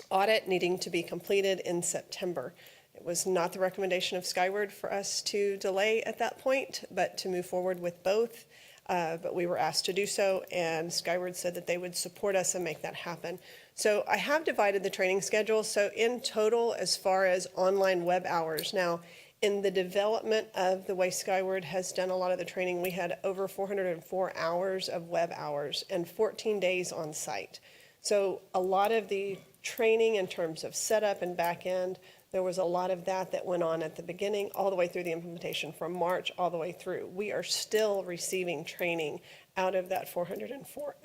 audit needing to be completed in September. It was not the recommendation of Skyward for us to delay at that point, but to move forward with both. But we were asked to do so, and Skyward said that they would support us and make that happen. So I have divided the training schedule. So in total, as far as online web hours, now in the development of the way Skyward has done a lot of the training, we had over 404 hours of web hours and 14 days on site. So a lot of the training in terms of setup and back end, there was a lot of that went on at the beginning, all the way through the implementation from March all the way through. We are still receiving training out of that 404,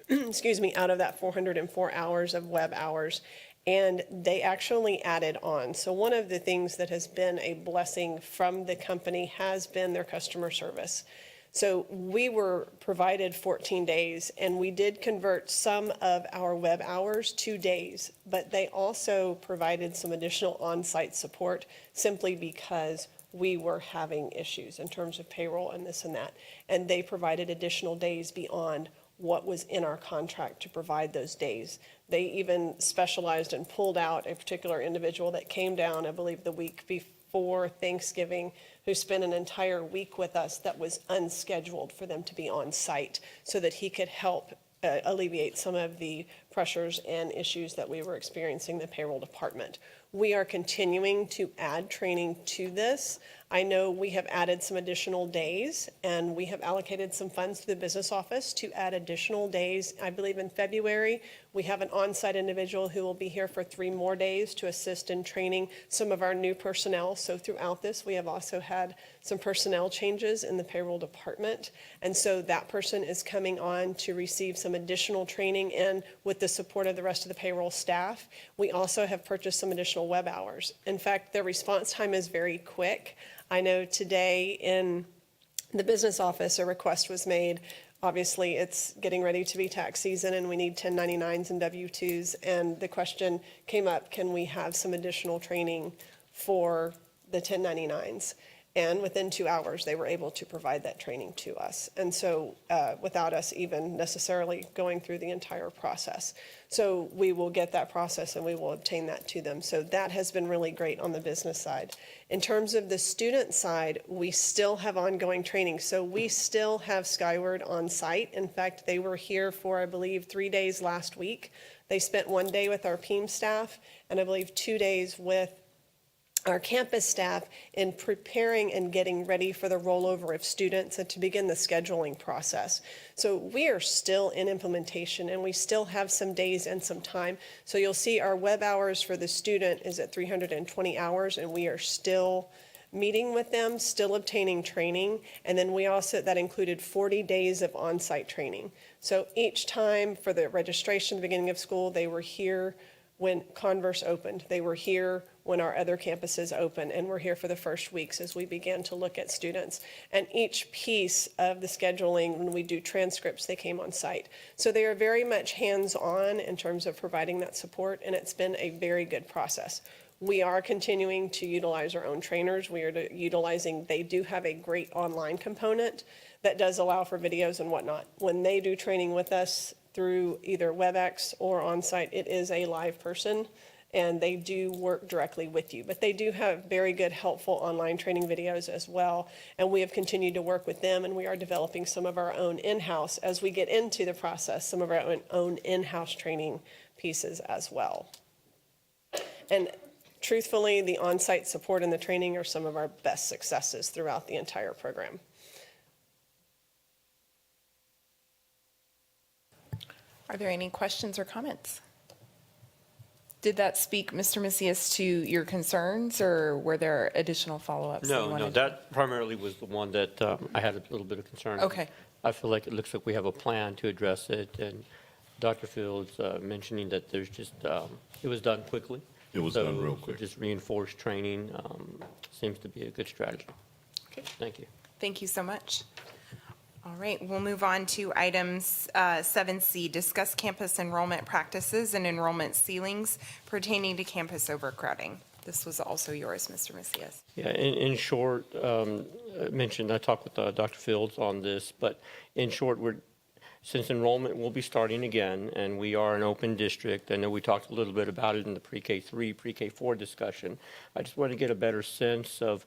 out of that 404 hours of web hours, and they actually added on. So one of the things that has been a blessing from the company has been their customer service. So we were provided 14 days, and we did convert some of our web hours to days, but they also provided some additional on-site support simply because we were having issues in terms of payroll and this and that. And they provided additional days beyond what was in our contract to provide those days. They even specialized and pulled out a particular individual that came down, I believe, the week before Thanksgiving, who spent an entire week with us that was unscheduled for them to be on site so that he could help alleviate some of the pressures and issues that we were experiencing in the payroll department. We are continuing to add training to this. I know we have added some additional days, and we have allocated some funds to the business office to add additional days. I believe in February, we have an on-site individual who will be here for 3 more days to assist in training some of our new personnel. So throughout this, we have also had some personnel changes in the payroll department. And so that person is coming on to receive some additional training, and with the support of the rest of the payroll staff, we also have purchased some additional web hours. In fact, their response time is very quick. I know today in the business office, a request was made. Obviously, it's getting ready to be tax season, and we need 1099s and W-2s. And the question came up, can we have some additional training for the 1099s? And within 2 hours, they were able to provide that training to us. And so without us even necessarily going through the entire process. So we will get that process and we will obtain that to them. So that has been really great on the business side. In terms of the student side, we still have ongoing training. So we still have Skyward on site. In fact, they were here for, I believe, 3 days last week. They spent 1 day with our PEAM staff and I believe 2 days with our campus staff in preparing and getting ready for the rollover of students and to begin the scheduling process. So we are still in implementation and we still have some days and some time. So you'll see our web hours for the student is at 320 hours and we are still meeting with them, still obtaining training. And then we also, that included 40 days of on-site training. So each time for the registration at the beginning of school, they were here when Converse opened. They were here when our other campuses opened, and we're here for the first weeks as we began to look at students. And each piece of the scheduling, when we do transcripts, they came on site. So they are very much hands-on in terms of providing that support, and it's been a very good process. We are continuing to utilize our own trainers. We are utilizing, they do have a great online component that does allow for videos and whatnot. When they do training with us through either WebEx or on-site, it is a live person, and they do work directly with you. But they do have very good, helpful online training videos as well, and we have continued to work with them, and we are developing some of our own in-house, as we get into the process, some of our own in-house training pieces as well. And truthfully, the on-site support and the training are some of our best successes throughout the entire program. Are there any questions or comments? Did that speak, Mr. Macias, to your concerns, or were there additional follow-ups? No, that primarily was the one that I had a little bit of concern. Okay. I feel like it looks like we have a plan to address it, and Dr. Fields mentioning that there's just, it was done quickly. It was done real quick. So just reinforced training seems to be a good strategy. Okay. Thank you. Thank you so much. All right, we'll move on to items 7C, discuss campus enrollment practices and enrollment ceilings pertaining to campus overcrowding. This was also yours, Mr. Macias. Yeah, in short, I talked with Dr. Fields on this, but in short, since enrollment will be starting again, and we are an open district, I know we talked a little bit about it in the pre-K3, pre-K4 discussion. I just want to get a better sense of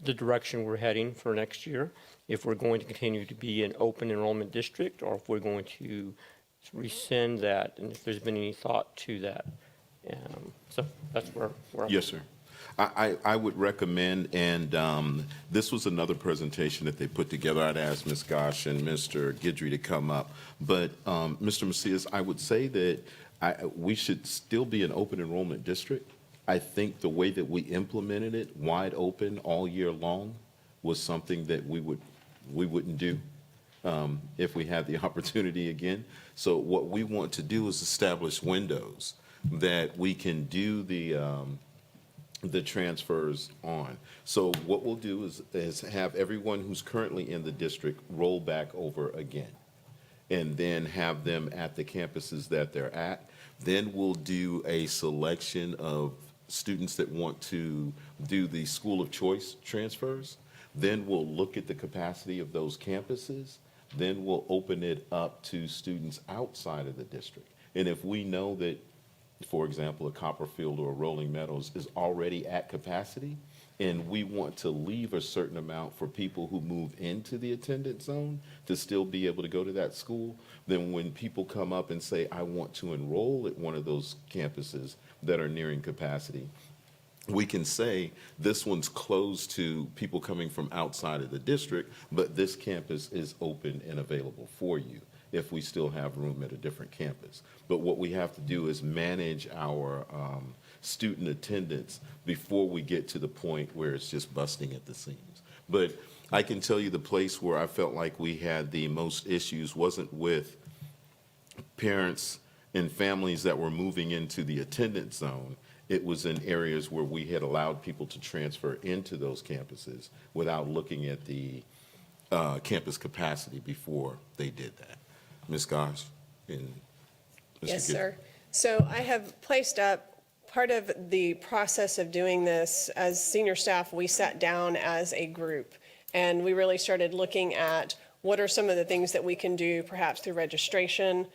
the direction we're heading for next year, if we're going to continue to be an open enrollment district, or if we're going to rescind that, and if there's been any thought to that. So that's where I'm at. Yes, sir. I would recommend, and this was another presentation that they put together. I'd ask Ms. Gosh and Mr. Guidry to come up. But Mr. Macias, I would say that we should still be an open enrollment district. I think the way that we implemented it, wide open all year long, was something that we wouldn't do if we had the opportunity again. So what we want to do is establish windows that we can do the transfers on. So what we'll do is have everyone who's currently in the district roll back over again, and then have them at the campuses that they're at. Then we'll do a selection of students that want to do the school of choice transfers. Then we'll look at the capacity of those campuses. Then we'll open it up to students outside of the district. And if we know that, for example, a Copperfield or a Rolling Meadows is already at capacity, and we want to leave a certain amount for people who move into the attendance zone to still be able to go to that school, then when people come up and say, I want to enroll at one of those campuses that are nearing capacity, we can say this one's closed to people coming from outside of the district, but this campus is open and available for you if we still have room at a different campus. But what we have to do is manage our student attendance before we get to the point where it's just busting at the seams. But I can tell you the place where I felt like we had the most issues wasn't with parents and families that were moving into the attendance zone. It was in areas where we had allowed people to transfer into those campuses without looking at the campus capacity before they did that. Ms. Goss and Mr. Yes, Gibb. sir. So I have placed up part of the process of doing this. As senior staff, we sat down as a group and we really started looking at what are some of the things that we can do, perhaps through registration,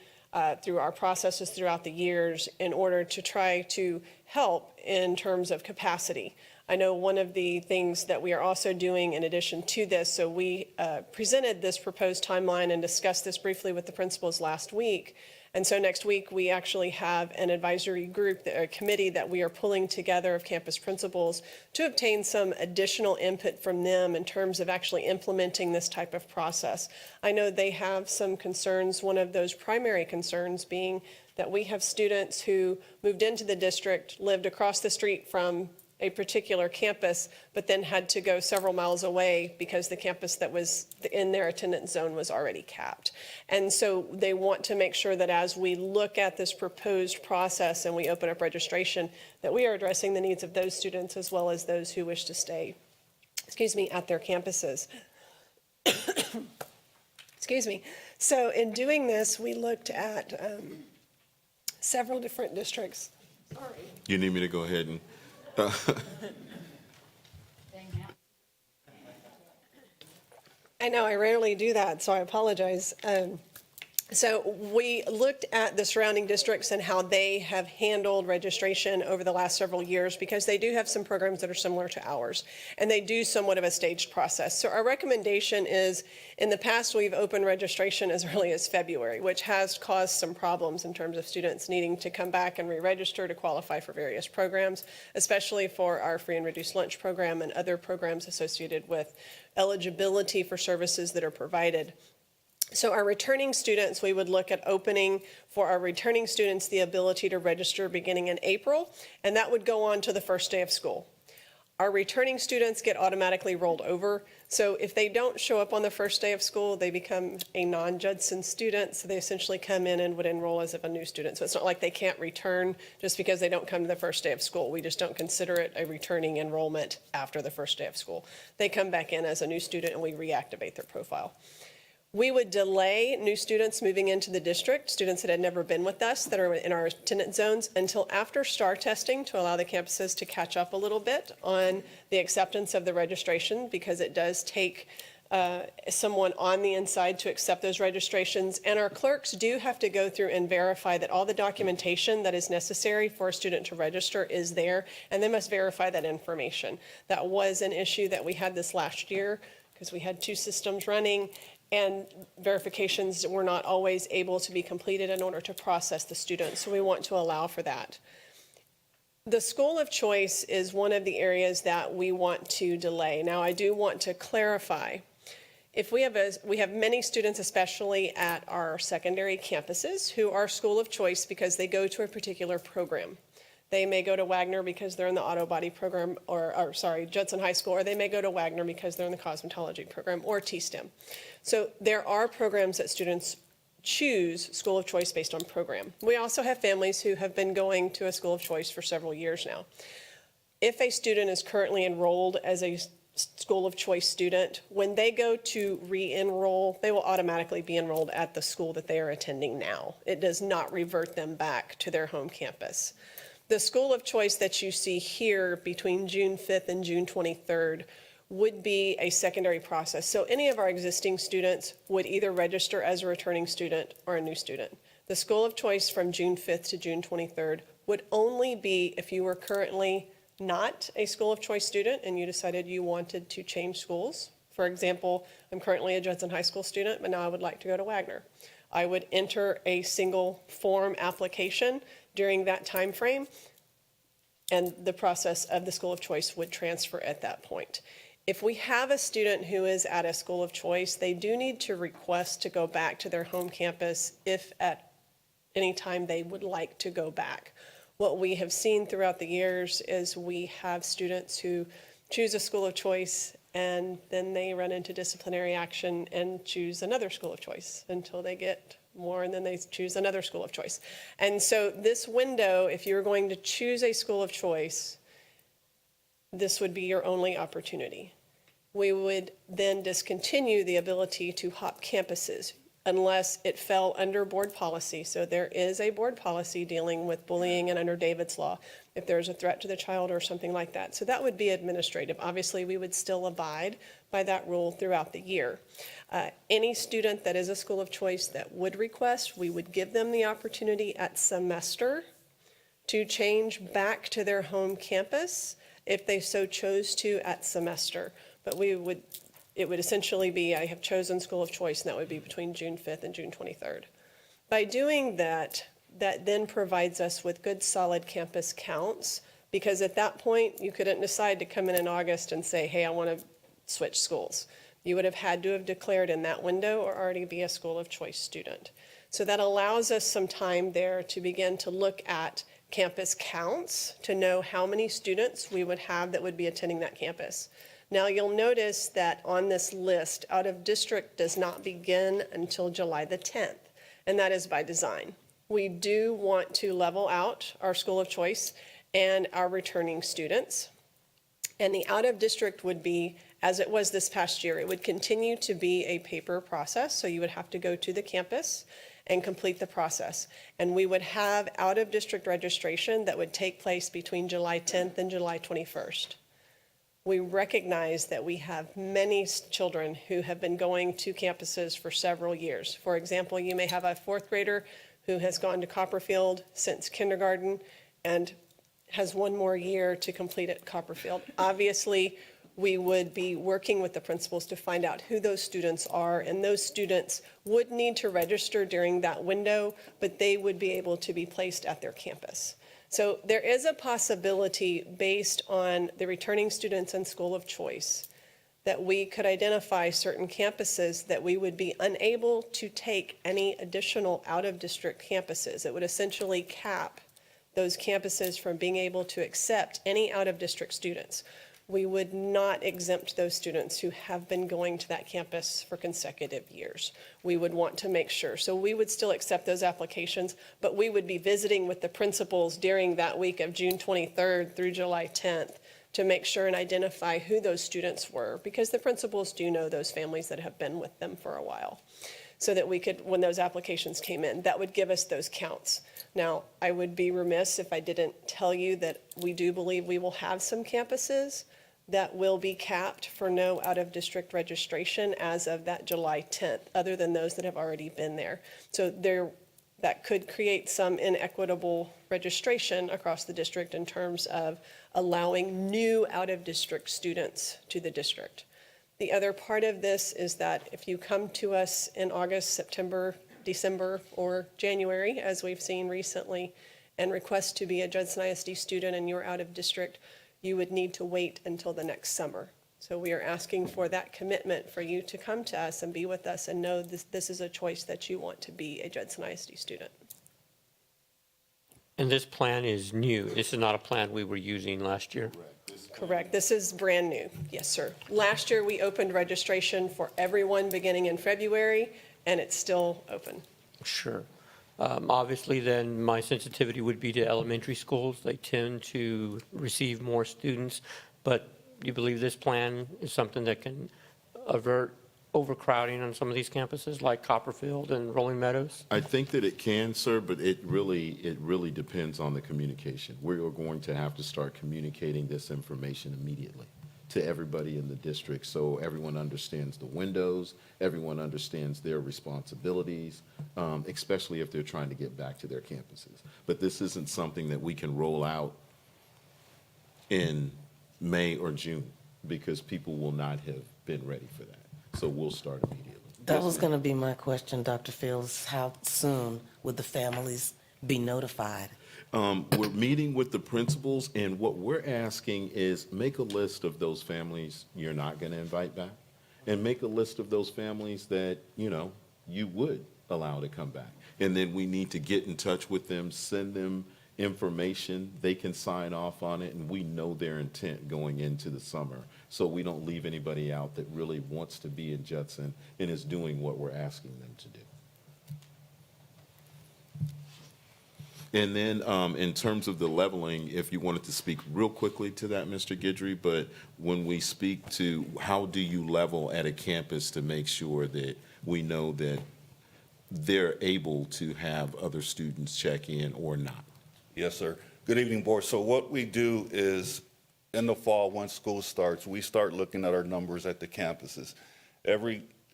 through our processes throughout the years, in order to try to help in terms of capacity. I know one of the things that we are also doing in addition to this, so we presented this proposed timeline and discussed this briefly with the principals last week. And so next week, we actually have an advisory group, a committee that we are pulling together of campus principals to obtain some additional input from them in terms of actually implementing this type of process. I know they have some concerns, one of those primary concerns being that we have students who moved into the district, lived across the street from a particular campus, but then had to go several miles away because the campus that was in their attendance zone was already capped. And so they want to make sure that as we look at this proposed process and we open up registration, that we are addressing the needs of those students as well as those who wish to stay, at their campuses. Excuse me. So in doing this, we looked at several different districts. Sorry. You need me to go ahead and I know, I rarely do that, so I apologize. So we looked at the surrounding districts and how they have handled registration over the last several years, because they do have some programs that are similar to ours, and they do somewhat of a staged process. So our recommendation is, in the past, we've opened registration as early as February, which has caused some problems in terms of students needing to come back and re-register to qualify for various programs, especially for our free and reduced lunch program and other programs associated with eligibility for services that are provided. So our returning students, we would look at opening for our returning students the ability to register beginning in April, and that would go on to the first day of school. Our returning students get automatically rolled over. So if they don't show up on the first day of school, they become a non-Judson student. So they essentially come in and would enroll as if a new student. So it's not like they can't return just because they don't come to the first day of school. We just don't consider it a returning enrollment after the first day of school. They come back in as a new student and we reactivate their profile. We would delay new students moving into the district, students that had never been with us that are in our attendance zones, until after STAR testing to allow the campuses to catch up a little bit on the acceptance of the registration, because it does take someone on the inside to accept those registrations. And our clerks do have to go through and verify that all the documentation that is necessary for a student to register is there, and they must verify that information. That was an issue that we had this last year because we had two systems running, and verifications were not always able to be completed in order to process the students. So we want to allow for that. The school of choice is one of the areas that we want to delay. Now, I do want to clarify. If we have many students, especially at our secondary campuses, who are school of choice because they go to a particular program. They may go to Wagner because they're in the auto body program, or Judson High School, or they may go to Wagner because they're in the cosmetology program, or T-STEM. So there are programs that students choose school of choice based on program. We also have families who have been going to a school of choice for several years now. If a student is currently enrolled as a school of choice student, when they go to re-enroll, they will automatically be enrolled at the school that they are attending now. It does not revert them back to their home campus. The school of choice that you see here between June 5th and June 23rd would be a secondary process. So any of our existing students would either register as a returning student or a new student. The school of choice from June 5th to June 23rd would only be if you were currently not a school of choice student and you decided you wanted to change schools. For example, I'm currently a Judson High School student, but now I would like to go to Wagner. I would enter a single form application during that time frame, and the process of the school of choice would transfer at that point. If we have a student who is at a school of choice, they do need to request to go back to their home campus if at any time they would like to go back. What we have seen throughout the years is we have students who choose a school of choice and then they run into disciplinary action and choose another school of choice until they get more, and then they choose another school of choice. And so this window, if you're going to choose a school of choice, this would be your only opportunity. We would then discontinue the ability to hop campuses unless it fell under board policy. So there is a board policy dealing with bullying and under David's Law, if there's a threat to the child or something like that. So that would be administrative. Obviously, we would still abide by that rule throughout the year. Any student that is a school of choice that would request, we would give them the opportunity at semester to change back to their home campus if they so chose to at semester. But it would essentially be, I have chosen school of choice, and that would be between June 5th and June 23rd. By doing that, that then provides us with good solid campus counts, because at that point, you couldn't decide to come in August and say, hey, I want to switch schools. You would have had to have declared in that window or already be a school of choice student. So that allows us some time there to begin to look at campus counts, to know how many students we would have that would be attending that campus. Now, you'll notice that on this list, out of district does not begin until July the 10th, and that is by design. We do want to level out our school of choice and our returning students. And the out of district would be, as it was this past year, it would continue to be a paper process, so you would have to go to the campus and complete the process. And we would have out of district registration that would take place between July 10th and July 21st. We recognize that we have many children who have been going to campuses for several years. For example, you may have a fourth grader who has gone to Copperfield since kindergarten and has one more year to complete at Copperfield. Obviously, we would be working with the principals to find out who those students are, and those students would need to register during that window, but they would be able to be placed at their campus. So there is a possibility, based on the returning students and school of choice, that we could identify certain campuses that we would be unable to take any additional out-of-district campuses. It would essentially cap those campuses from being able to accept any out-of-district students. We would not exempt those students who have been going to that campus for consecutive years. We would want to make sure. So we would still accept those applications, but we would be visiting with the principals during that week of June 23rd through July 10th to make sure and identify who those students were, because the principals do know those families that have been with them for a while. So that we could, when those applications came in, that would give us those counts. Now, I would be remiss if I didn't tell you that we do believe we will have some campuses that will be capped for no out-of-district registration as of that July 10th, other than those that have already been there. So that could create some inequitable registration across the district in terms of allowing new out-of-district students to the district. The other part of this is that if you come to us in August, September, December, or January, as we've seen recently, and request to be a Judson ISD student and you're out of district, you would need to wait until the next summer. So we are asking for that commitment for you to come to us and be with us and know this is a choice that you want to be a Judson ISD student. And this plan is new. This is not a plan we were using last year. Correct. This is brand new. Yes, sir. Last year, we opened registration for everyone beginning in February, and it's still open. Sure. Obviously, then, my sensitivity would be to elementary schools. They tend to receive more students, but you believe this plan is something that can avert overcrowding on some of these campuses, like Copperfield and Rolling Meadows? I think that it can, sir, but it really depends on the communication. We are going to have to start communicating this information immediately to everybody in the district, so everyone understands the windows, everyone understands their responsibilities, especially if they're trying to get back to their campuses. But this isn't something that we can roll out in May or June, because people will not have been ready for that. So we'll start immediately. That was going to be my question, Dr. Fields. How soon would the families be notified? We're meeting with the principals, and what we're asking is make a list of those families you're not going to invite back, and make a list of those families that, you would allow to come back. And then we need to get in touch with them, send them information, they can sign off on it, and we know their intent going into the summer. So we don't leave anybody out that really wants to be in Judson and is doing what we're asking them to do. And then in terms of the leveling, if you wanted to speak real quickly to that, Mr. Guidry, but when we speak to how do you level at a campus to make sure that we know that they're able to have other students check in or not? Yes, sir. Good evening, board. So what we do is in the fall, once school starts, we start looking at our numbers at the campuses.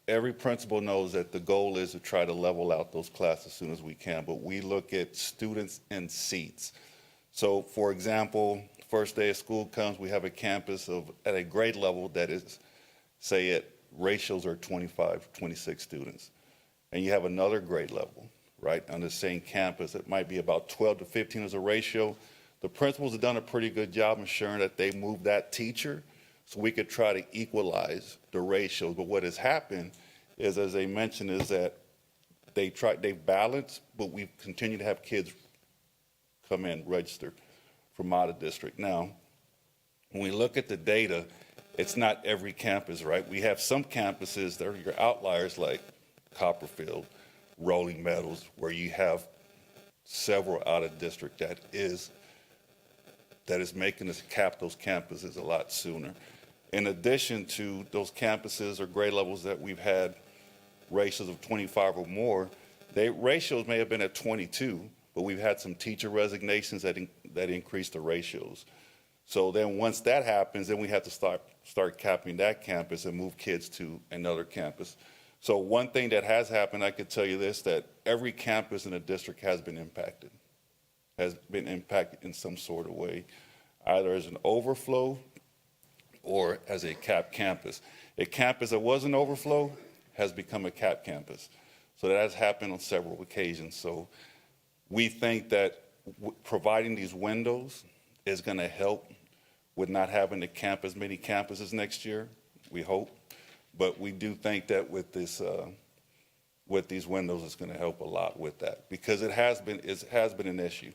Every principal knows that the goal is to try to level out those classes as soon as we can, but we look at students and seats. So for example, first day of school comes, we have a campus at a grade level that is, say at ratios are 25, 26 students. And you have another grade level, right, on the same campus. It might be about 12 to 15 as a ratio. The principals have done a pretty good job ensuring that they move that teacher so we could try to equalize the ratios. But what has happened is, as they mentioned, is that they've balanced, but we continue to have kids come in, register from out of district. Now, when we look at the data, it's not every campus, right? We have some campuses that are your outliers like Copperfield, Rolling Meadows, where you have several out of district that is making us cap those campuses a lot sooner. In addition to those campuses or grade levels that we've had ratios of 25 or more, ratios may have been at 22, but we've had some teacher resignations that increase the ratios. So then once that happens, then we have to start capping that campus and move kids to another campus. So one thing that has happened, I could tell you this, that every campus in the district has been impacted in some sort of way, either as an overflow or as a capped campus. A campus that was an overflow has become a capped campus. So that has happened on several occasions. So we think that providing these windows is going to help with not having to camp as many campuses next year, we hope. But we do think that with these windows, it's going to help a lot with that, because it has been an issue.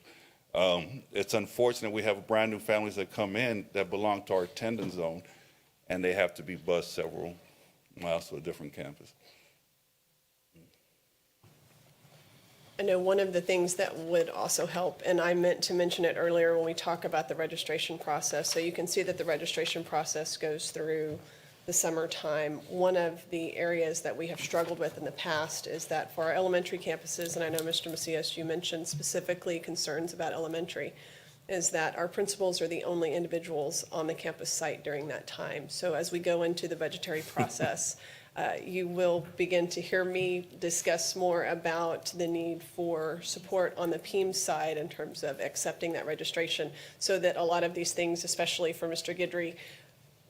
It's unfortunate we have brand new families that come in that belong to our attendance zone, and they have to be bused several miles to a different campus. I know one of the things that would also help, and I meant to mention it earlier when we talk about the registration process, so you can see that the registration process goes through the summertime. One of the areas that we have struggled with in the past is that for our elementary campuses, and I know Mr. Macias, you mentioned specifically concerns about elementary, is that our principals are the only individuals on the campus site during that time. So as we go into the budgetary process, you will begin to hear me discuss more about the need for support on the PEAM side in terms of accepting that registration, so that a lot of these things, especially for Mr. Guidry,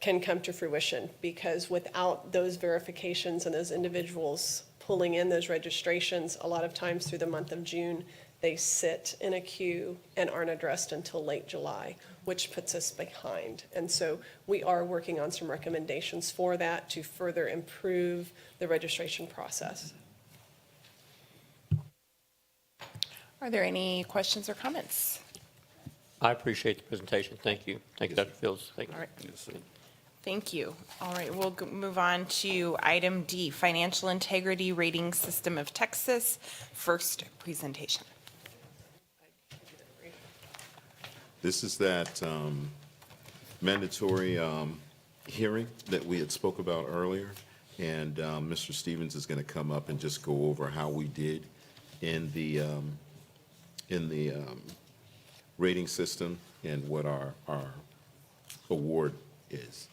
can come to fruition, because without those verifications and those individuals pulling in those registrations, a lot of times through the month of June, they sit in a queue and aren't addressed until late July, which puts us behind. And so we are working on some recommendations for that to further improve the registration process. Are there any questions or comments? I appreciate the presentation. Thank you. Thank you, Dr. Fields. Thank you. All right. Thank you. All right, we'll move on to item D, Financial Integrity Rating System of Texas, first presentation. This is that mandatory hearing that we had spoke about earlier. And Mr. Stevens is going to come up and just go over how we did in the rating system and what our award is.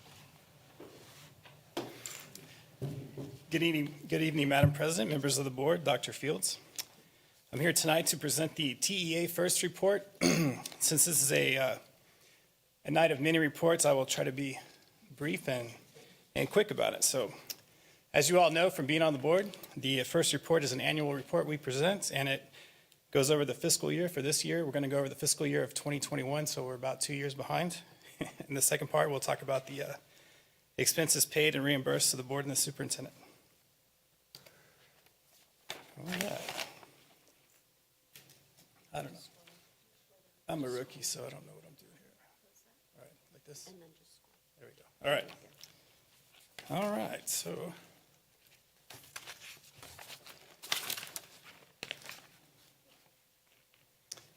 Good evening, Madam President, members of the board, Dr. Fields. I'm here tonight to present the TEA first report. Since this is a night of many reports, I will try to be brief and quick about it. So, as you all know from being on the board, the first report is an annual report we present, and it goes over the fiscal year. For this year, we're going to go over the fiscal year of 2021, so we're about 2 years behind. In the second part, we'll talk about the expenses paid and reimbursed to the board and the superintendent. All right. I don't know. I'm a rookie, so I don't know what I'm doing here. All right, like this? There we go. All right. All right, so.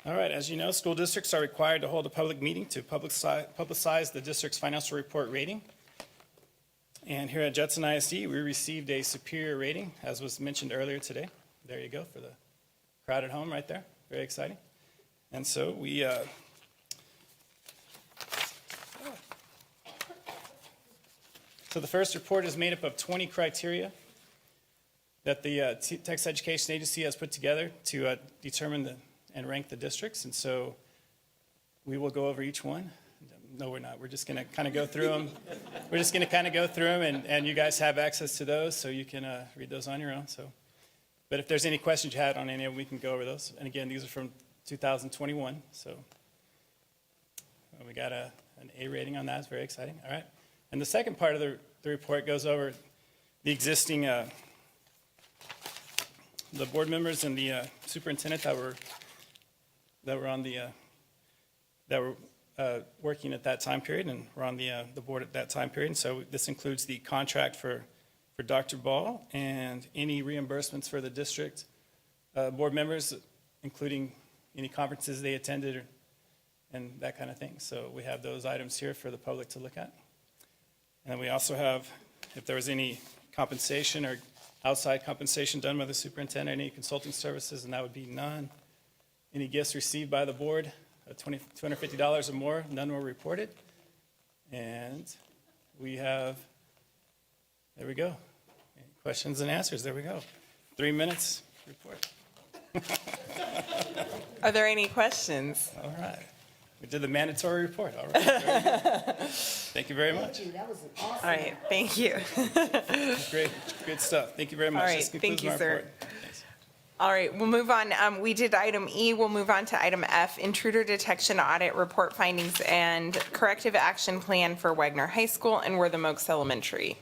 All right, as you know, school districts are required to hold a public meeting to publicize the district's financial report rating. And here at Judson ISD, we received a superior rating, as was mentioned earlier today. There you go for the crowd at home right there. Very exciting. And so we so the first report is made up of 20 criteria that the Texas Education Agency has put together to determine and rank the districts. And so we will go over each one. No, we're not. We're just going to kind of go through them. We're just going to kind of go through them, and you guys have access to those, so you can read those on your own. So, but if there's any questions you had on any of them, we can go over those. And again, these are from 2021, so we got an A rating on that. It's very exciting. All right. And the second part of the report goes over the existing the board members and the superintendent that were on the that were working at that time period and were on the board at that time period. And so this includes the contract for Dr. Ball and any reimbursements for the district board members, including any conferences they attended and that kind of thing. So we have those items here for the public to look at. And then we also have, if there was any compensation or outside compensation done by the superintendent, any consulting services, and that would be none. Any gifts received by the board, $250 or more, none were reported. And we have, there we go. Questions and answers, there we go. 3 minutes report. Are there any questions? All right. We did the mandatory report. All right. Very good. Thank you very much. That was awesome. All right, thank you. Great, good stuff. Thank you very much. All right, This concludes thank you, my sir. report. Thanks. All right, we'll move on. We did item E. We'll move on to item F, intruder detection audit report findings and corrective action plan for Wagner High School and Wortham Oaks Elementary.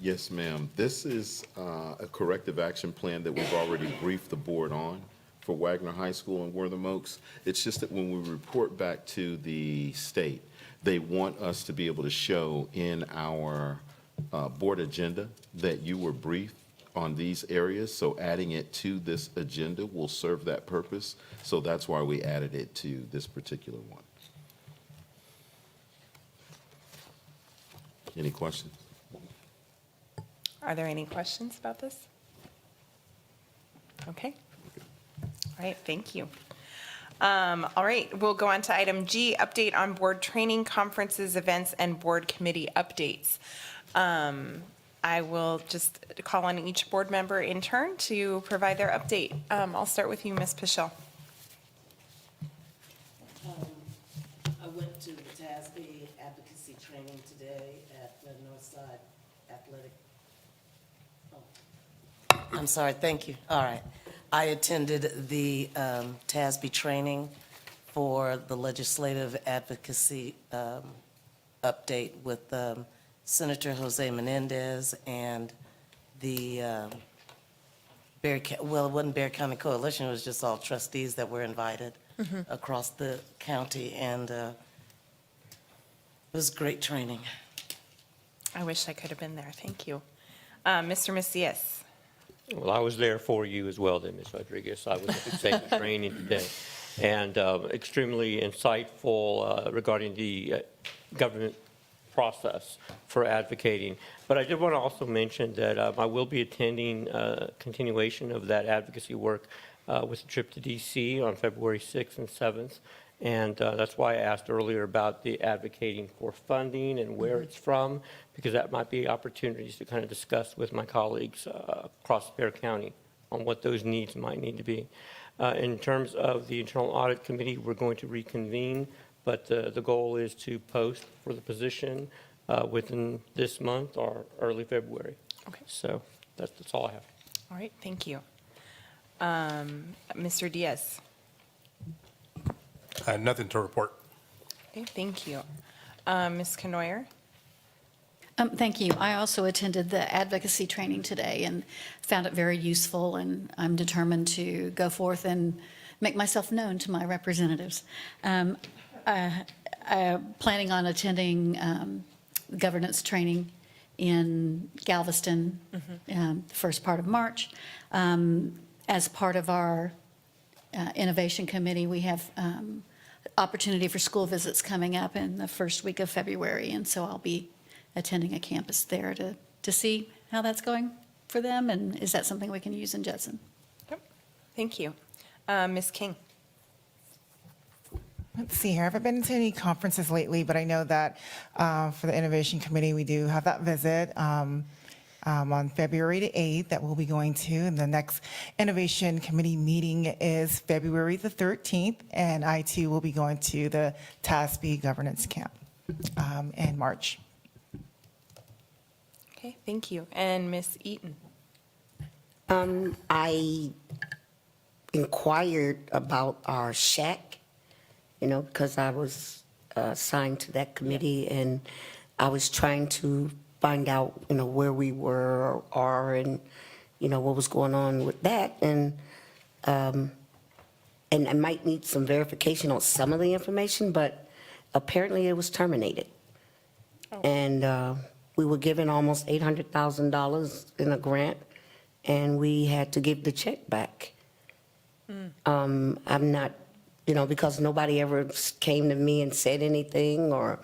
Yes, ma'am. This is a corrective action plan that we've already briefed the board on for Wagner High School and Wortham Oaks. It's just that when we report back to the state, they want us to be able to show in our board agenda that you were briefed on these areas. So adding it to this agenda will serve that purpose. So that's why we added it to this particular one. Any questions? Are there any questions about this? Okay. All right, thank you. All right, we'll go on to item G, update on board training, conferences, events, and board committee updates. I will just call on each board member in turn to provide their update. I'll start with you, Ms. Pichel. I went to the TASB advocacy training today at the Northside Athletic. I'm sorry, thank you. All right. I attended the TASB training for the legislative advocacy update with Senator Jose Menendez and the it wasn't Bexar County Coalition, it was just all trustees that were invited across the county, and it was great training. I wish I could have been there. Thank you. Mr. Macias. Well, I was there for you as well then, Ms. Rodriguez. I was at the same training today. And extremely insightful regarding the government process for advocating. But I did want to also mention that I will be attending a continuation of that advocacy work with a trip to DC on February 6th and 7th. And that's why I asked earlier about the advocating for funding and where it's from, because that might be opportunities to kind of discuss with my colleagues across Bear County on what those needs might need to be. In terms of the Internal Audit Committee, we're going to reconvene, but the goal is to post for the position within this month or early February. Okay. So that's all I have. All right, thank you. Mr. Diaz? Nothing to report. Okay, thank you. Ms. Canoyer? Thank you. I also attended the advocacy training today and found it very useful, and I'm determined to go forth and make myself known to my representatives. I'm planning on attending governance training in Galveston the first part of March. As part of our Innovation Committee, we have opportunity for school visits coming up in the first week of February, and so I'll be attending a campus there to see how that's going for them, and is that something we can use in Judson? Yep, thank you. Ms. King? Let's see here. I haven't been to any conferences lately, but I know that for the Innovation Committee, we do have that visit on February the 8th that we'll be going to. And the next Innovation Committee meeting is February the 13th. And I, too, will be going to the TASB Governance Camp in March. Okay, thank you. And Ms. Eaton? I inquired about our shack, because I was assigned to that committee, and I was trying to find out, where we were or are, and, what was going on with that. And I might need some verification on some of the information, but apparently it was terminated. And we were given almost $800,000 in a grant, and we had to give the check back. I'm not, because nobody ever came to me and said anything, or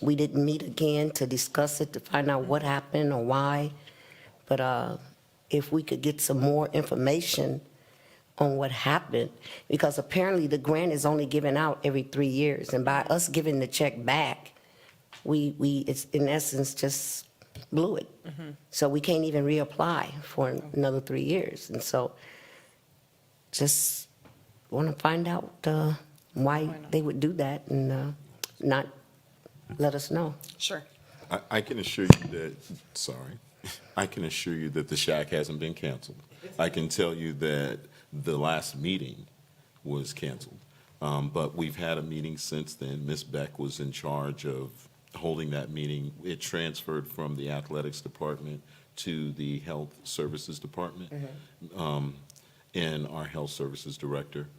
we didn't meet again to discuss it, to find out what happened or why. But if we could get some more information on what happened, because apparently the grant is only given out every 3 years, and by us giving the check back, we it's in essence just blew it. So we can't even reapply for another 3 years. And so just want to find out why they would do that and not let us know. Sure. I can assure you that, I can assure you that the shack hasn't been canceled. I can tell you that the last meeting was canceled. But we've had a meeting since then. Ms. Beck was in charge of holding that meeting. It transferred from the athletics department to the health services department. And our health services director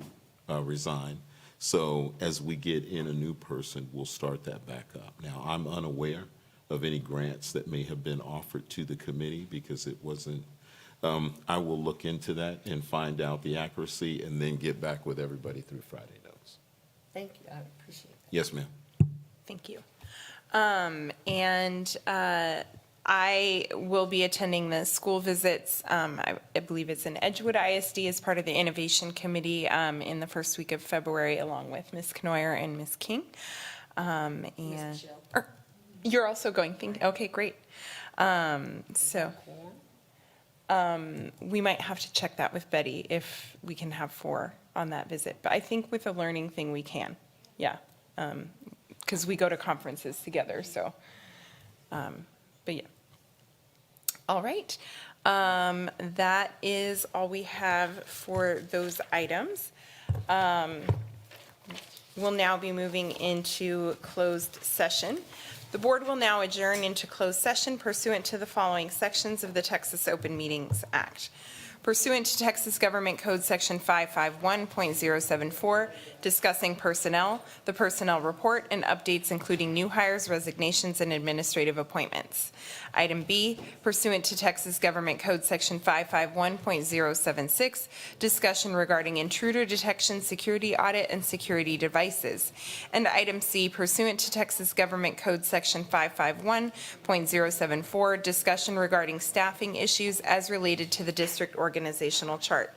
resigned. So as we get in a new person, we'll start that back up. Now, I'm unaware of any grants that may have been offered to the committee because it wasn't. I will look into that and find out the accuracy and then get back with everybody through Friday notes. Thank you, I appreciate it. Yes, ma'am. Thank you. I will be attending the school visits. I believe it's in Edgewood ISD as part of the Innovation Committee in the first week of February, along with Ms. Knoyer and Ms. King. You're also going. Okay, great. We might have to check that with Betty if we can have 4 on that visit. But I think with the learning thing, we can. Yeah. Because we go to conferences together. So, but yeah. All right. That is all we have for those items. We'll now be moving into closed session. The board will now adjourn into closed session pursuant to the following sections of the Texas Open Meetings Act. pursuant to Texas Government Code Section 551.074, discussing personnel, the personnel report, and updates including new hires, resignations, and administrative appointments. Item B, pursuant to Texas Government Code Section 551.076, discussion regarding intruder detection, security audit, and security devices. And item C, pursuant to Texas Government Code Section 551.074, discussion regarding staffing issues as related to the district organizational chart.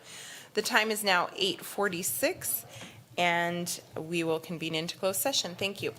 The time is now 8:46, and we will convene into closed session. Thank you.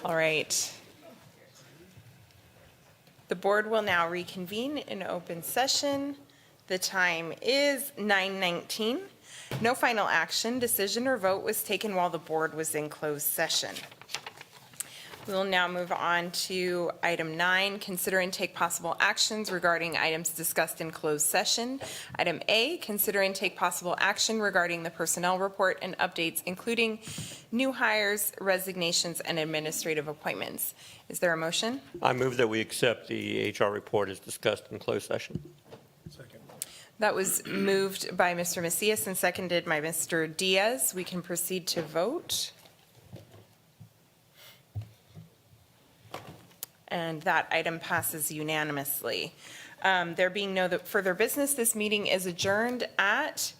All right. The board will now reconvene in open session. The time is 9:19. No final action, decision, or vote was taken while the board was in closed session. We will now move on to item 9, consider and take possible actions regarding items discussed in closed session. Item A, consider and take possible action regarding the personnel report and updates, including new hires, resignations, and administrative appointments. Is there a motion? I move that we accept the HR report as discussed in closed session. That was moved by Mr. Macias and seconded by Mr. Diaz. We can proceed to vote. And that item passes unanimously. There being no further business, this meeting is adjourned at